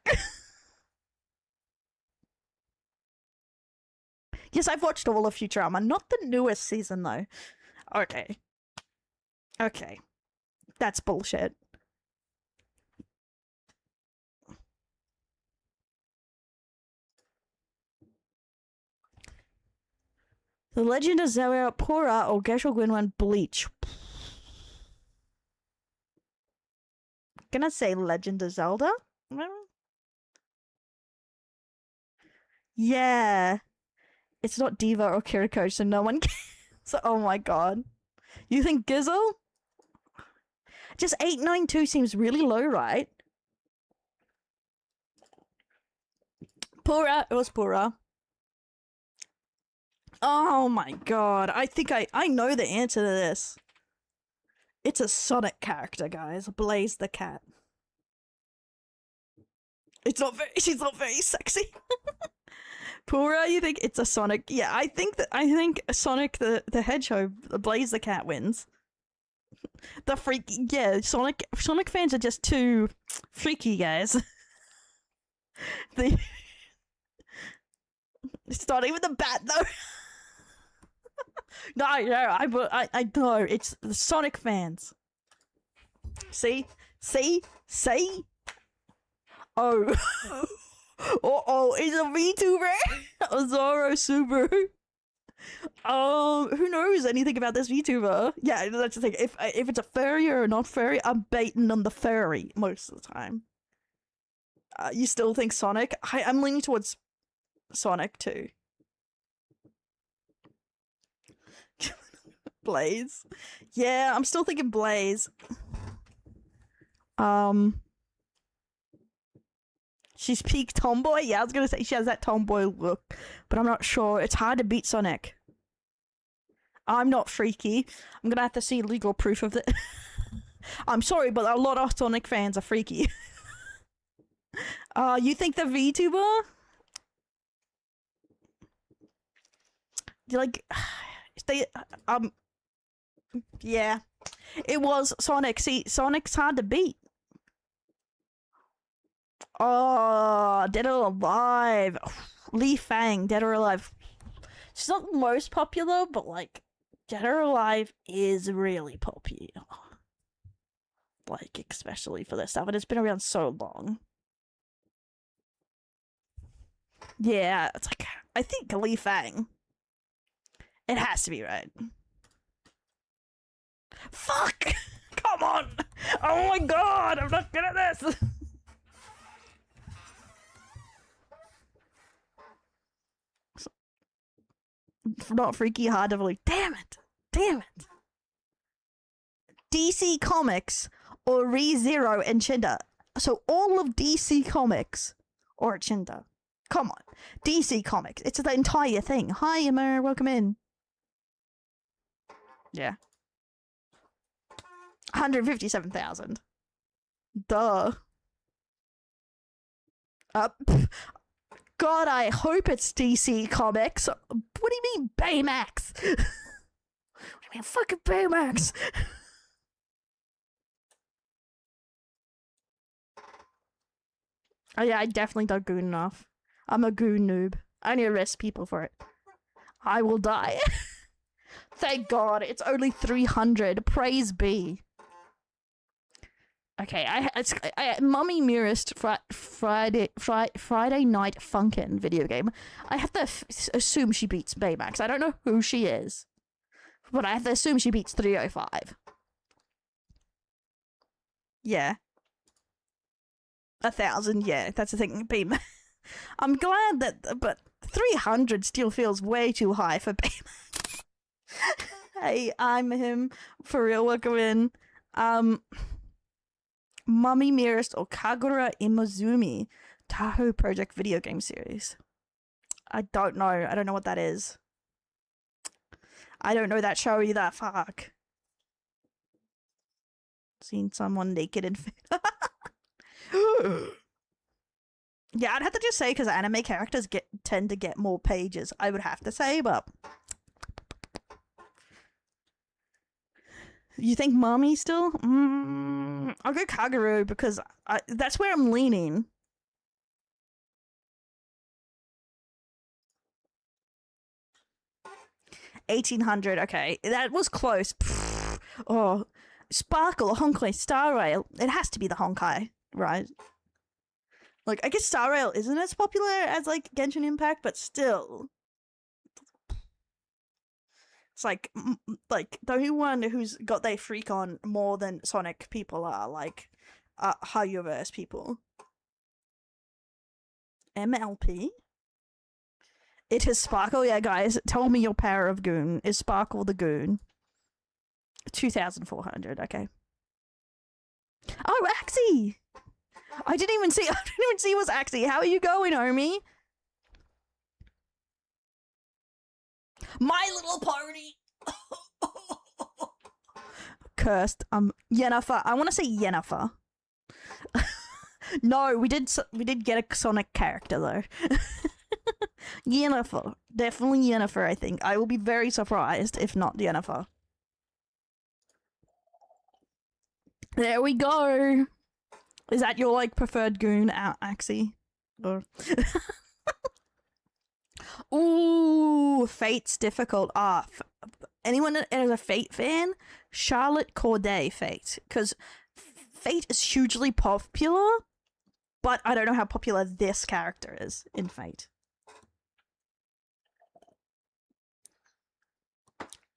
Yes, I've watched all of Futurama, not the newest season though. Okay. Okay. That's bullshit. The Legend of Zelda, Pora, or Gershel Gwynwan Bleach. Gonna say Legend of Zelda? Yeah. It's not Diva or Kiriko, so no one cares. So, oh my god. You think Gizzle? Just 892 seems really low, right? Pura. It was Pura. Oh my god. I think I know the answer to this. It's a Sonic character, guys. Blaze the cat. It's not very, she's not very sexy. Pura, you think it's a Sonic? Yeah, I think Sonic the Hedgehog, Blaze the cat wins. The freaky, yeah, Sonic fans are just too freaky, guys. Starting with the bat though. No, I know it's the Sonic fans. See. Oh. Oh, it's a VTuber. Zoro Subaru. Who knows anything about this VTuber? Yeah, that's the thing. If it's a furry or not furry, I'm baiting on the furry most of the time. You still think Sonic? I'm leaning towards Sonic too. Blaze. Yeah, I'm still thinking Blaze. She's peak tomboy? Yeah, I was gonna say she has that tomboy look, but I'm not sure. It's hard to beat Sonic. I'm not freaky. I'm gonna have to see legal proof of it. I'm sorry, but a lot of Sonic fans are freaky. You think the VTuber? Like, they, yeah. It was Sonic. See, Sonic's hard to beat. Oh, Dead or Alive. Li Fang, Dead or Alive. She's not the most popular, but like, Dead or Alive is really popular. Like, especially for this stuff, and it's been around so long. Yeah, it's like, I think Li Fang. It has to be right. Fuck! Come on! Oh my god, I'm not good at this! Not freaky, hard to believe. Damn it! Damn it! DC Comics or ReZero and Chinda. So all of DC Comics or Chinda. Come on. DC Comics. It's the entire thing. Hi, Emma. Welcome in. Yeah. 157,000. Duh. God, I hope it's DC Comics. What do you mean Baymax? What do you mean fucking Baymax? Oh yeah, I definitely don't goon enough. I'm a goon noob. I need to arrest people for it. I will die. Thank God, it's only 300. Praise be. Okay, I Mummy Mirrorist Friday Night Funkin' video game. I have to assume she beats Baymax. I don't know who she is, but I have to assume she beats 305. Yeah. 1,000, yeah, that's the thing. I'm glad that, but 300 still feels way too high for Baymax. Hey, I'm him. For real, welcome in. Mummy Mirrorist or Kagura Imazumi Tahoe Project video game series. I don't know. I don't know what that is. I don't know that show either. Fuck. Seen someone naked in. Yeah, I'd have to just say because anime characters tend to get more pages. I would have to say, but you think Mommy still? I'll go Kaguru because that's where I'm leaning. $1,800. Okay, that was close. Oh, Sparkle, Honkai, Star Rail. It has to be the Honkai, right? Like, I guess Star Rail isn't as popular as, like, Genshin Impact, but still. It's like the only one who's got their freak on more than Sonic people are, like, Hayuverse people. MLP? It is Sparkle? Yeah, guys, tell me your power of goon. Is Sparkle the goon? 2,400, okay. Oh, Axie! I didn't even see it was Axie. How are you going, homie? My Little Pony! Cursed. Yennefer. I want to say Yennefer. No, we did get a Sonic character, though. Yennefer. Definitely Yennefer, I think. I will be very surprised if not Yennefer. There we go. Is that your, like, preferred goon, Axie? Or... Ooh, Fate's difficult. Anyone that is a Fate fan? Charlotte Corday Fate. Because Fate is hugely popular, but I don't know how popular this character is in Fate.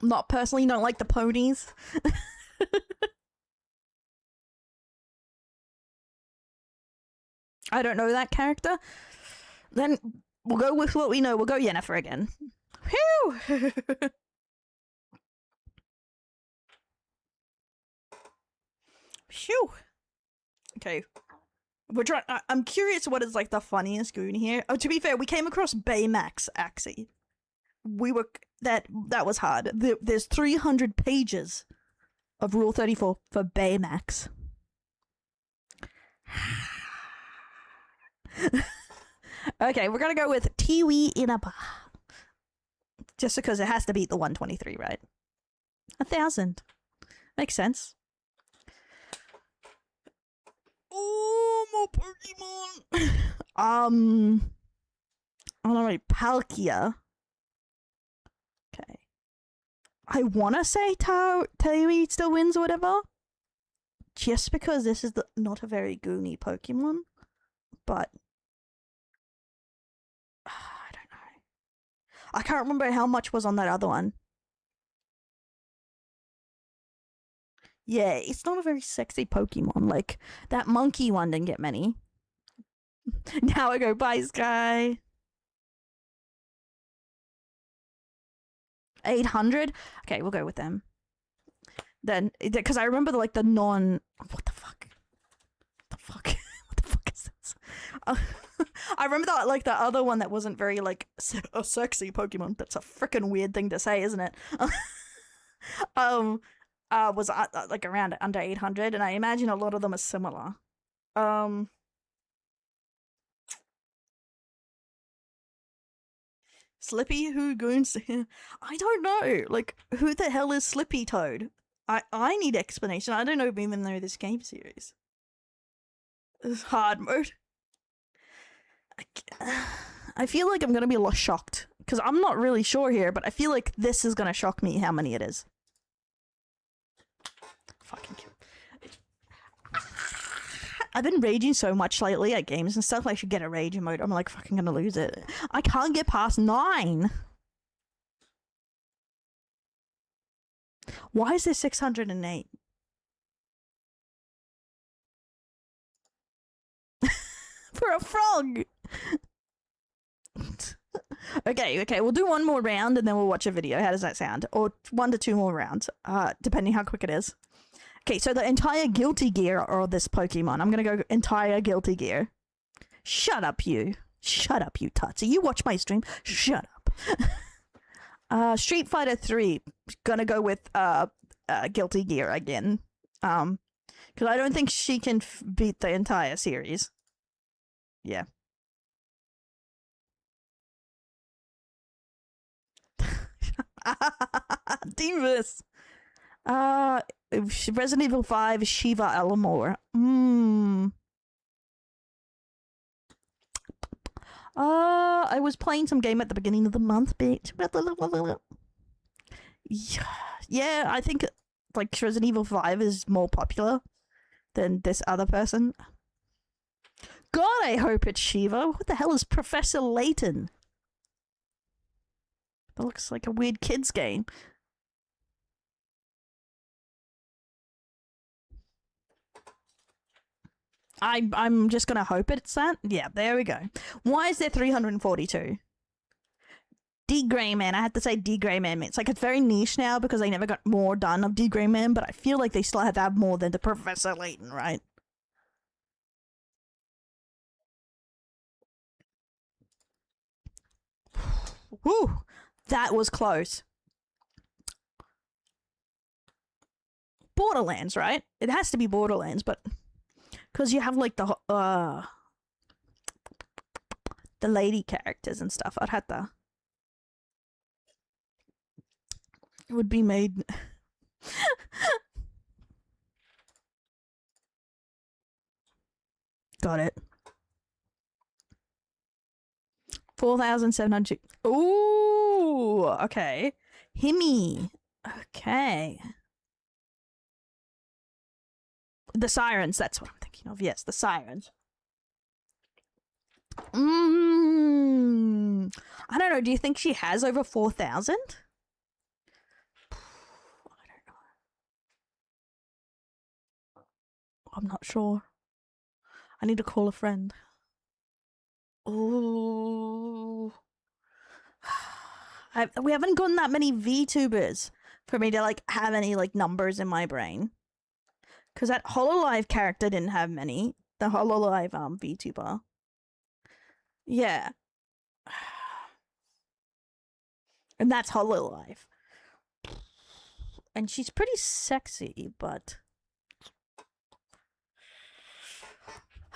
Not personally, don't like the ponies. I don't know that character. Then we'll go with what we know. We'll go Yennefer again. Phew! Phew! Okay. We're trying. I'm curious what is, like, the funniest goon here. Oh, to be fair, we came across Baymax Axie. We were... That was hard. There's 300 pages of Rule 34 for Baymax. Okay, we're gonna go with Tiwi Inaba. Just because it has to beat the 123, right? 1,000. Makes sense. Oh, more Pokemon! I don't know, Palkia. Okay. I wanna say Tiwi still wins or whatever. Just because this is not a very goony Pokemon. But I don't know. I can't remember how much was on that other one. Yeah, it's not a very sexy Pokemon. Like, that monkey one didn't get many. Now I go, bye, Sky. 800? Okay, we'll go with them. Then, because I remember, like, the non... What the fuck? What the fuck? I remember that, like, that other one that wasn't very, like, a sexy Pokemon. That's a freaking weird thing to say, isn't it? Was like around under 800, and I imagine a lot of them are similar. Slippy, who goons? I don't know. Like, who the hell is Slippy Toad? I need explanation. I don't even know this game series. This is hard mode. I feel like I'm gonna be a lot shocked because I'm not really sure here, but I feel like this is gonna shock me how many it is. Fucking kill. I've been raging so much lately at games and stuff. I should get a rage emote. I'm like fucking gonna lose it. I can't get past 9. Why is there 608? For a frog. Okay, we'll do one more round and then we'll watch a video. How does that sound? Or 1 to 2 more rounds, depending how quick it is. Okay, so the entire Guilty Gear of this Pokemon. I'm gonna go entire Guilty Gear. Shut up, you. Shut up, you Tutsi. You watch my stream. Shut up. Street Fighter 3. Gonna go with Guilty Gear again. Because I don't think she can beat the entire series. Yeah. Divas. Resident Evil 5 Shiva Elamore. I was playing some game at the beginning of the month, bitch. Yeah, I think like Resident Evil 5 is more popular than this other person. God, I hope it's Shiva. What the hell is Professor Layton? That looks like a weird kids game. I'm just gonna hope it's that. Yeah, there we go. Why is there 342? D Grey Man. I had to say D Grey Man. It's like it's very niche now because they never got more done of D Grey Man, but I feel like they still have to have more than the Professor Layton, right? Whew, that was close. Borderlands, right? It has to be Borderlands, but because you have like the lady characters and stuff, I'd have to. It would be made. Got it. 4,700. Ooh, okay. Himmy. Okay. The Sirens, that's what I'm thinking of. Yes, the Sirens. I don't know. Do you think she has over 4,000? I don't know. I'm not sure. I need to call a friend. Oh. We haven't gotten that many VTubers for me to like have any like numbers in my brain. Because that Hololive character didn't have many. The Hololive VTuber. Yeah. And that's Hololive. And she's pretty sexy, but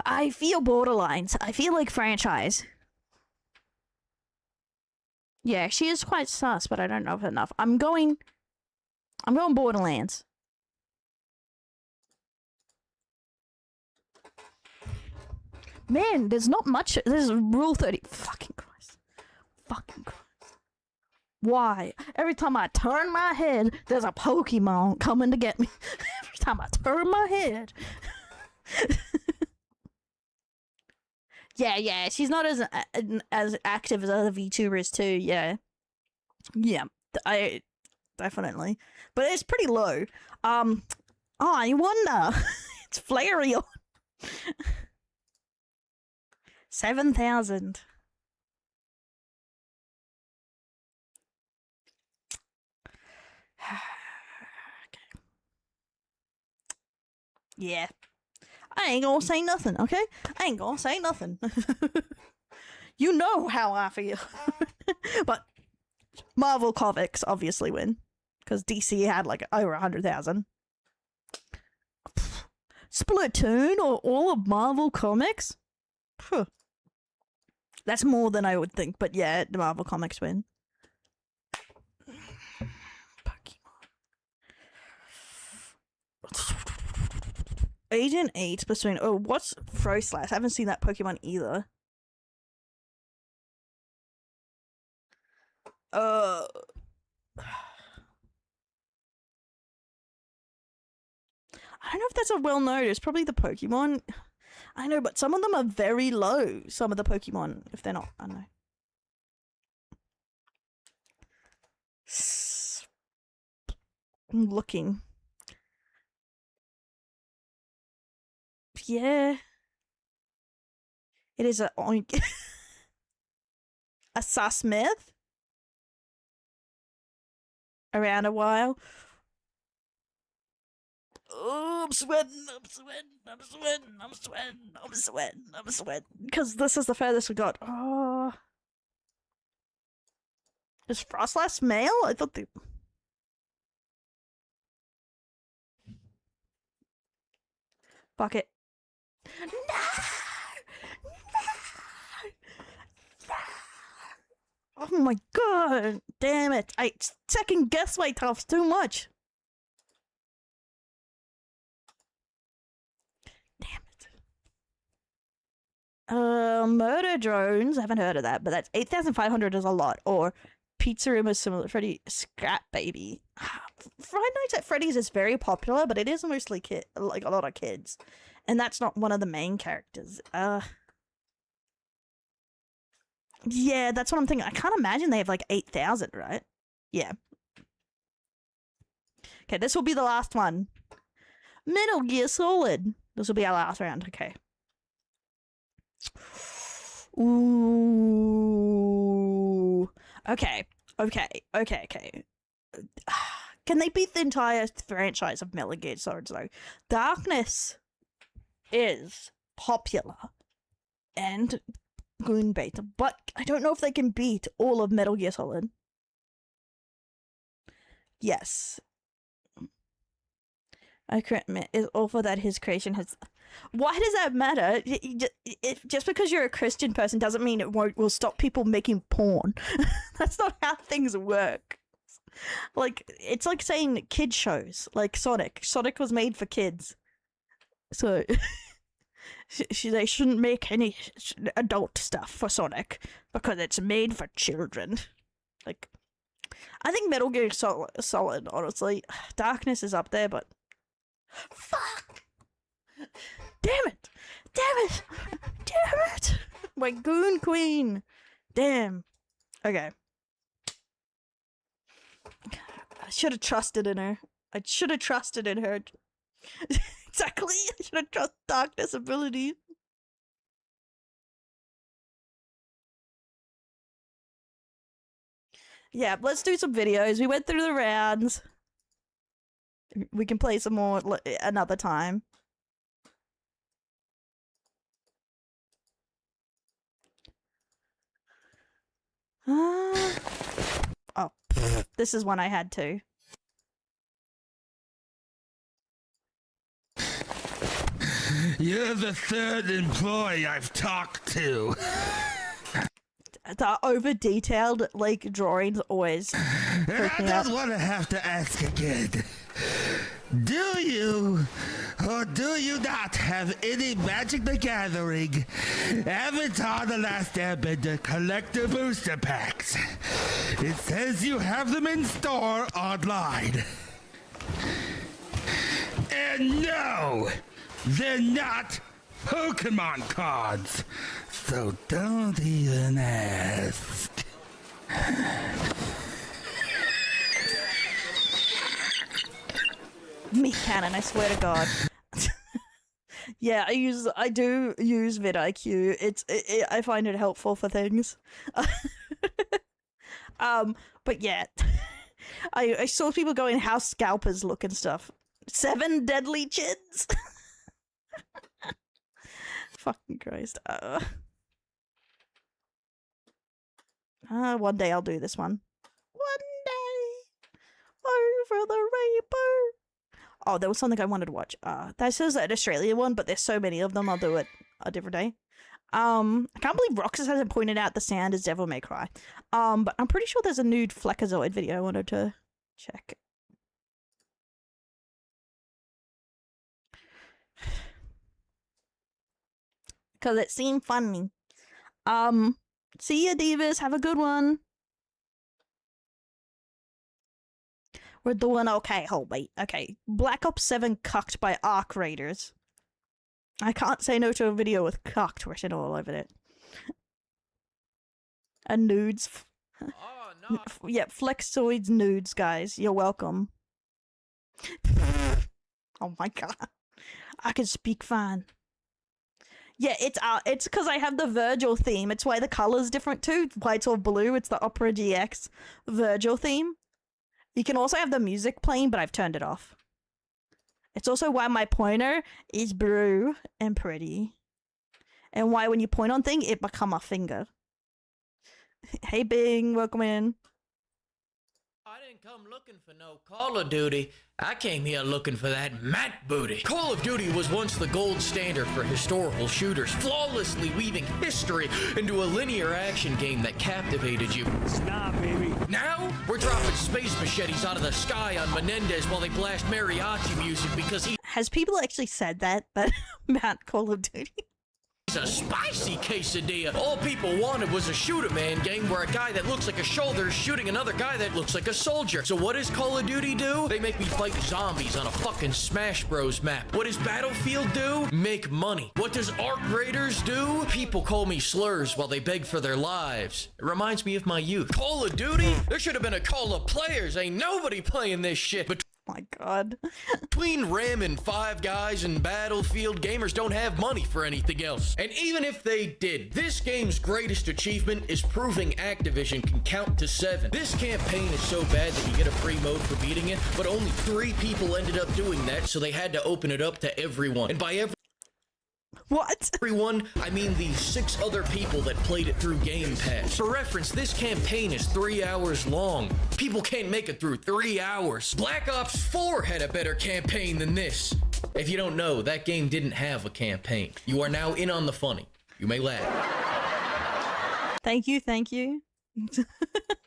I feel borderlines. I feel like franchise. Yeah, she is quite sus, but I don't know if enough. I'm going Borderlands. Man, there's not much. There's rule 30. Fucking Christ. Fucking Christ. Why? Every time I turn my head, there's a Pokemon coming to get me. Every time I turn my head. Yeah, she's not as active as other VTubers too, yeah. Yeah, I definitely. But it's pretty low. Oh, I wonder. It's Flareon. 7,000. Okay. Yeah. I ain't gonna say nothing, okay? I ain't gonna say nothing. You know how I feel. But Marvel Comics obviously win. Because DC had like over 100,000. Splatoon or all of Marvel Comics? Phew. That's more than I would think, but yeah, the Marvel Comics win. Pokemon. Agent 8 Splatoon. Oh, what's Froslash? I haven't seen that Pokemon either. I don't know if that's a well known. It's probably the Pokemon. I know, but some of them are very low. Some of the Pokemon, if they're not, I don't know. I'm looking. Yeah. It is a oink. A SNiFF. Around a while. Oh, I'm sweating. Because this is the furthest we got. Oh. Is Frostlass male? I thought they... Fuck it. No! Oh my god! Damn it! I second guess myself too much. Damn it. Murder drones. I haven't heard of that, but that's 8,500 is a lot. Or Pizza Room is similar. Freddy Scrap Baby. Friday Nights at Freddy's is very popular, but it is mostly like a lot of kids, and that's not one of the main characters. Yeah, that's what I'm thinking. I can't imagine they have like 8,000, right? Yeah. Okay, this will be the last one. Metal Gear Solid. This will be our last round. Okay. Ooh. Okay. Can they beat the entire franchise of Metal Gear Solid though? Darkness is popular and Goon Beta, but I don't know if they can beat all of Metal Gear Solid. Yes. I can't admit, it's awful that his creation has... Why does that matter? Just because you're a Christian person doesn't mean it will stop people making porn. That's not how things work. Like, it's like saying kid shows, like Sonic. Sonic was made for kids. So... they shouldn't make any adult stuff for Sonic because it's made for children. Like, I think Metal Gear Solid, honestly. Darkness is up there, but fuck! Damn it! My Goon Queen! Damn. Okay. I should have trusted in her. Exactly. I should have trusted Darkness ability. Yeah, let's do some videos. We went through the rounds. We can play some more another time. Oh, this is one I had too. You're the third employee I've talked to. The over-detailed, like, drawings always freak me out. I don't want to have to ask again. Do you, or do you not have any Magic the Gathering Avatar The Last Airbender collector booster packs? It says you have them in store online. And no! They're not Pokemon cards, so don't even ask. Meat cannon, I swear to God. Yeah, I do use vidIQ. I find it helpful for things. But yeah, I saw people going how scalpers look and stuff. 7 deadly chins. fucking Christ. One day I'll do this one. One day over the rainbow. Oh, there was something I wanted to watch. This is an Australian one, but there's so many of them. I'll do it a different day. I can't believe Roxas hasn't pointed out the sound as Devil May Cry. But I'm pretty sure there's a nude Fleckazoid video I wanted to check. Because it seemed funny. See ya, Divas. Have a good one. We're doing okay. Hold, wait. Okay. Black Ops 7 cucked by Arc Raiders. I can't say no to a video with cucked written all over it. And nudes. Oh, no. Yeah, Flexoids nudes, guys. You're welcome. Oh my god. I can speak fine. Yeah, it's because I have the Virgil theme. It's why the color's different too. Why it's all blue. It's the Opera GX Virgil theme. You can also have the music playing, but I've turned it off. It's also why my pointer is blue and pretty. And why when you point on thing, it become a finger. Hey Bing, welcome in. I didn't come looking for no Call of Duty. I came here looking for that Matt booty. Call of Duty was once the gold standard for historical shooters, flawlessly weaving history into a linear action game that captivated you. Stop, baby. Now, we're dropping space machetes out of the sky on Menendez while they blast mariachi music because Has people actually said that about Call of Duty? he's a spicy quesadilla. All people wanted was a shoot-a-man game where a guy that looks like a shoulder is shooting another guy that looks like a soldier. So what does Call of Duty do? They make me fight zombies on a fucking Smash Bros map. What does Battlefield do? Make money. What does Arc Raiders do? People call me slurs while they beg for their lives. It reminds me of my youth. Call of Duty? There should have been a call of players. Ain't nobody playing this shit. But My god. between Ram and Five Guys and Battlefield, gamers don't have money for anything else. And even if they did, this game's greatest achievement is proving Activision can count to 7. This campaign is so bad that you get a free mode for beating it, but only 3 people ended up doing that, so they had to open it up to everyone. And by What? everyone, I mean the 6 other people that played it through Game Pass. For reference, this campaign is 3 hours long. People can't make it through 3 hours. Black Ops 4 had a better campaign than this. If you don't know, that game didn't have a campaign. You are now in on the funny. You may laugh. Thank you, thank you.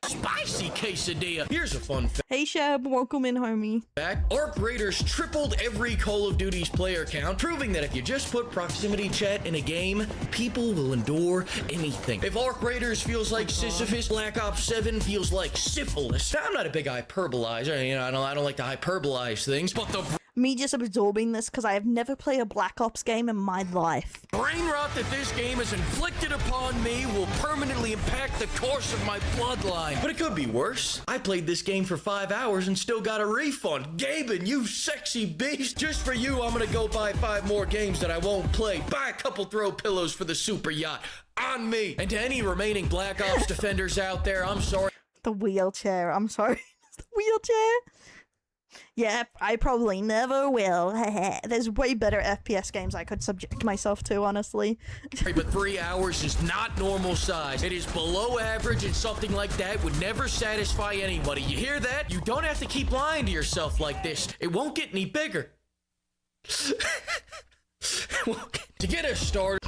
Spicy quesadilla. Here's a fun fact. Hey Shab, welcome in, homie. Arc Raiders tripled every Call of Duty's player count, proving that if you just put proximity chat in a game, people will endure anything. If Arc Raiders feels like Sisyphus, Black Ops 7 feels like syphilis. Now, I'm not a big hyperbolizer, you know, I don't like to hyperbolize things, but the Me just absorbing this because I have never played a Black Ops game in my life. brain rot that this game has inflicted upon me will permanently impact the course of my bloodline. But it could be worse. I played this game for 5 hours and still got a refund. Gaben, you sexy beast. Just for you, I'm gonna go buy 5 more games that I won't play. Buy a couple throw pillows for the super yacht. On me. And to any remaining Black Ops defenders out there, I'm sorry. The wheelchair, I'm sorry. The wheelchair? Yeah, I probably never will. There's way better FPS games I could subject myself to, honestly. But 3 hours is not normal size. It is below average, and something like that would never satisfy anybody. You hear that? You don't have to keep lying to yourself like this. It won't get any bigger. To get us started,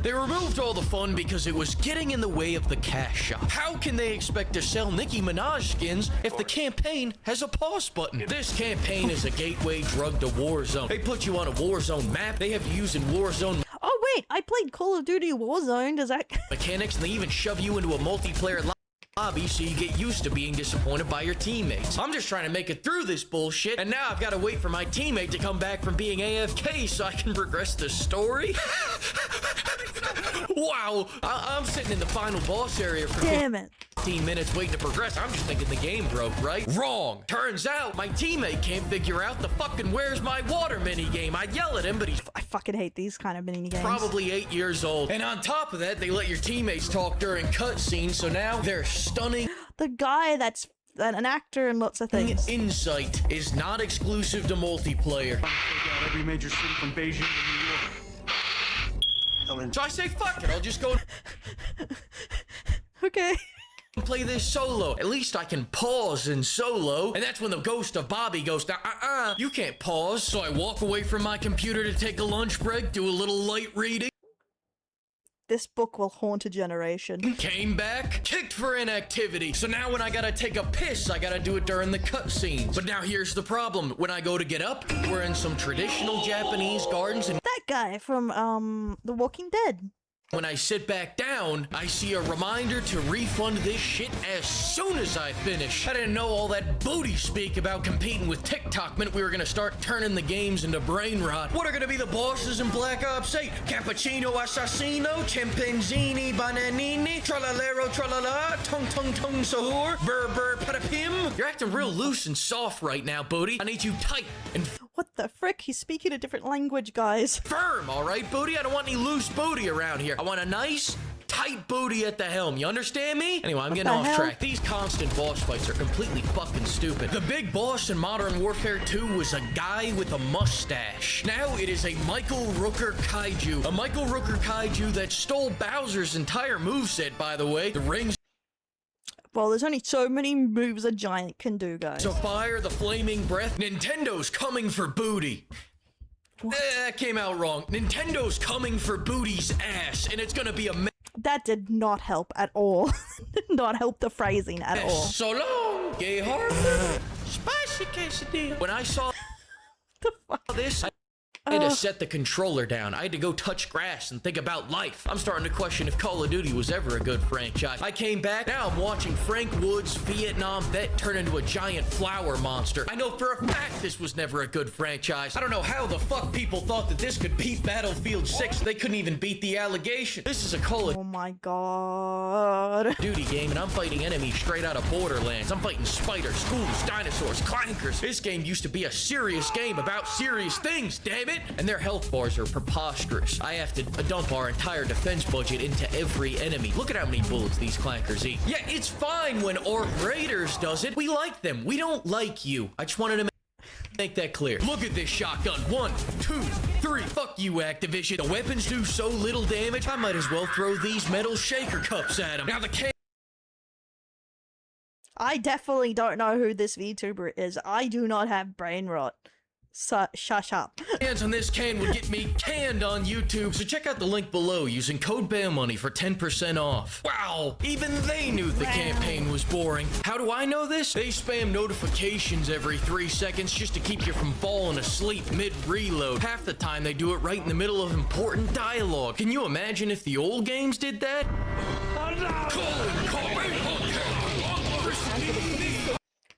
they removed all the fun because it was getting in the way of the cash shop. How can they expect to sell Nicki Minaj skins if the campaign has a pause button? This campaign is a gateway drug to Warzone. They put you on a Warzone map. They have you using Warzone Oh wait, I played Call of Duty Warzone. Does that... mechanics, and they even shove you into a multiplayer lobby so you get used to being disappointed by your teammates. I'm just trying to make it through this bullshit, and now I've got to wait for my teammate to come back from being AFK so I can progress the story. Wow, I'm sitting in the final boss area for Damn it. 15 minutes waiting to progress. I'm just thinking the game broke, right? Wrong. Turns out my teammate can't figure out the fucking where's my water minigame. I yell at him, but he's I fucking hate these kind of mini games. probably 8 years old. And on top of that, they let your teammates talk during cutscenes, so now they're stunning. The guy that's an actor and lots of things. Insight is not exclusive to multiplayer. Take out every major city from Beijing to New York. coming. So I say, fuck it, I'll just go Okay. and play this solo. At least I can pause in solo. And that's when the ghost of Bobby goes, you can't pause. So I walk away from my computer to take a lunch break, do a little light reading. This book will haunt a generation. Came back, kicked for inactivity. So now when I gotta take a piss, I gotta do it during the cutscenes. But now here's the problem. When I go to get up, we're in some traditional Japanese gardens and That guy from The Walking Dead. when I sit back down, I see a reminder to refund this shit as soon as I finish. I didn't know all that booty speak about competing with TikTok meant we were gonna start turning the games into brain rot. What are gonna be the bosses in Black Ops 8? Cappuccino Assassino, Chimpanzini Bananini, Tralalero Tralala, Tung Tung Tung Sahur, Burr Burr Patapim. You're acting real loose and soft right now, Booty. I need you tight and What the frick? He's speaking a different language, guys. firm, all right, Booty? I don't want any loose booty around here. I want a nice, tight booty at the helm. You understand me? Anyway, I'm getting the off hell? track. These constant boss fights are completely fucking stupid. The big boss in Modern Warfare 2 was a guy with a mustache. Now it is a Michael Rooker kaiju. A Michael Rooker kaiju that stole Bowser's entire moveset, by the way. The rings Well, there's only so many moves a giant can do, guys. of fire, the flaming breath. Nintendo's coming for booty. That came out wrong. Nintendo's coming for Booty's ass, and it's gonna be a That did not help at all. Did not help the phrasing at all. So long, gay heart. Spicy quesadilla. When I saw this, I had to set the controller down. I had to go touch grass and think about life. I'm starting to question if Call of Duty was ever a good franchise. I came back, now I'm watching Frank Woods, Vietnam vet, turn into a giant flower monster. I know for a fact this was never a good franchise. I don't know how the fuck people thought that this could beat Battlefield 6. They couldn't even beat the allegation. This is a Call of Oh my god. Duty game, and I'm fighting enemies straight out of Borderlands. I'm fighting spiders, ghouls, dinosaurs, clankers. This game used to be a serious game about serious things, damn it! And their health bars are preposterous. I have to dump our entire defense budget into every enemy. Look at how many bullets these clankers eat. Yeah, it's fine when Orc Raiders does it. We like them. We don't like you. I just wanted to make that clear. Look at this shotgun. 1, 2, 3. Fuck you, Activision. The weapons do so little damage, I might as well throw these metal shaker cups at them. Now the I definitely don't know who this VTuber is. I do not have brain rot. So, shush up. Hands on this can would get me canned on YouTube, so check out the link below using code BAMMONEY for 10% off. Wow, even they knew the campaign was boring. How do I know this? They spam notifications every 3 seconds just to keep you from falling asleep mid-reload. Half the time they do it right in the middle of important dialogue. Can you imagine if the old games did that?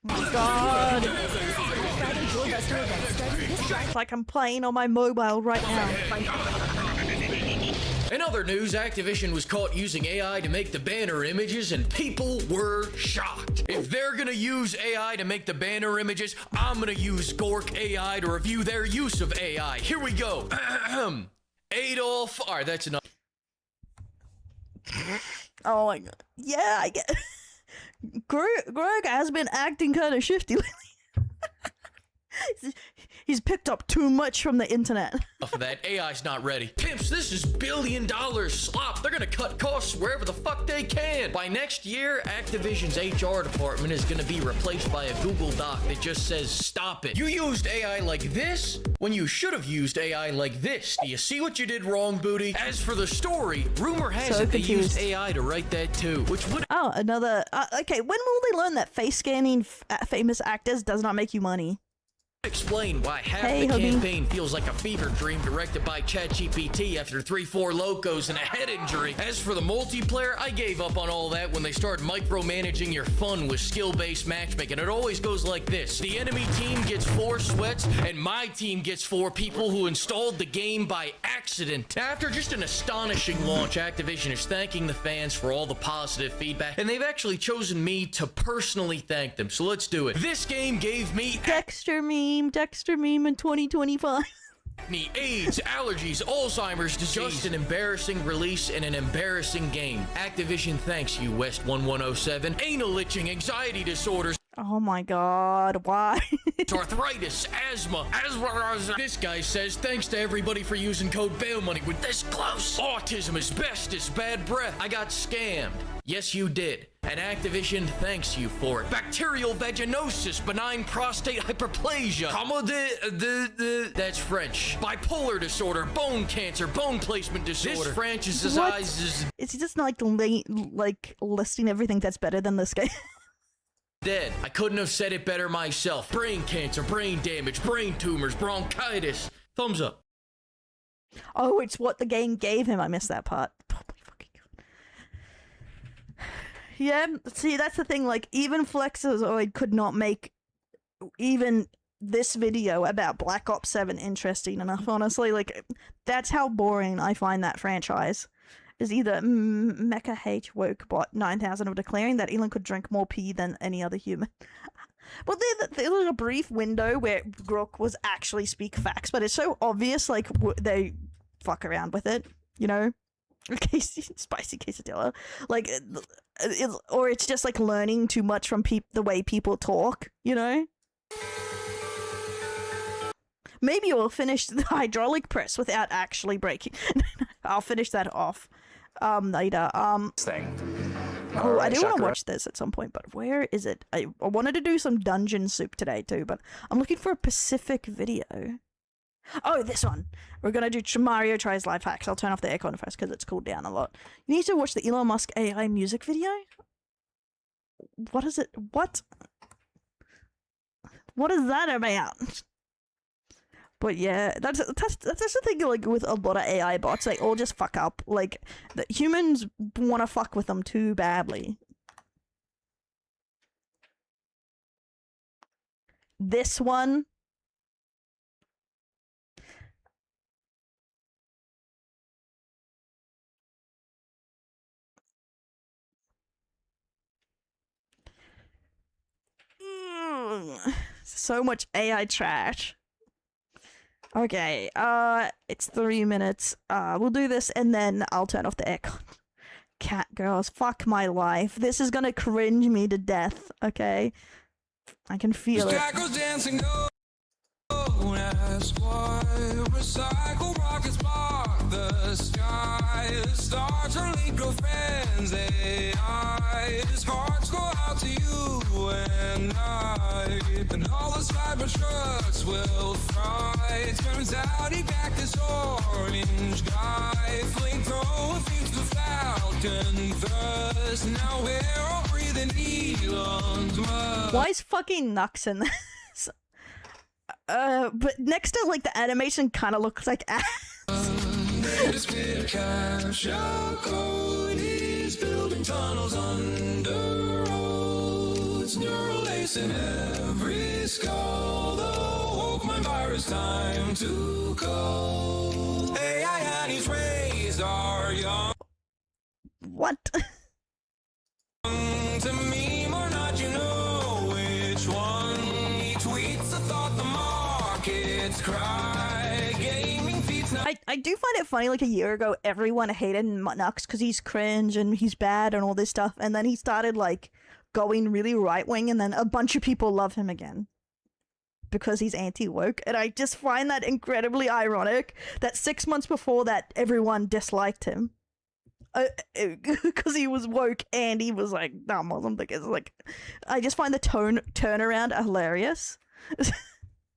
My god. It's like I'm playing on my mobile right now. In other news, Activision was caught using AI to make the banner images, and people were shocked. If they're gonna use AI to make the banner images, I'm gonna use Gork AI to review their use of AI. Here we go. Adolf. All right, that's enough. Oh my god. Yeah, I get. Greg has been acting kind of shifty lately. He's picked up too much from the internet. Enough of that. AI's not ready. Pimps, this is billion-dollar slop. They're gonna cut costs wherever the fuck they can. By next year, Activision's HR department is gonna be replaced by a Google Doc that just says, stop it. You used AI like this when you should have used AI like this. Do you see what you did wrong, Booty? As for the story, rumor has it they used AI to write that too, which would... Oh, another... okay, when will they learn that face scanning famous actors does not make you money? explain why half the campaign feels like a fever dream directed by ChatGPT after 3-4 locos and a head injury. As for the multiplayer, I gave up on all that when they started micromanaging your fun with skill-based matchmaking. It always goes like this. The enemy team gets 4 sweats, and my team gets 4 people who installed the game by accident. After just an astonishing launch, Activision is thanking the fans for all the positive feedback, and they've actually chosen me to personally thank them. So let's do it. This game gave me Dexter meme in 2025. acne, AIDS, allergies, Alzheimer's disease. Just an embarrassing release in an embarrassing game. Activision thanks you, West 1107. Anal itching, anxiety disorders. Oh my god, why? Arthritis, asthma. This guy says thanks to everybody for using code bail money. We're this close. Autism, asbestos, bad breath. I got scammed. Yes, you did. And Activision thanks you for it. Bacterial vaginosis, benign prostate hyperplasia. That's French. Bipolar disorder, bone cancer, bone placement disorder. This franchise Is he just like listing everything that's better than this game? dead. I couldn't have said it better myself. Brain cancer, brain damage, brain tumors, bronchitis. Thumbs up. Oh, it's what the game gave him. I missed that part. Oh my fucking god. Yeah, see, that's the thing. Like, even Flexozoid could not make even this video about Black Ops 7 interesting enough, honestly. Like, that's how boring I find that franchise. Is either Mecha H Wokebot 9000 of declaring that Elon could drink more pee than any other human. Well, there was a brief window where Grok was actually speak facts, but it's so obvious, like, they fuck around with it, you know? Spicy quesadilla. Like, or it's just, like, learning too much from the way people talk, you know? Maybe we'll finish the hydraulic press without actually breaking. I'll finish that off later. Oh, I do want to watch this at some point, but where is it? I wanted to do some Dungeon Soup today too, but I'm looking for a Pacific video. Oh, this one. We're gonna do Mario Tries Life Hacks. I'll turn off the aircon first because it's cooled down a lot. You need to watch the Elon Musk AI music video. What is it? What is that about? But yeah, that's the thing, like, with a lot of AI bots, they all just fuck up. Like, the humans want to fuck with them too badly. This one. So much AI trash. Okay, it's 3 minutes. We'll do this and then I'll turn off the aircon. Cat girls, fuck my life. This is gonna cringe me to death, okay? I can feel it. Dancing, don't ask why. Recycle rockets spark the sky. The stars are linked friends, AI's hearts go out to you and I. And all the Cybertrucks will fry. Turns out he backed this orange guy. Flamethrower feeds the Falcon first. Now we're all breathing Elon's blood. Why is fucking Nux in this? But next to, like, the animation kind of looks like ass. He's building tunnels under roads. Neural lace in every skull. The woke mind virus time to go. AI and his rays are young. What? To meme or not, you know which one. He tweets a thought, the markets cry. Gaming feeds now. I do find it funny, like, a year ago, everyone hated Nux because he's cringe and he's bad and all this stuff, and then he started, like, going really right-wing, and then a bunch of people love him again because he's anti-woke, and I just find that incredibly ironic that 6 months before that, everyone disliked him. Because he was woke and he was like, nah, Muslim because, like, I just find the turnaround hilarious.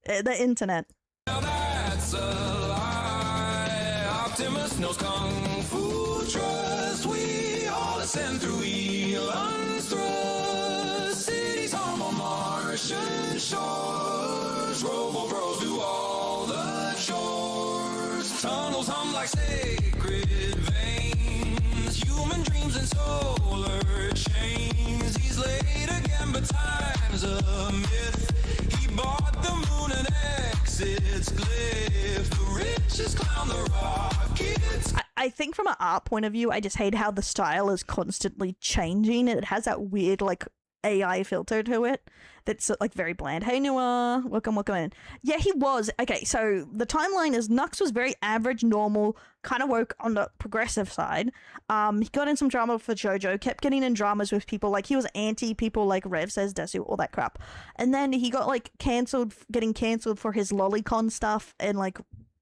The internet. Now that's a lie. Optimus knows kung fu trust. We all ascend through Elon's thrust. Cities home on Martian shores. Robo bros do all the chores. Tunnels hum like sacred veins. Human dreams and solar chains. He's late again, but time's a myth. He bought the moon and exits glyph. The richest clown the rockets. I think from an art point of view, I just hate how the style is constantly changing. It has that weird, like, AI filter to it that's like very bland. Hey Noah, welcome in. Yeah, he was. Okay, so the timeline is Nux was very average, normal, kind of woke on the progressive side. He got in some drama for JoJo, kept getting in dramas with people, like he was anti people like Rev Says Desu, all that crap. And then he got like getting cancelled for his lolicon stuff and like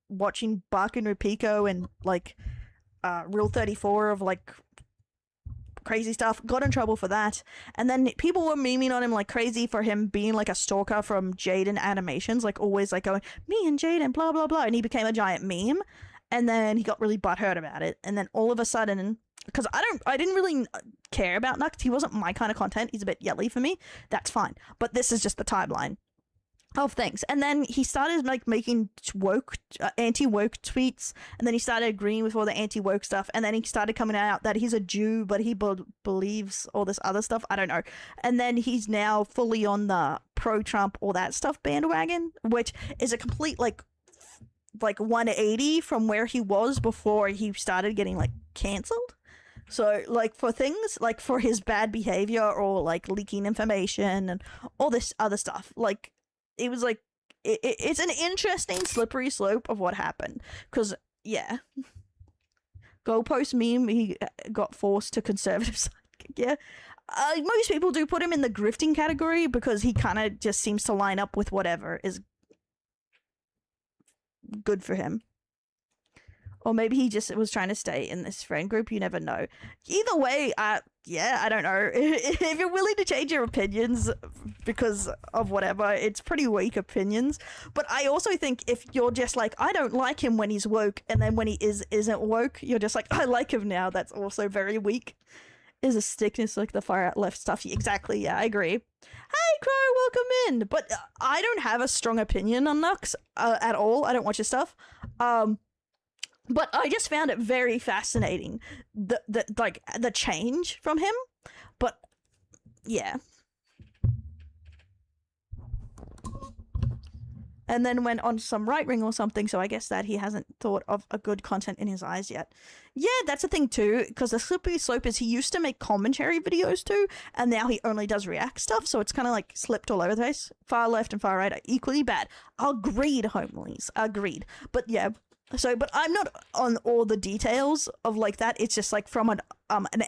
watching Baku no Pico and like Rule 34 of like crazy stuff, got in trouble for that, and then people were memeing on him like crazy for him being like a stalker from Jaden Animations, like always like going, me and Jaden, blah blah blah, and he became a giant meme, and then he got really butthurt about it, and then all of a sudden, because I didn't really care about Nux, he wasn't my kind of content, he's a bit yelly for me, that's fine, but this is just the timeline of things. And then he started like making woke anti-woke tweets, and then he started agreeing with all the anti-woke stuff, and then he started coming out that he's a Jew but he believes all this other stuff, I don't know, and then he's now fully on the pro-Trump all that stuff bandwagon, which is a complete like 180 from where he was before he started getting like cancelled. So like for things like for his bad behavior or like leaking information and all this other stuff, like it was like it's an interesting slippery slope of what happened, because yeah, goalpost meme, he got forced to conservative side. Yeah, most people do put him in the grifting category because he kind of just seems to line up with whatever is good for him. Or maybe he just was trying to stay in this friend group, you never know. Either way, yeah, I don't know. If you're willing to change your opinions because of whatever, it's pretty weak opinions. But I also think if you're just like, I don't like him when he's woke, and then when he isn't woke, you're just like, I like him now, that's also very weak. Is a stickness like the far out left stuff. Exactly, yeah, I agree. Hey, Crow, welcome in. But I don't have a strong opinion on Nux at all. I don't watch his stuff. But I just found it very fascinating, the change from him. But yeah. And then went on some right ring or something, so I guess that he hasn't thought of a good content in his eyes yet. Yeah, that's the thing too, because the slippery slope is he used to make commentary videos too, and now he only does react stuff, so it's kind of like slipped all over the place. Far left and far right are equally bad. Agreed, homilies. Agreed. But yeah. So, but I'm not on all the details of like that. It's just like from an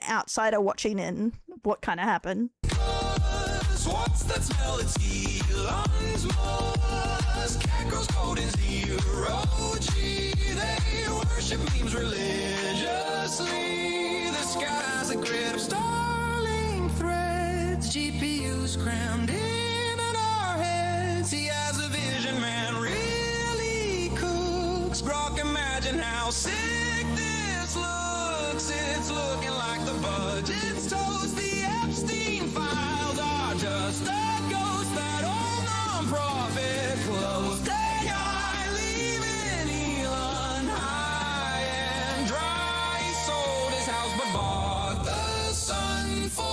outsider watching in what kind of happened. What's that smell? It's Elon's Musk. Cat girls code is zero G. They worship memes religiously. The sky's a grid of Starlink threads. GPUs crammed in our heads. He has a vision, man. Grok, imagine how sick this looks. It's looking like the budget's toast. The Epstein files are just a ghost. That old non-profit closed. AI leaving Elon high and dry. He sold his house but bought the sun for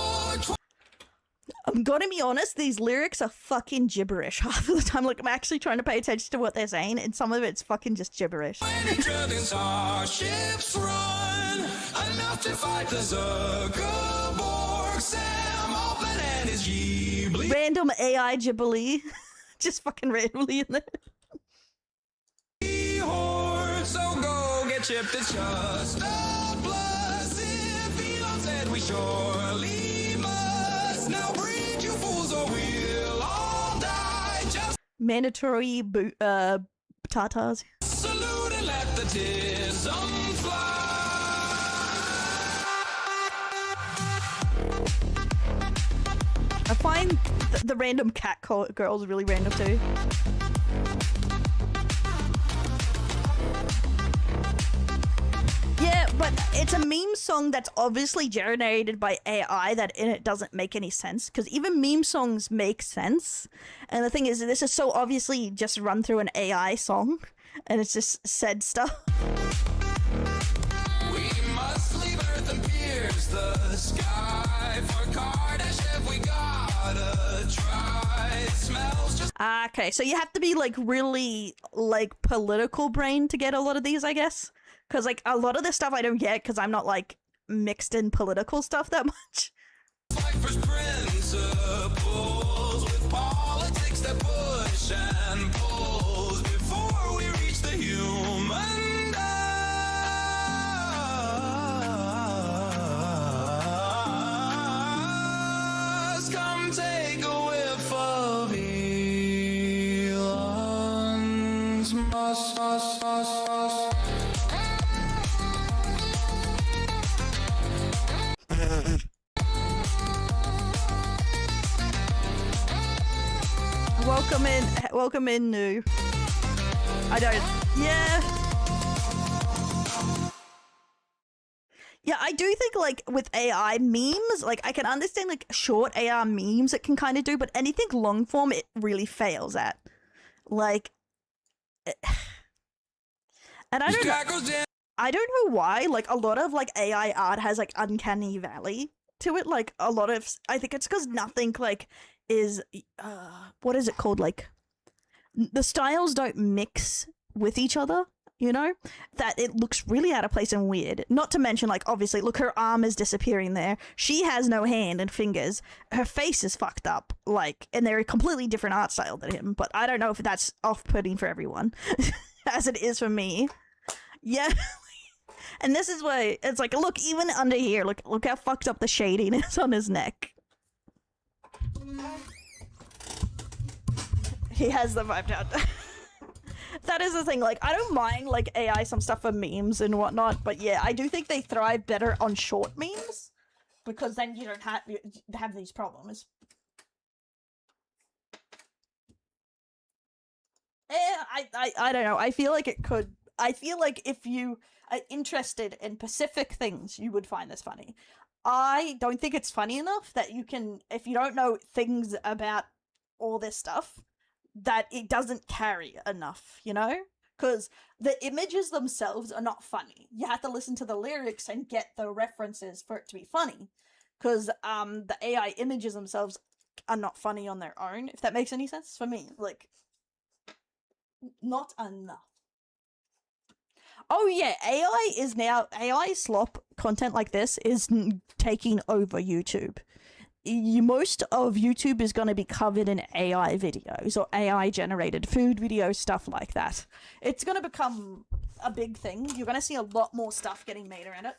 I'm gonna be honest, these lyrics are fucking gibberish half of the time. Like, I'm actually trying to pay attention to what they're saying, and some of it's fucking just gibberish. Starships run enough to fight the Zuckerberg, Sam Altman and his Ghibli. Random AI Ghibli. Just fucking randomly in there. So go get chipped, it's just a plus. If Elon said we surely must. Now breed you fools or we'll all die. Just mandatory tatas. salute and let the tism fly. I find the random cat girls really random too. Yeah, but it's a meme song that's obviously generated by AI that in it doesn't make any sense, because even meme songs make sense. And the thing is, this is so obviously just run through an AI song, and it's just said stuff. We must leave Earth and pierce the sky for Kardashev. We gotta try. It smells just. Okay, so you have to be like really like political brain to get a lot of these, I guess. Because, like, a lot of this stuff I don't get because I'm not, like, mixed in political stuff that much. Like First principles with politics that push and pulls before we reach the human dust. Come take a whiff of Elon's musk. Welcome in, new. I don't. Yeah. Yeah, I do think like with AI memes, like I can understand like short AR memes it can kind of do, but anything long form it really fails at. Like, and I don't know why. Like a lot of like AI art has like uncanny valley to it. Like a lot of, I think it's because nothing like is what is it called, like the styles don't mix with each other, you know, that it looks really out of place and weird. Not to mention, like, obviously look, her arm is disappearing there, she has no hand and fingers, her face is fucked up, like, and they're a completely different art style than him. But I don't know if that's off-putting for everyone as it is for me. Yeah. And this is why it's like, look, even under here, look how fucked up the shading is on his neck. He has the vibe down. That is the thing, like, I don't mind, like, AI some stuff for memes and whatnot, but yeah, I do think they thrive better on short memes, because then you don't have these problems. I don't know, I feel like it could, I feel like if you are interested in Pacific things, you would find this funny. I don't think it's funny enough that you can, if you don't know things about all this stuff, that it doesn't carry enough, you know? Because the images themselves are not funny. You have to listen to the lyrics and get the references for it to be funny. Because the AI images themselves are not funny on their own, if that makes any sense for me. Like, not enough. Oh yeah, AI slop content like this is taking over YouTube. Most of YouTube is going to be covered in AI videos or AI generated food videos, stuff like that. It's going to become a big thing. You're going to see a lot more stuff getting made around it.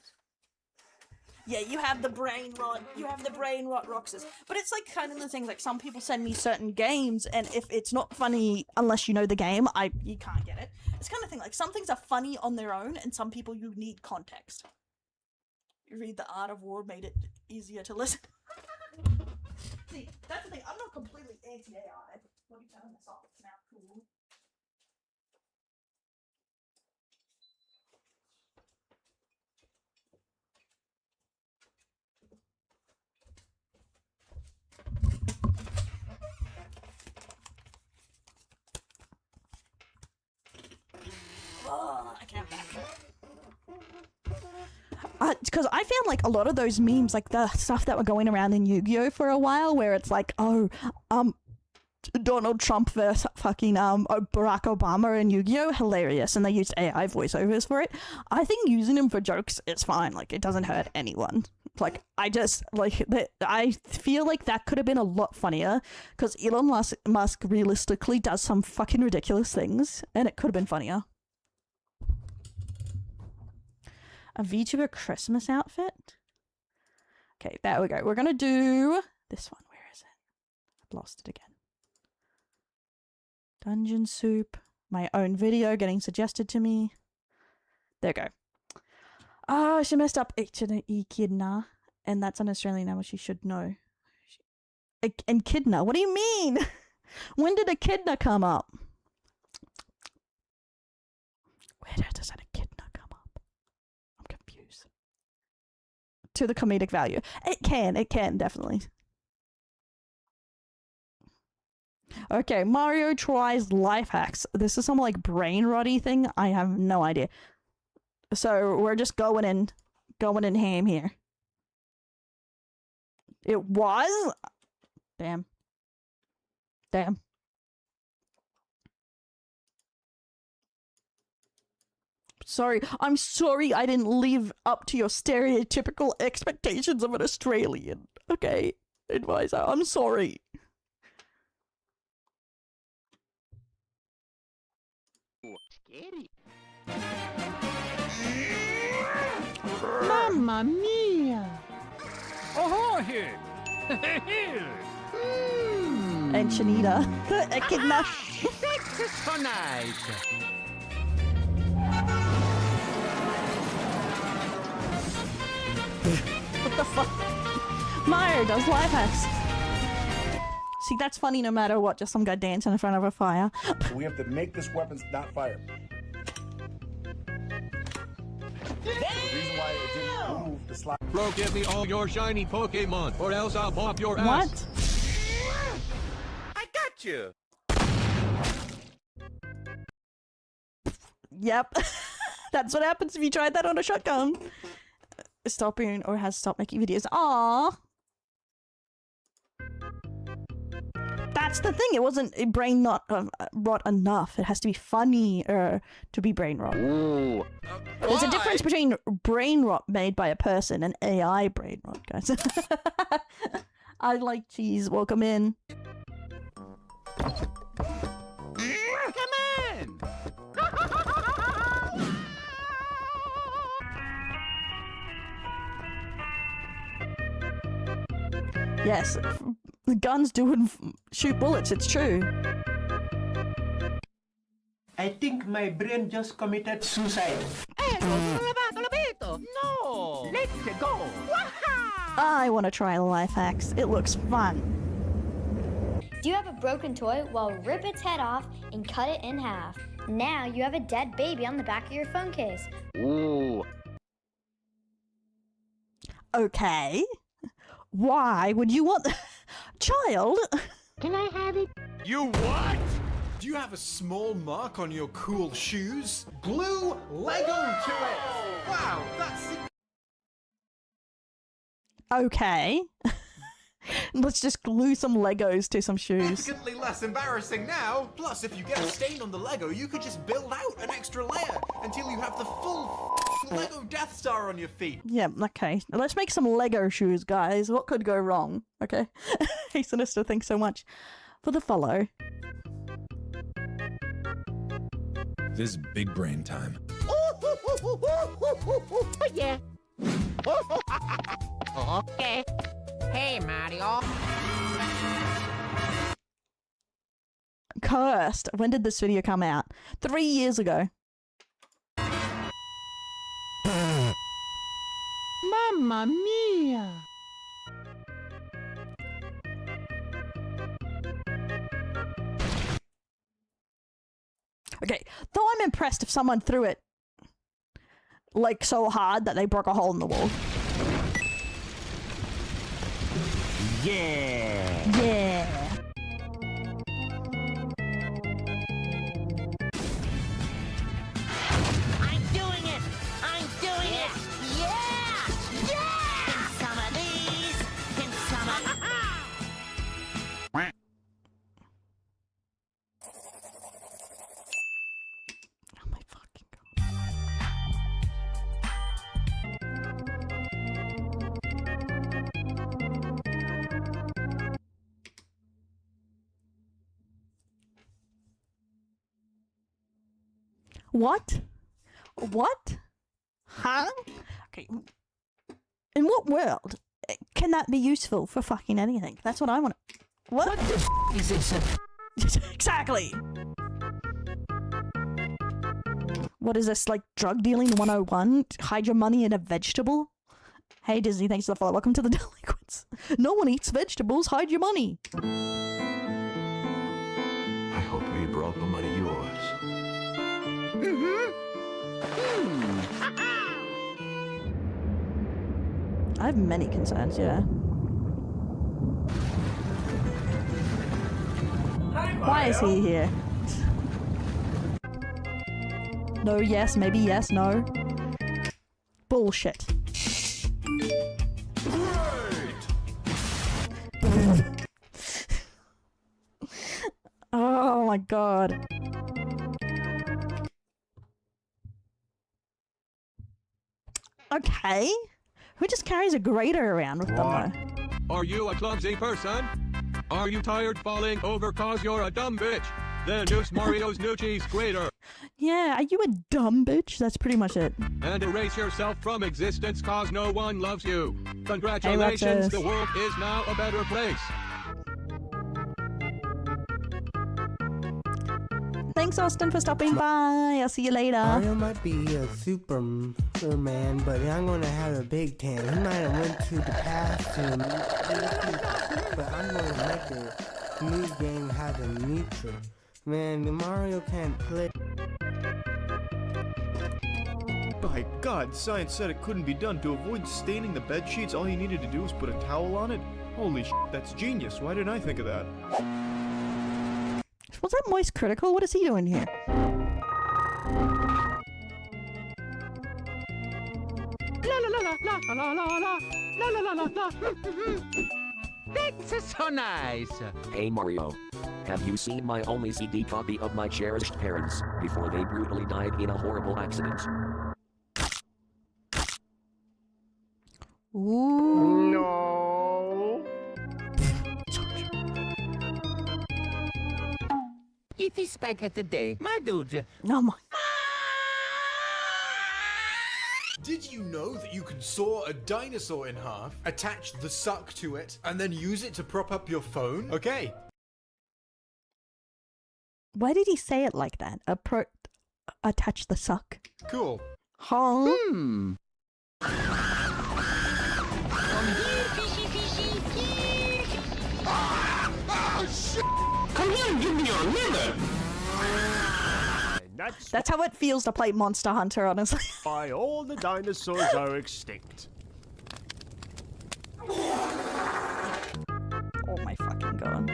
Yeah, you have the brain rot Roxas. But it's like kind of the thing, like some people send me certain games, and if it's not funny unless you know the game, you can't get it. It's kind of thing, like some things are funny on their own, and some people you need context. You read The Art of War made it easier to listen. See, that's the thing, I'm not completely anti-AI. Let me turn this off, it's now cool. Oh, I can't back because I found like a lot of those memes, like the stuff that were going around in Yu-Gi-Oh for a while, where it's like, Donald Trump versus fucking Barack Obama in Yu-Gi-Oh, hilarious, and they used AI voiceovers for it. I think using them for jokes is fine, like it doesn't hurt anyone. Like I feel like that could have been a lot funnier, because Elon Musk realistically does some fucking ridiculous things, and it could have been funnier. A VTuber Christmas outfit? Okay, there we go. We're gonna do this one. Where is it? I've lost it again. Dungeon Soup. My own video getting suggested to me. There we go. Oh, she messed up Echidna. And that's an Australian name, she should know. Echidna? What do you mean? When did Echidna come up? Where does that Echidna come up? I'm confused. To the comedic value. It can, definitely. Okay, Mario tries life hacks. This is some like brain rotty thing. I have no idea. So we're just going in ham here. It was? Damn. Sorry, I'm sorry I didn't live up to your stereotypical expectations of an Australian. Okay. advisor. I'm sorry. Mamma mia! Oh, here. And Shanita. Echidna. Tonight. What the fuck? Mario does life hacks. See, that's funny no matter what, just some guy dancing in front of a fire. We have to make this weapon not fire. The reason why it didn't move the slide. Bro, give me all your shiny Pokemon, or else I'll pop your ass. What? I got you. Yep. That's what happens if you tried that on a shotgun. Stopping or has stopped making videos. Aww. That's the thing. It wasn't brain not rot enough. It has to be funny to be brain rot. Ooh. There's a difference between brain rot made by a person and AI brain rot, guys. I like cheese. Welcome in. Come in. Yes, the guns do shoot bullets. It's true. I think my brain just committed suicide. No! Let's go! I want to try life hacks. It looks fun. Do you have a broken toy? Well, rip its head off and cut it in half. Now you have a dead baby on the back of your phone case. Ooh. Okay. Why would you want... Child? Can I have it? You what? Do you have a small mark on your cool shoes? Glue Lego to it! Wow, that's... Okay. Let's just glue some Legos to some shoes. Significantly less embarrassing now. Plus, if you get a stain on the Lego, you could just build out an extra layer until you have the full Lego Death Star on your feet. Yeah, okay. Let's make some Lego shoes, guys. What could go wrong? Okay. Hey, Sinister, thanks so much for the follow. This is big brain time. Yeah. Okay. Hey, Mario. Cursed. When did this video come out? 3 years ago. Mamma mia. Okay, though I'm impressed if someone threw it like so hard that they broke a hole in the wall. Yeah. Yeah. I'm doing it. I'm doing it. Yeah. Yeah. Can some of these. Can some of... Oh my fucking god. What? What? Huh? Okay. In what world can that be useful for fucking anything? That's what I want to... What the f is this? Exactly! What is this, like, drug dealing 101? Hide your money in a vegetable? Hey Disney, thanks for the follow. Welcome to the delinquents. No one eats vegetables, hide your money! I hope we brought the money yours. I have many concerns, yeah. Why is he here? No, yes, maybe yes, no. Bullshit. Oh my god. Okay. Who just carries a grater around with them though? Are you a clumsy person? Are you tired falling over cause you're a dumb bitch? Then use Mario's new cheese grater. Yeah, are you a dumb bitch? That's pretty much it. And erase yourself from existence cause no one loves you. Hey, Congratulations, Roxas. the world is now a better place. Thanks, Austin, for stopping by. I'll see you later. Mario might be a Superman, but I'm gonna have a big tan. He might have went to the past to meet, but I'm gonna make a new game have a neutral. Man, Mario can't play. My God, science said it couldn't be done. To avoid staining the bed sheets, all you needed to do was put a towel on it. Holy sh**, that's genius. Why didn't I think of that? Was that Moist Critical? What is he doing here? La la la la la la la la la la la la. That's so nice. Hey Mario. Have you seen my only CD copy of my cherished parents before they brutally died in a horrible accident? Ooh. No. It is back at the day, my dude. No, my. Did you know that you can saw a dinosaur in half, attach the suck to it, and then use it to prop up your phone? Okay. Why did he say it like that? Attach the suck. Cool. Huh? Come here and give me your liver. That's how it feels to play Monster Hunter, honestly. Why all the dinosaurs are extinct. Oh my fucking god.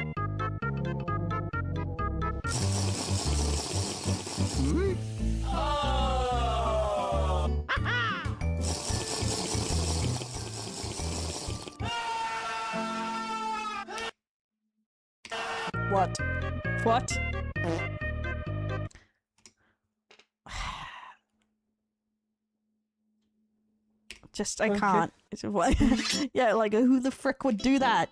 What? What? Just, I can't. It's what? Yeah, like, who the frick would do that?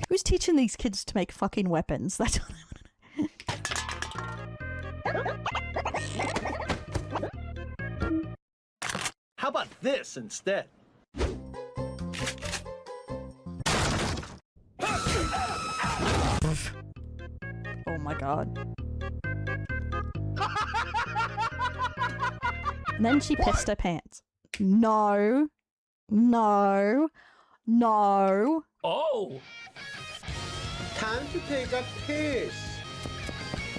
Who's teaching these kids to make fucking weapons? That's what I want to know. How about this instead? Oh my god. And then she pissed her pants. No. No. No. Oh! Time to take a piss.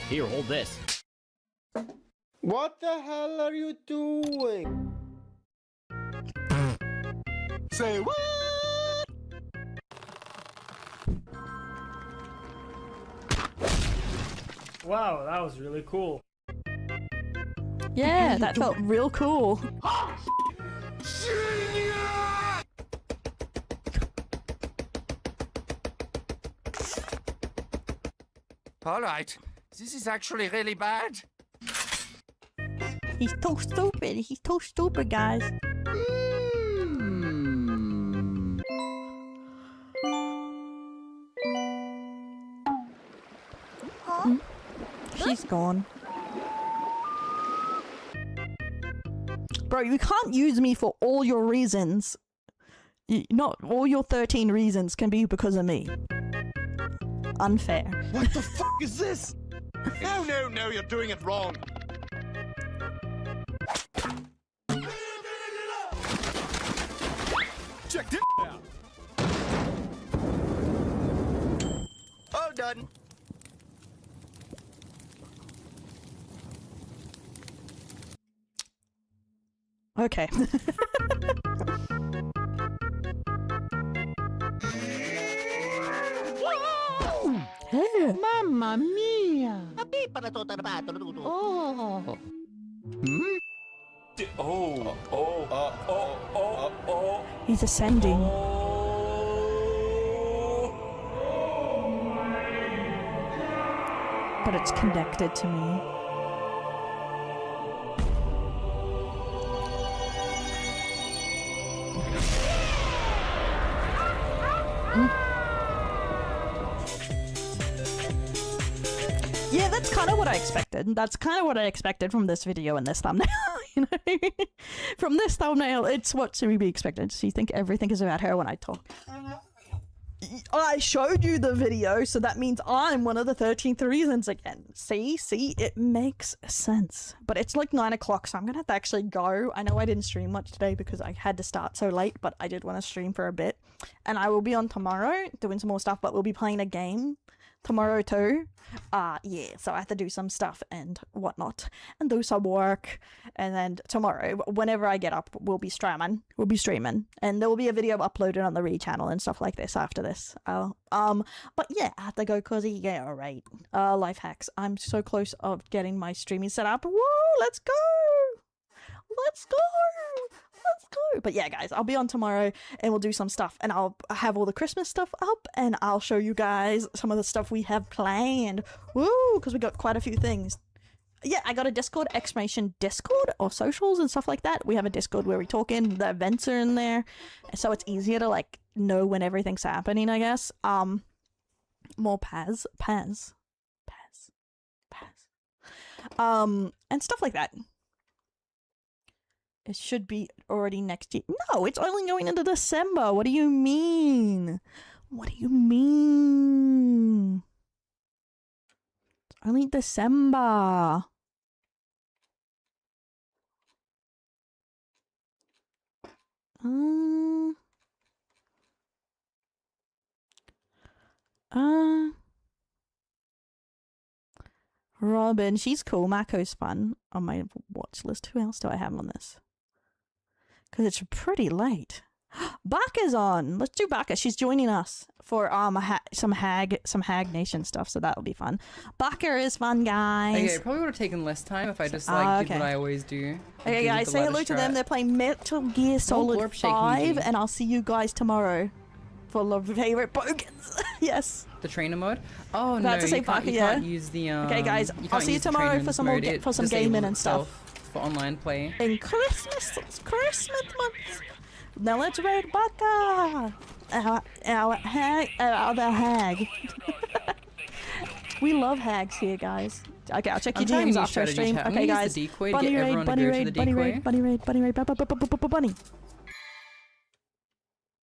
Here, hold this. What the hell are you doing? Say what? Wow, that was really cool. Yeah, that felt real cool. Alright, this is actually really bad. He's too stupid. He's too stupid, guys. She's gone. Bro, you can't use me for all your reasons. Not all your 13 reasons can be because of me. Unfair. What the fuck is this? No, you're doing it wrong. Check this out. Oh, done. Okay. Hey. Mamma mia! Oh. He's ascending. but it's connected to me. Yeah, that's kind of what I expected. That's kind of what I expected from this video and this thumbnail. You know, from this thumbnail, it's what to be expected. So you think everything is about her when I talk. I showed you the video, so that means I'm one of the 13th reasons again. See, it makes sense. But it's like 9 o'clock, so I'm gonna have to actually go. I know I didn't stream much today because I had to start so late, but I did want to stream for a bit. And I will be on tomorrow doing some more stuff, but we'll be playing a game tomorrow too. Yeah, so I have to do some stuff and whatnot and do some work, and then tomorrow whenever I get up we'll be streaming and there will be a video uploaded on the Re channel and stuff like this after this. But yeah, I have to go cause yeah, alright. Life hacks. I'm so close of getting my streaming set up. Woo, let's go. But yeah, guys, I'll be on tomorrow and we'll do some stuff, and I'll have all the Christmas stuff up, and I'll show you guys some of the stuff we have planned. Woo, because we got quite a few things. Yeah, I got a Discord, exclamation Discord, or socials and stuff like that. We have a Discord where we talk in, the events are in there, so it's easier to like know when everything's happening, I guess. More Paz. And stuff like that. It should be already next year. No, it's only going into December. What do you mean? What do you mean? It's only December. Robin, she's cool. Mako's fun on my watch list. Who else do I have on this? Because it's pretty late. Baka's on. Let's do Baka. She's joining us for some Hag Nation stuff, so that'll be fun. Baka is fun, guys. Okay, it probably would have taken less time if I just like did what I always do. Okay, guys, say hello to them. They're playing Metal Gear Solid 5, and I'll see you guys tomorrow for the favorite bogans. Yes. The trainer mode. Oh no, you can't use the. Okay, guys, I'll see you tomorrow for some gaming and stuff. For online play. In Christmas month. Now let's raid Baka! Our hag. We love hags here, guys. Okay, I'll check your DMs after stream. Okay, guys. Bunny raid. Bunny.